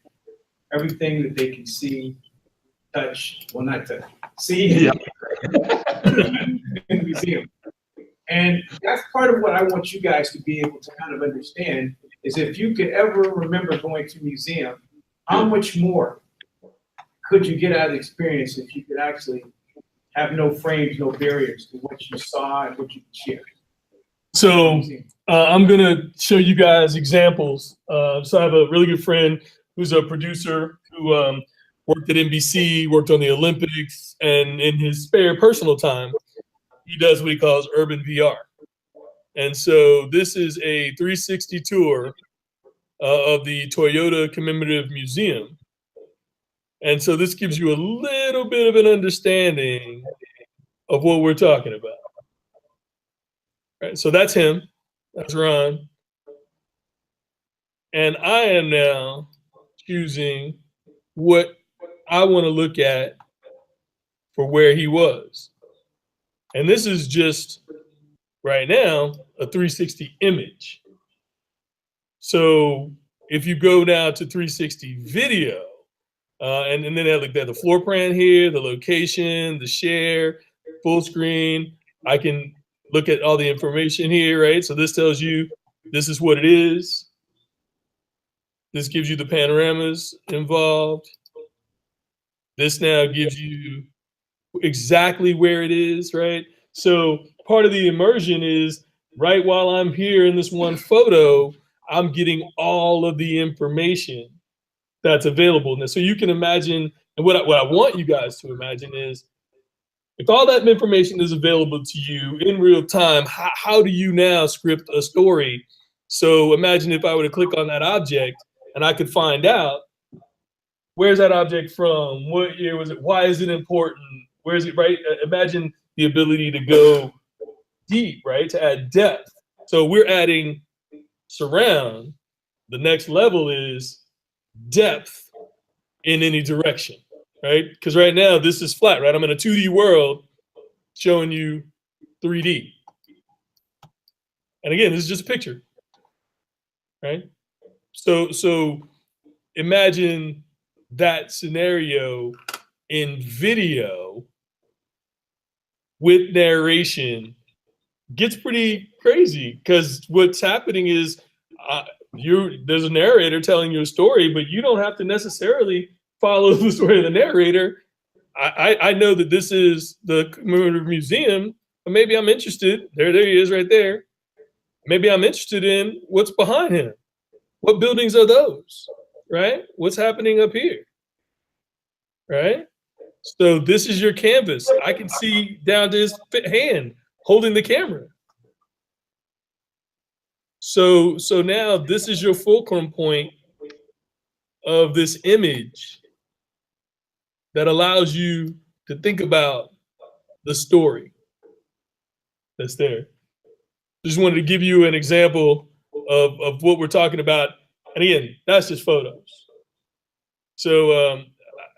everything that they can see, touch, well, not touch, see in the museum. And that's part of what I want you guys to be able to kind of understand is if you could ever remember going to a museum, how much more could you get out of the experience if you could actually have no frames, no barriers to what you saw and what you could share? So I'm going to show you guys examples. So I have a really good friend who's a producer who worked at NBC, worked on the Olympics, and in his spare personal time, he does what he calls urban VR. And so this is a 360 tour of the Toyota Commemorative Museum. And so this gives you a little bit of an understanding of what we're talking about. Right, so that's him. That's Ron. And I am now choosing what I want to look at for where he was. And this is just right now a 360 image. So if you go now to 360 video, and then they have like the floor plan here, the location, the share, full screen. I can look at all the information here, right? So this tells you this is what it is. This gives you the panoramas involved. This now gives you exactly where it is, right? So part of the immersion is right while I'm here in this one photo, I'm getting all of the information that's available. Now, so you can imagine, and what I want you guys to imagine is, if all that information is available to you in real time, how do you now script a story? So imagine if I were to click on that object and I could find out, where's that object from? What year was it? Why is it important? Where is it, right? Imagine the ability to go deep, right? To add depth. So we're adding surround. The next level is depth in any direction, right? Because right now this is flat, right? I'm in a 2D world showing you 3D. And again, this is just a picture, right? So imagine that scenario in video with narration. Gets pretty crazy because what's happening is there's a narrator telling you a story, but you don't have to necessarily follow the story of the narrator. I know that this is the Commemorative Museum, but maybe I'm interested. There he is right there. Maybe I'm interested in what's behind him. What buildings are those, right? What's happening up here, right? So this is your canvas. I can see down to his hand holding the camera. So now this is your fulcrum point of this image that allows you to think about the story that's there. Just wanted to give you an example of what we're talking about And again, that's just photos. So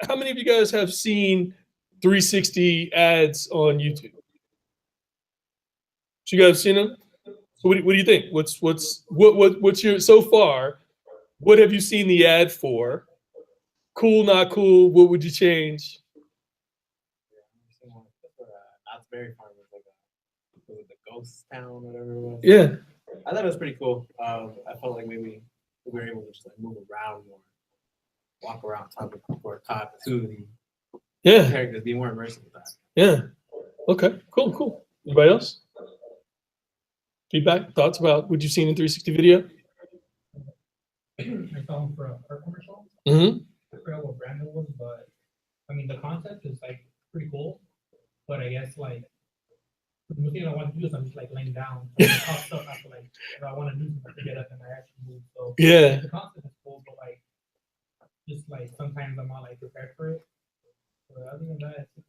how many of you guys have seen 360 ads on YouTube? So you guys seen them? So what do you think? What's your, so far, what have you seen the ad for? Cool, not cool, what would you change? Knott's Berry Farm was it the ghost town, whatever it was. Yeah. I thought it was pretty cool. I felt like maybe we were able to just like move around more, walk around, talk to the characters, be more immersive with that. Yeah. Okay. Cool. Anybody else? Feedback, thoughts about what you've seen in 360 video? I saw him for a car commercial. Mm-hmm. I forgot what brand it was, but I mean the concept is like pretty cool. But I guess like the thing I want to do is I'm just like laying down. So it pops up after like if I want to do something to get up and I actually move. So yeah, the concept is cool, but like just like sometimes I'm not like prepared for it. So other than that, it's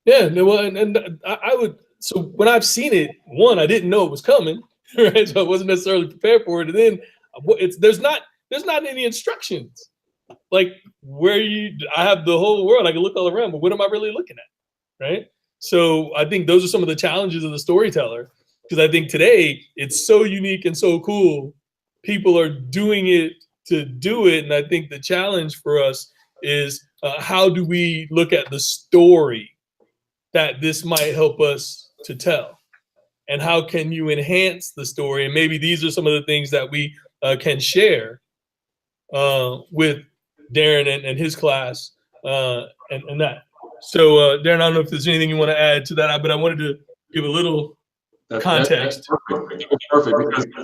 yeah. No, well, and I would. So when I've seen it, one, I didn't know it was coming, right? So I wasn't necessarily prepared for it. And then there's not any instructions. Like I have the whole world, I can look all around, but what am I really looking at, right? So I think those are some of the challenges of the storyteller, because I think today it's so unique and so cool. People are doing it to do it, and I think the challenge for us is how do we look at the story that this might help us to tell, and how can you enhance the story? And maybe these are some of the things that we can share with Darren and his class and that. So Darren, I don't know if there's anything you want to add to that, but I wanted to give a little context. That's perfect because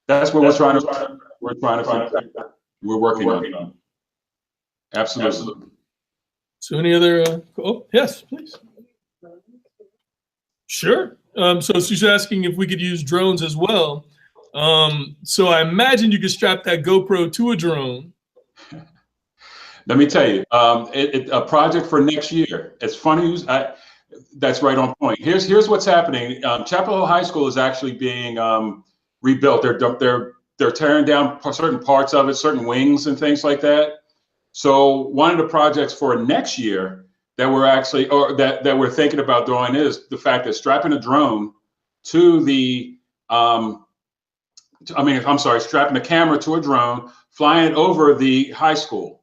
that's what we're trying to we're working on. Absolutely. So any other? Oh yes, please. Sure. So she's asking if we could use drones as well. So I imagine you could strap that GoPro to a drone. Let me tell you, a project for next year. It's funny. That's right on point. Here's what's happening. Chapel Hill High School is actually being rebuilt. They're tearing down certain parts of it, certain wings and things like that. So one of the projects for next year that we're actually, or that we're thinking about doing is the fact that strapping a drone to the, strapping a camera to a drone, flying it over the high school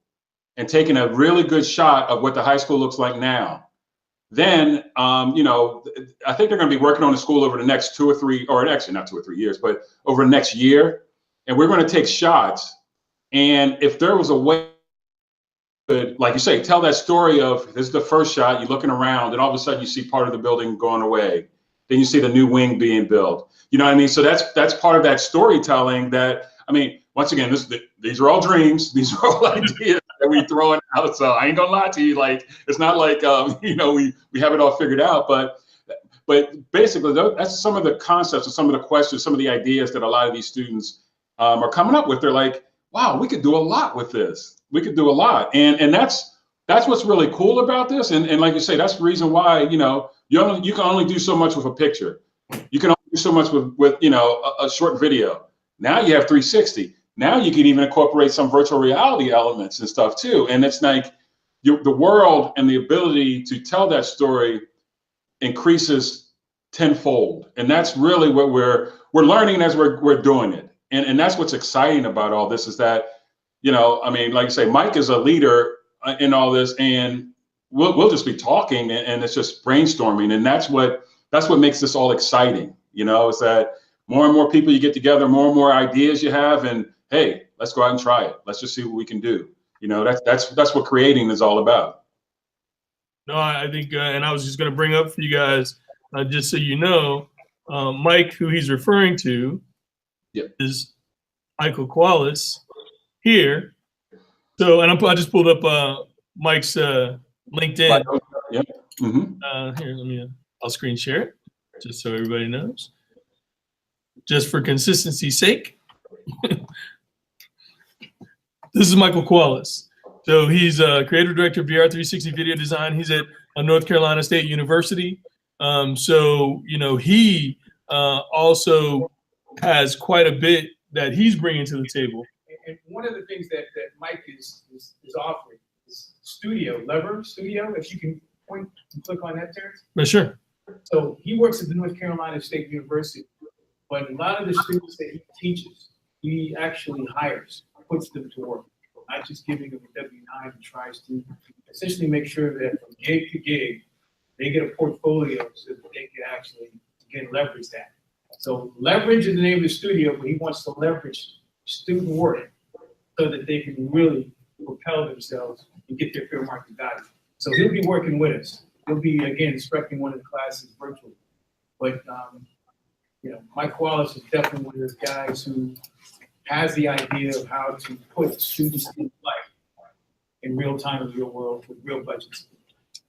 and taking a really good shot of what the high school looks like now. Then, I think they're going to be working on the school over the next 2 or 3, or actually not 2 or 3 years, but over the next year. And we're going to take shots. And if there was a way, like you say, tell that story of this is the first shot, you're looking around, and all of a sudden you see part of the building going away. Then you see the new wing being built. You know what I mean? So that's part of that storytelling that, I mean, once again, these are all dreams. These are all ideas that we throw out. So I ain't gonna lie to you. Like, it's not like, we have it all figured out, but basically that's some of the concepts and some of the questions, some of the ideas that a lot of these students are coming up with. They're like, wow, we could do a lot with this. We could do a lot. And that's what's really cool about this. And like you say, that's the reason why, you can only do so much with a picture. You can only do so much with a short video. Now you have 360. Now you can even incorporate some virtual reality elements and stuff too. And it's like the world and the ability to tell that story increases tenfold. And that's really what we're learning as we're doing it. And that's what's exciting about all this is that, like I say, Mike is a leader in all this, and we'll just be talking and it's just brainstorming. And that's what makes this all exciting. Is that more and more people you get together, more and more ideas you have, and hey, let's go out and try it. Let's just see what we can do. That's what creating is all about. No, I think, and I was just going to bring up for you guys, just so you know, Mike, who he's referring to, is Michael Qualis here. So, and I just pulled up Mike's LinkedIn. Yep. Mm-hmm. Here, I'll screen share it, just so everybody knows. Just for consistency's sake. This is Michael Qualis. So he's creative director of VR360 video design. He's at North Carolina State University. He also has quite a bit that he's bringing to the table And one of the things that Mike is offering is Lever Studio, if you can point and click on that, Terrence. But sure. So he works at the North Carolina State University, but a lot of the students that he teaches, he actually hires, puts them to work, not just giving them a W-9, and tries to essentially make sure that from gig to gig, they get a portfolio so that they can actually, again, leverage that. So leverage is the name of the studio, but he wants to leverage student work so that they can really propel themselves and get their fair market value. So he'll be working with us. He'll be, again, instructing one of the classes virtually. But, Mike Wallace is definitely one of those guys who has the idea of how to put students in life in real time, in real world, with real budgets.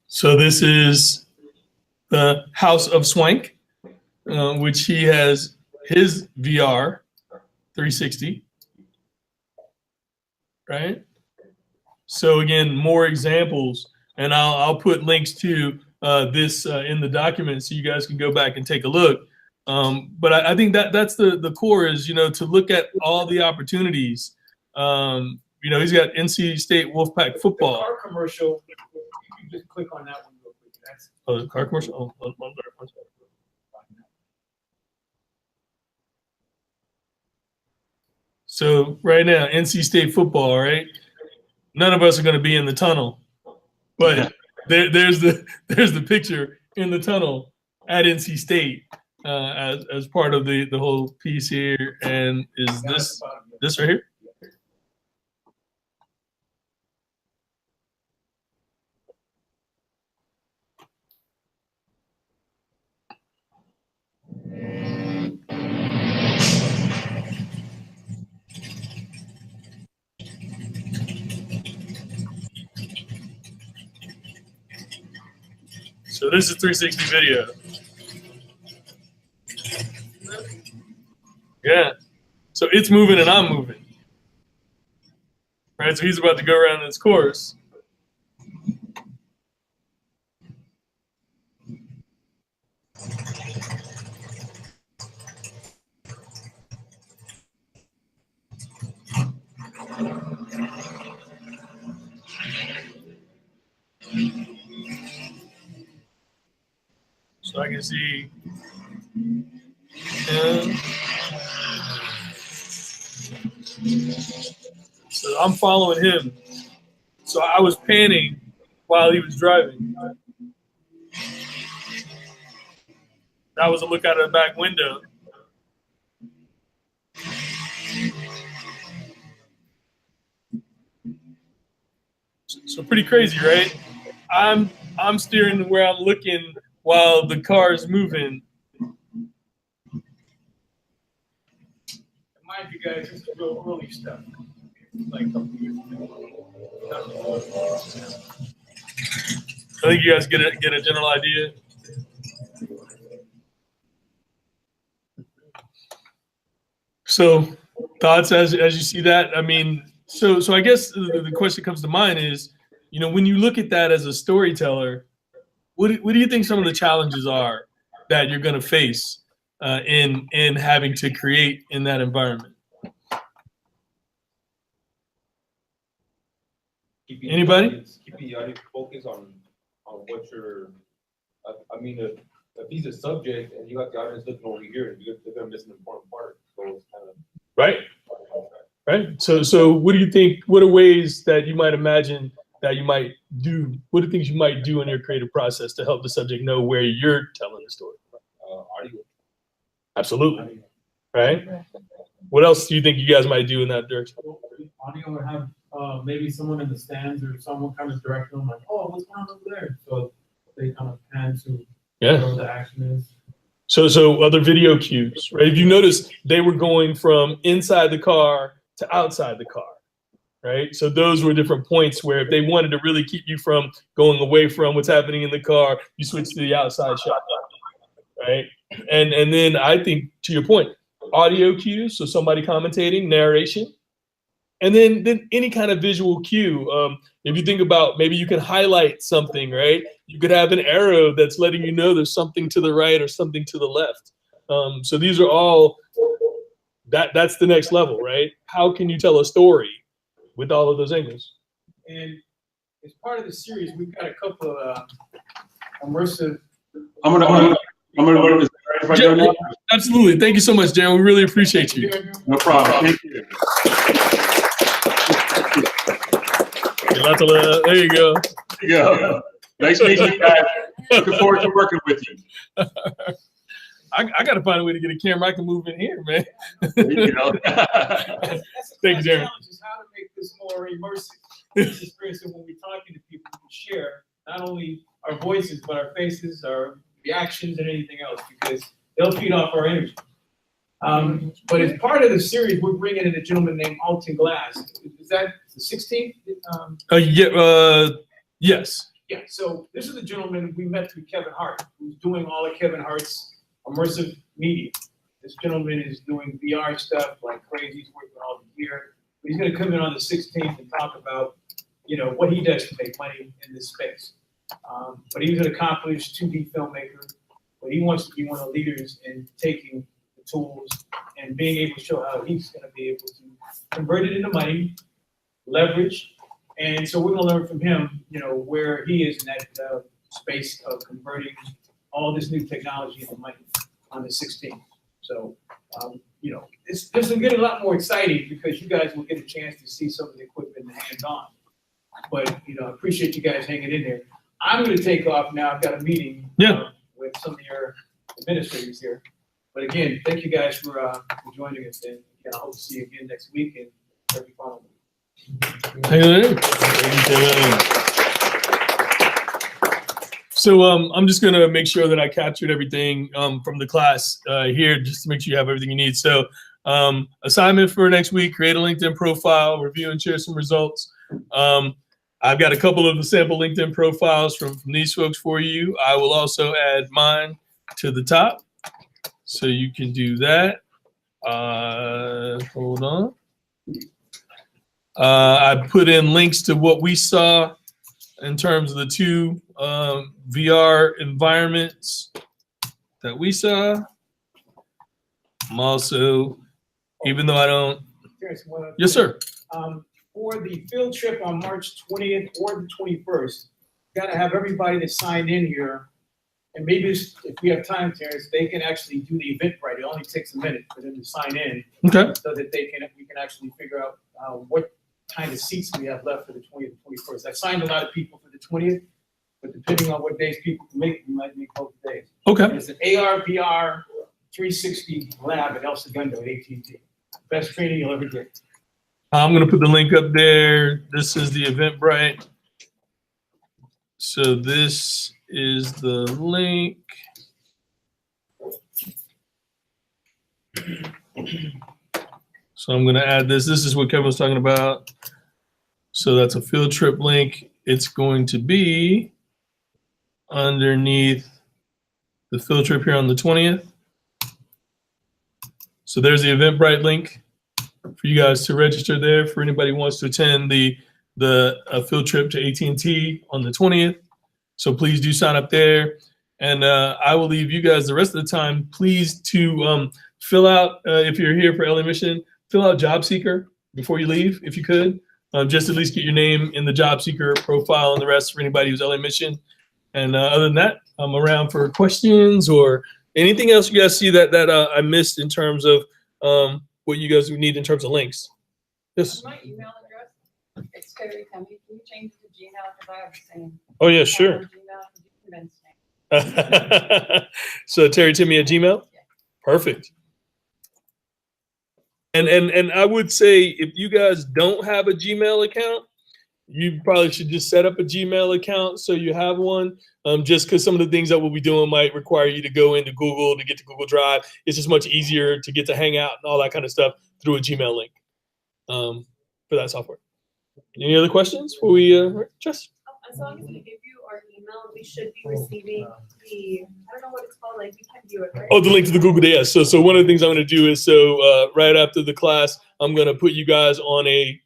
So this is the House of Swank, which he has his VR 360, right? So again, more examples, and I'll put links to this in the document so you guys can go back and take a look. But I think that's the core is, to look at all the opportunities. He's got NC State Wolfpack football. The car commercial, you can just click on that one real quick. That's the car commercial? So right now, NC State football, right? None of us are going to be in the tunnel, but there's the picture in the tunnel at NC State as part of the whole piece here. And is this right here? So this is 360 video. Yeah. So it's moving and I'm moving. Right, so he's about to go around this course. So I can see so I'm following him. So I was panning while he was driving. That was a look out of the back window. So pretty crazy, right? I'm steering where I'm looking while the car is moving. Mind you guys, this is real early stuff. Like a couple years ago. I think you guys get a general idea. So thoughts as you see that? I mean, so I guess the question comes to mind is, when you look at that as a storyteller, what do you think some of the challenges are that you're going to face in having to create in that environment? Anybody? Keeping the audience focused on what you're. I mean, if he's a subject and you got the audience looking over here, they're gonna miss an important part. So it's kind of right. So what do you think? What are ways that you might imagine that you might do? What are things you might do in your creative process to help the subject know where you're telling the story? Audio. Absolutely. Right. What else do you think you guys might do in that direction? Audio would have maybe someone in the stands or someone kind of directing them, like, oh, what's going on over there? So they kind of pan to where the action is. So other video cues, right? If you notice, they were going from inside the car to outside the car, right? So those were different points where if they wanted to really keep you from going away from what's happening in the car, you switch to the outside shot, right? And then I think, to your point, audio cues, so somebody commentating, narration, and then any kind of visual cue. If you think about, maybe you can highlight something, right? You could have an arrow that's letting you know there's something to the right or something to the left. So these are all that's the next level, right? How can you tell a story with all of those angles? And as part of the series, we've got a couple of immersive. I'm gonna is that right if I go now? Absolutely. Thank you so much, Darren. We really appreciate you. No problem. Thank you. There you go. There you go. Nice meeting you guys. Looking forward to working with you. I got to find a way to get a camera I can move in here, man. There you go. Thank you, Darren. Challenge is how to make this more immersive. This experience of when we're talking to people, we can share not only our voices, but our faces, our reactions, and anything else, because they'll feed off our energy. But as part of the series, we're bringing in a gentleman named Alton Glass. Is that the 16th? Yes. Yeah, so this is the gentleman we met through Kevin Hart, who's doing all of Kevin Hart's immersive media. This gentleman is doing VR stuff like crazy. He's working all the gear. But he's gonna come in on the 16th and talk about, what he does to make money in this space. But he's an accomplished 2D filmmaker, but he wants to be one of the leaders in taking the tools and being able to show how he's gonna be able to convert it into money, leverage. And so we're gonna learn from him, where he is in that space of converting all this new technology into money on the 16th. So, this will get a lot more exciting because you guys will get a chance to see some of the equipment hands-on. But, I appreciate you guys hanging in there. I'm gonna take off now. I've got a meeting with some of your administrators here. But again, thank you guys for joining us. And again, I hope to see you again next week and every following week. So I'm just gonna make sure that I captured everything from the class here, just to make sure you have everything you need. So assignment for next week: create a LinkedIn profile, review and share some results. I've got a couple of the sample LinkedIn profiles from these folks for you. I will also add mine to the top, so you can do that. Hold on. I put in links to what we saw in terms of the two VR environments that we saw. I'm also, even though I don't. Yes, sir. For the field trip on March 20th or the 21st, got to have everybody that signed in here. And maybe if we have time, Terrence, they can actually do the Eventbrite. It only takes a minute for them to sign in. Okay. So that we can actually figure out what kind of seats we have left for the 20th and 21st. I signed a lot of people for the 20th, but depending on what days people can make, we might make both days. Okay. And it's an AR/VR 360 lab at El Segundo at AT&T. Best training you'll ever get. I'm going to put the link up there. This is the Eventbrite. So this is the link. So I'm going to add this. This is what Kevin was talking about. So that's a field trip link. It's going to be underneath the field trip here on the 20th. So there's the Eventbrite link for you guys to register there for anybody who wants to attend the field trip to AT&T on the 20th. So please do sign up there. And I will leave you guys the rest of the time. Please to fill out, if you're here for LA Mission, fill out Job Seeker before you leave, if you could. Just at least get your name in the Job Seeker profile and the rest for anybody who's LA Mission. And other than that, I'm around for questions or anything else you guys see that I missed in terms of what you guys would need in terms of links. Yes. My email address, it's Terry Cummings. Can you change it to Gmail because I have the same. Oh yeah, sure. Gmail, you convinced me. So Terry Timmy at Gmail? Yeah. Perfect. And I would say if you guys don't have a Gmail account, you probably should just set up a Gmail account so you have one. Just because some of the things that we'll be doing might require you to go into Google to get to Google Drive. It's just much easier to get to Hangout and all that kind of stuff through a Gmail link for that software. Any other questions before we Jess? As long as we give you our email, we should be receiving I don't know what it's called, like we can view it, right? Oh, the link to the Google Day. Yes. So one of the things I'm going to do is right after the class, I'm going to put you guys on a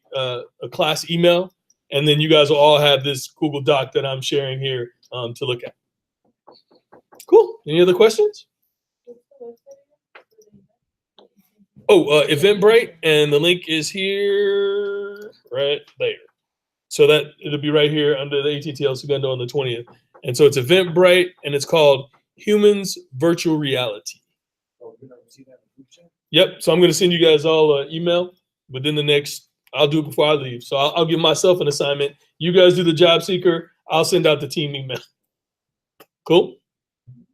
class email, and then you guys will all have this Google Doc that I'm sharing here to look at. Cool. Any other questions? Eventbrite, and the link is here, right there. So that it'll be right here under the AT&T El Segundo on the 20th. And so it's Eventbrite, and it's called Humans Virtual Reality. Yep. So I'm going to send you guys all an email within the next. I'll do it before I leave. So I'll give myself an assignment. You guys do the job seeker. I'll send out the team email. Cool.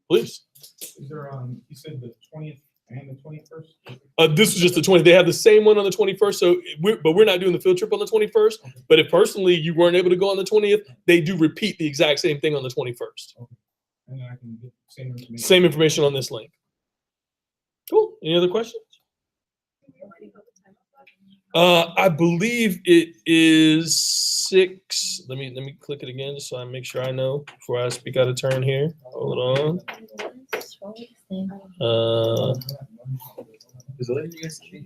Please. Is there, you said the 20th and the 21st? This was just the 20th. They have the same one on the 21st. So we're not doing the field trip on the 21st. Okay. But if personally you weren't able to go on the 20th, they do repeat the exact same thing on the 21st. Okay. And then I can get the same information. Same information on this link. Cool. Any other questions? I believe it is 6. Let me click it again just so I make sure I know before I speak out of turn here. Hold on.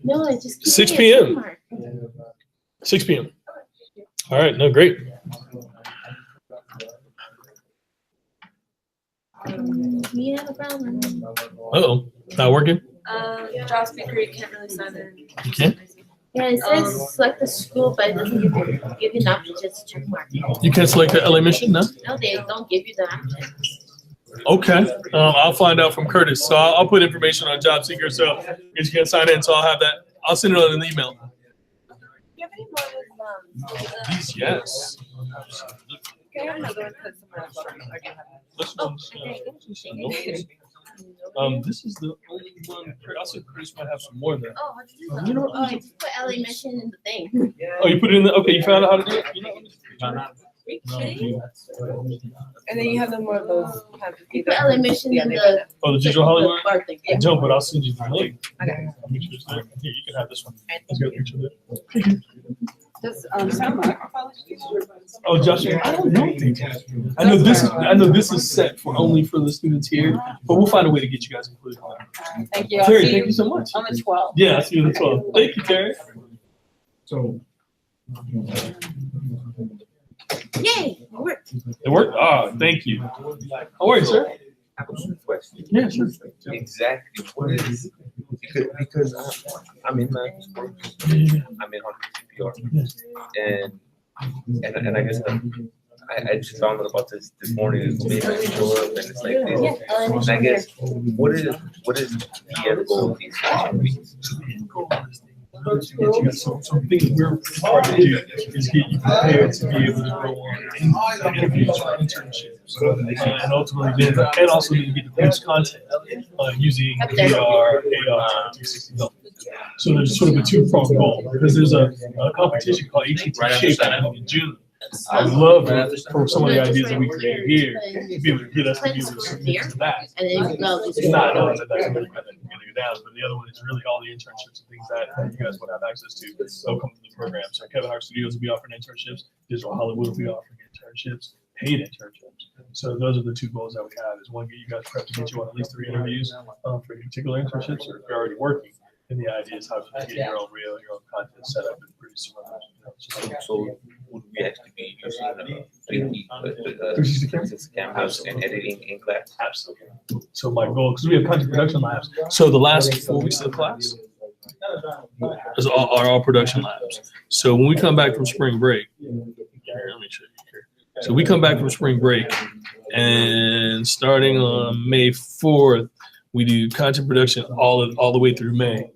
No, I just. 6 p.m. 6 p.m. All right. No, great. We have a problem. Uh-oh. Not working? Job speaker, you can't really sign in. You can't? Yeah, it says select the school, but it doesn't give you an option, just check mark. You can't select the LA mission, no? No, they don't give you the option. Okay. I'll find out from Curtis. So I'll put information on job seeker so you can sign in. So I'll have that. I'll send it on an email. Do you have any more of These, yes. Can I have another one? 'Cause someone else already have that. This one's, this is the only one. I also Curtis might have some more there. Oh, how'd you do that? You know, Oh, I just put LA mission in the thing. Oh, you put it in the, okay, you found out how to do it? You know, And then you have the more of those. You put LA mission in the. Oh, the digital Hollywood? bar thing. I don't, but I'll send you the link. Okay. Here, you can have this one. Let's get a picture of it. Does, Sam Mark polish these? Oh, Joshua, I don't know. I know this is set for only for the students here, but we'll find a way to get you guys included. Thank you. I'll Terry, see thank you so much. On the 12th. Yeah, I'll see you on the 12th. Thank you, Terry. So. Yay, it worked. It worked? Oh, thank you. How are you, sir? I have a question. Yeah, sure. Exactly what is because I'm in my I'm in CPR and I guess I just found out about this morning. It's made me show up and it's like this. And I guess what is the end goal of these sessions? Something we're trying to do is get you prepared to be able to go on interviews for internships, and ultimately then, and also to get the produce content using VR, AR, 360. So there's sort of a two-pronged goal because there's a competition called AT&T Shape happening in June. I would love for some of the ideas that we create here to be able to get us to be able to submit to that. And then you go. It's not knowing that that's really kind of getting down, but the other one is really all the internships and things that you guys would have access to. They'll come to the program. So Kevin Hart Studios will be offering internships. Digital Hollywood will be offering internships, paid internships. So those are the two goals that we have: is one, get you guys prepped to get you on at least 3 interviews for particular internships, or if you're already working. And the idea is how to get your own reel, your own content set up and produce some of those. So would we actually be using 360 cameras and editing in class? Absolutely. So my goal, because we have content production labs. So the last 4 weeks of the class is all production labs. So when we come back from spring break, here, let me show you here. So we come back from spring break, and starting on May 4th, we do content production all the way through May,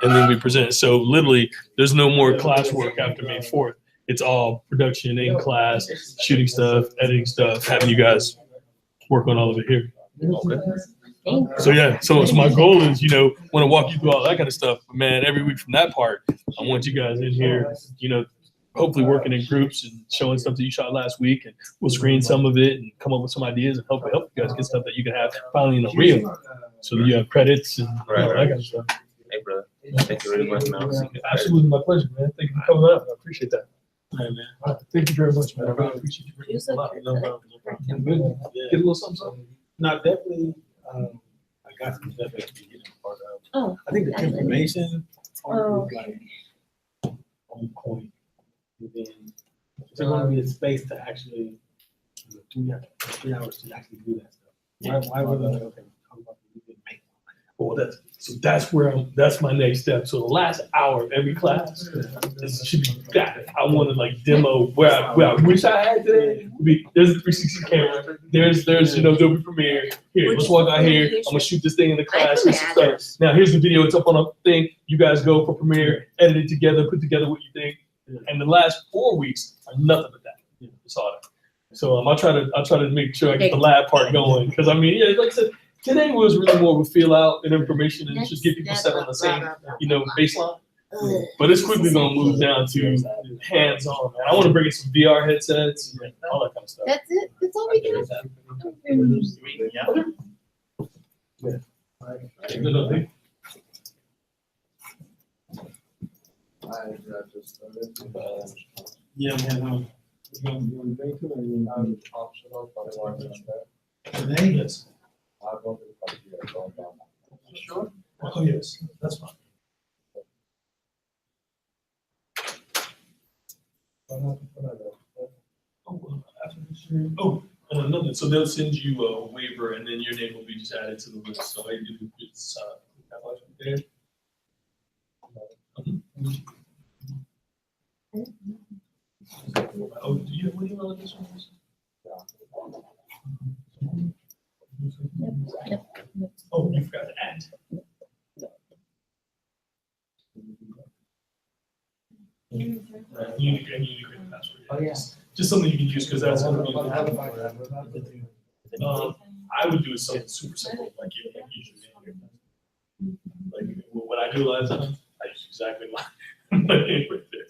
and then we present. So literally, there's no more classwork after May 4th. It's all production in class, shooting stuff, editing stuff, having you guys work on all of it here. Okay. So yeah, so my goal is, want to walk you through all that kind of stuff. But man, every week from that part, I want you guys in here, hopefully working in groups and showing stuff that you shot last week, and we'll screen some of it and come up with some ideas and help you guys get stuff that you can have finally in a reel, so that you have credits and all that kind of stuff. Hey, brother. Thank you very much, man. Absolutely, my pleasure, man. Thank you for coming up. I appreciate that. All right, man. All right, thank you very much, man. I really appreciate you bringing this a lot. No problem. Get a little something. No, definitely. I got some stuff that we get a part of. Oh. I think the information part is like on point. And then there's going to be a space to actually, 3 hours to actually do that stuff. Why would I, okay, talk about we didn't make Well, that's that's my next step. So the last hour of every class should be that. I want to like demo where I wish I had today. There's a 360 camera. There's Adobe Premiere. Here, let's walk out here. I'm gonna shoot this thing in the class. Now here's the video. It's up on a thing. You guys go for Premiere, edit it together, put together what you think. And the last 4 weeks are nothing but that. It's all that. So I'll try to make sure I get the lab part going because I mean, yeah, like I said. Today was really more of a feel out and information and just get people set on the same, baseline. But it's quickly gonna move down to hands on. I want to bring in some VR headsets, all that kind of stuff. That's it. That's all we do. Yeah, man. Today, yes. Sure. Oh, yes, that's fine. Another. So they'll send you a waiver, and then your name will be just added to the list. So I do it's there. Oh, do you have what email address? Yep. Oh, you forgot to add. You need to create a password. Oh, yeah. Just something you can use because that's going to be. I would do something super simple, like you use your name. Like when I do a lot of times, I use exactly my name right there.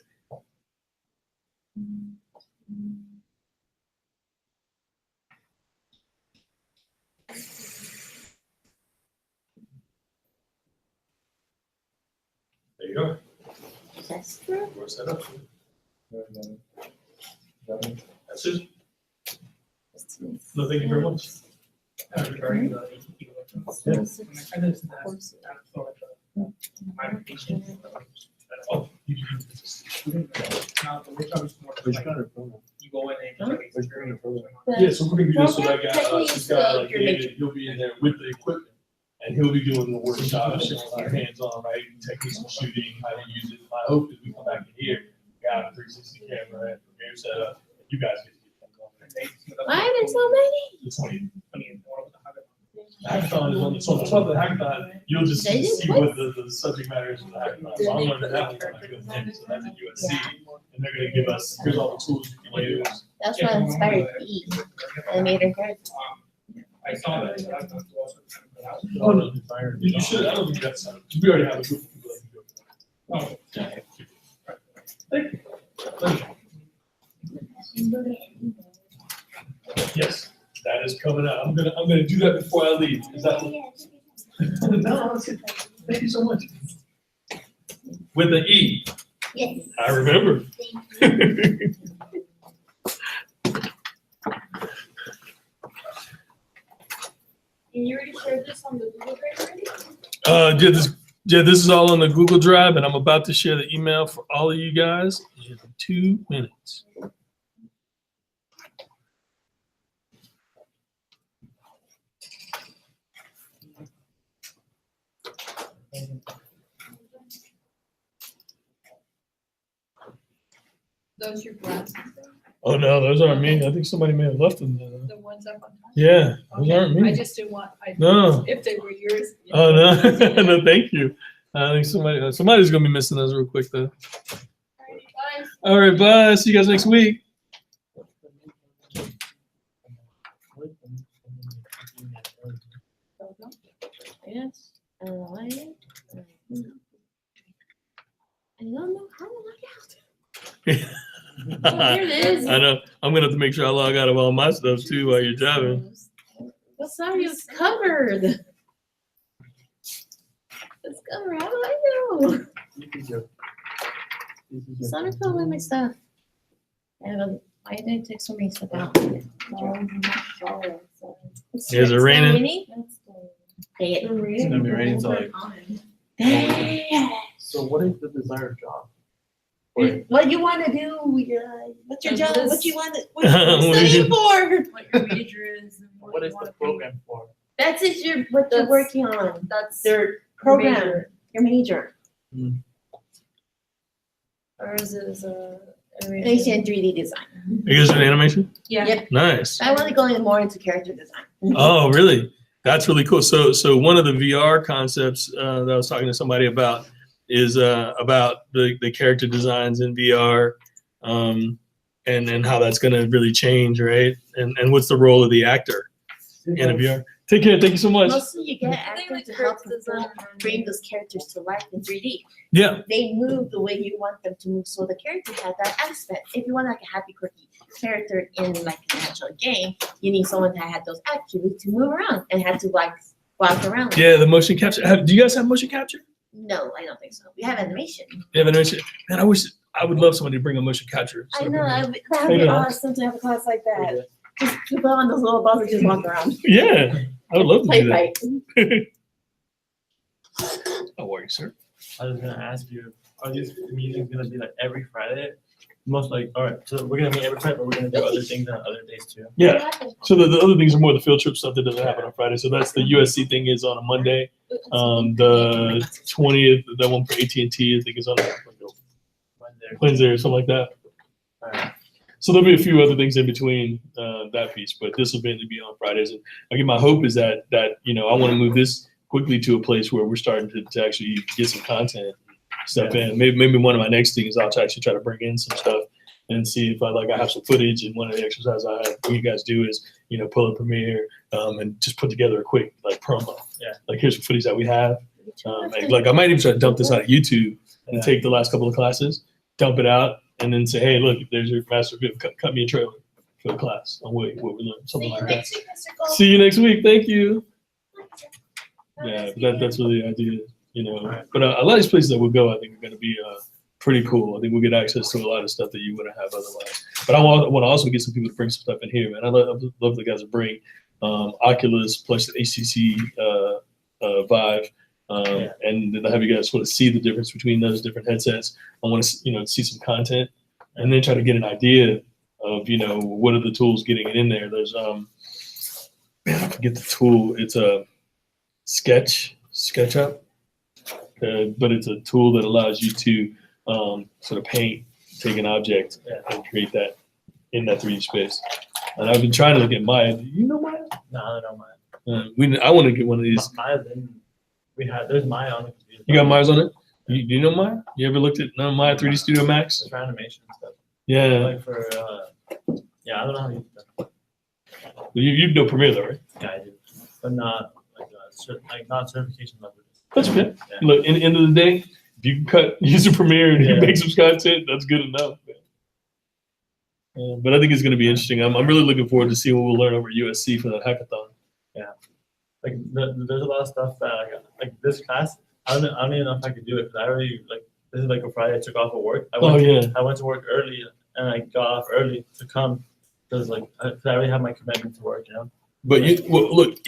There you go. That's true. We're set up. That's it. No, thank you very much. Oh, Now, the workshop is more like, you go in and like experience. yeah, so we're gonna do this with that guy, this guy, like, he'll be in there with the equipment. And he'll be doing the workshop, showing our hands-on, right, techniques of shooting, how to use it. My hope is we come back in here, got a 360 camera and Premiere setup, you guys get to get that going. Why are there so many? The 20. Hackathon is on the, so on top of the hackathon, you'll just see what the subject matter is of the hackathon. So I'm learning that one when I go in, so that's at USC. And they're gonna give us, here's all the tools you can use. That's what inspired me. I made her good. I saw that. So that's not too awesome. Oh, no, you should, I don't think that's, we already have a group of people that can do it. Oh. Thank you. Yes, that is coming out. I'm gonna do that before I leave. Is that? No, that's it. Thank you so much. With an E. Yes. I remember. And you already shared this on the Google Drive already? This is all on the Google Drive, and I'm about to share the email for all of you guys in 2 minutes. Those your glasses? Oh no, those aren't me. I think somebody may have left them there. The ones up on top? Yeah, those aren't me. I just didn't want, No. if they were yours. Oh no, no, thank you. I think somebody's gonna be missing those real quick though. All right, bye. See you guys next week. Yes. I don't know how to log out. Oh, here it is. I know. I'm gonna have to make sure I log out of all my stuff too while you're driving. Well, sorry, it's covered. It's covered. How do I know? Sonic fell away my stuff. Why did I take so many stuff out? Is it raining? It's gonna be raining till like. So what is the desired job? What you want to do? What's your job? What you want to? What you What studying for? What your major is. And What is the program for? That's if you're what you're That's- working on. That's Their program, major. Your major. ours is Animation and 3D design. You guys doing animation? Yeah. Yep. Nice. I want to go in more into character design. Oh, really? That's really cool. So one of the VR concepts that I was talking to somebody about is about the character designs in VR, and how that's going to really change, right? And what's the role of the actor in a VR? Take care. Thank you so much. Mostly you get actors to help bring those characters to life in 3D. Yeah. They move the way you want them to move, so the character has that aspect. If you want like a happy, quirky character in like an actual game, you need someone that had those attributes to move around and had to like walk around. Yeah, the motion capture. Do you guys have motion capture? No, I don't think so. We have animation. You have animation? Man, I would love somebody to bring a motion capture. I know, that would Maybe be not. awesome to have a class like that. Just people on those little balls and just walk around. Yeah, I would love to Play do that. fight. No worries, sir. I was gonna ask you, are these meetings gonna be like every Friday? Most like, all right, so we're gonna meet every Friday, but we're gonna do other things on other days too. Yeah. So the other things are more the field trip stuff that doesn't happen on Friday. So that's the USC thing is on a Monday. The 20th, that one for AT&T, I think is on Wednesday or something like that. So there'll be a few other things in between that piece, but this will mainly be on Fridays. And again, my hope is that I want to move this quickly to a place where we're starting to actually get some content stuff in. Maybe one of my next things I'll actually try to bring in some stuff and see if I have some footage. And one of the exercises I have you guys do is pull up Premiere and just put together a quick promo. Yeah. Like here's some footage that we have. Like I might even try to dump this out of YouTube and take the last couple of classes, dump it out, and then say, hey, look, there's your master video. Cut me a trailer for the class on what we learned, something like that. See you next week. Thank you. Yeah, that's really the idea, But a lot of these places that we'll go, I think, are going to be pretty cool. I think we'll get access to a lot of stuff that you wouldn't have otherwise. But I want to also get some people to bring some stuff in here, man. I love the guys to bring Oculus plus the HTC Vive. And then have you guys sort of see the difference between those different headsets. I want to, see some content and then try to get an idea of, what are the tools getting it in there. There's, man, I forget the tool. It's a SketchUp, but it's a tool that allows you to sort of take an object and create that in that 3D space. And I've been trying to look at Maya. Do you know Maya? No, I don't know Maya. I want to get one of these. Maya's there's Maya on the computer. You got Maya's on it? Do you know Maya? You ever looked at Maya 3D Studio Max? It's for animation and stuff. Yeah. Like for, I don't know how to use that. You know Premiere though, right? Yeah, I do. But not not certification level. That's okay. Yeah. Look, in the end of the day, if you can use a Premiere and you make some content, that's good enough. But I think it's going to be interesting. I'm really looking forward to see what we'll learn over at USC for that hackathon. Yeah. Like there's a lot of stuff that like this class, I don't even know if I could do it because I already this is like a Friday I took off of work. I went to work early and I got off early to come because I already have my commitment to work, But look,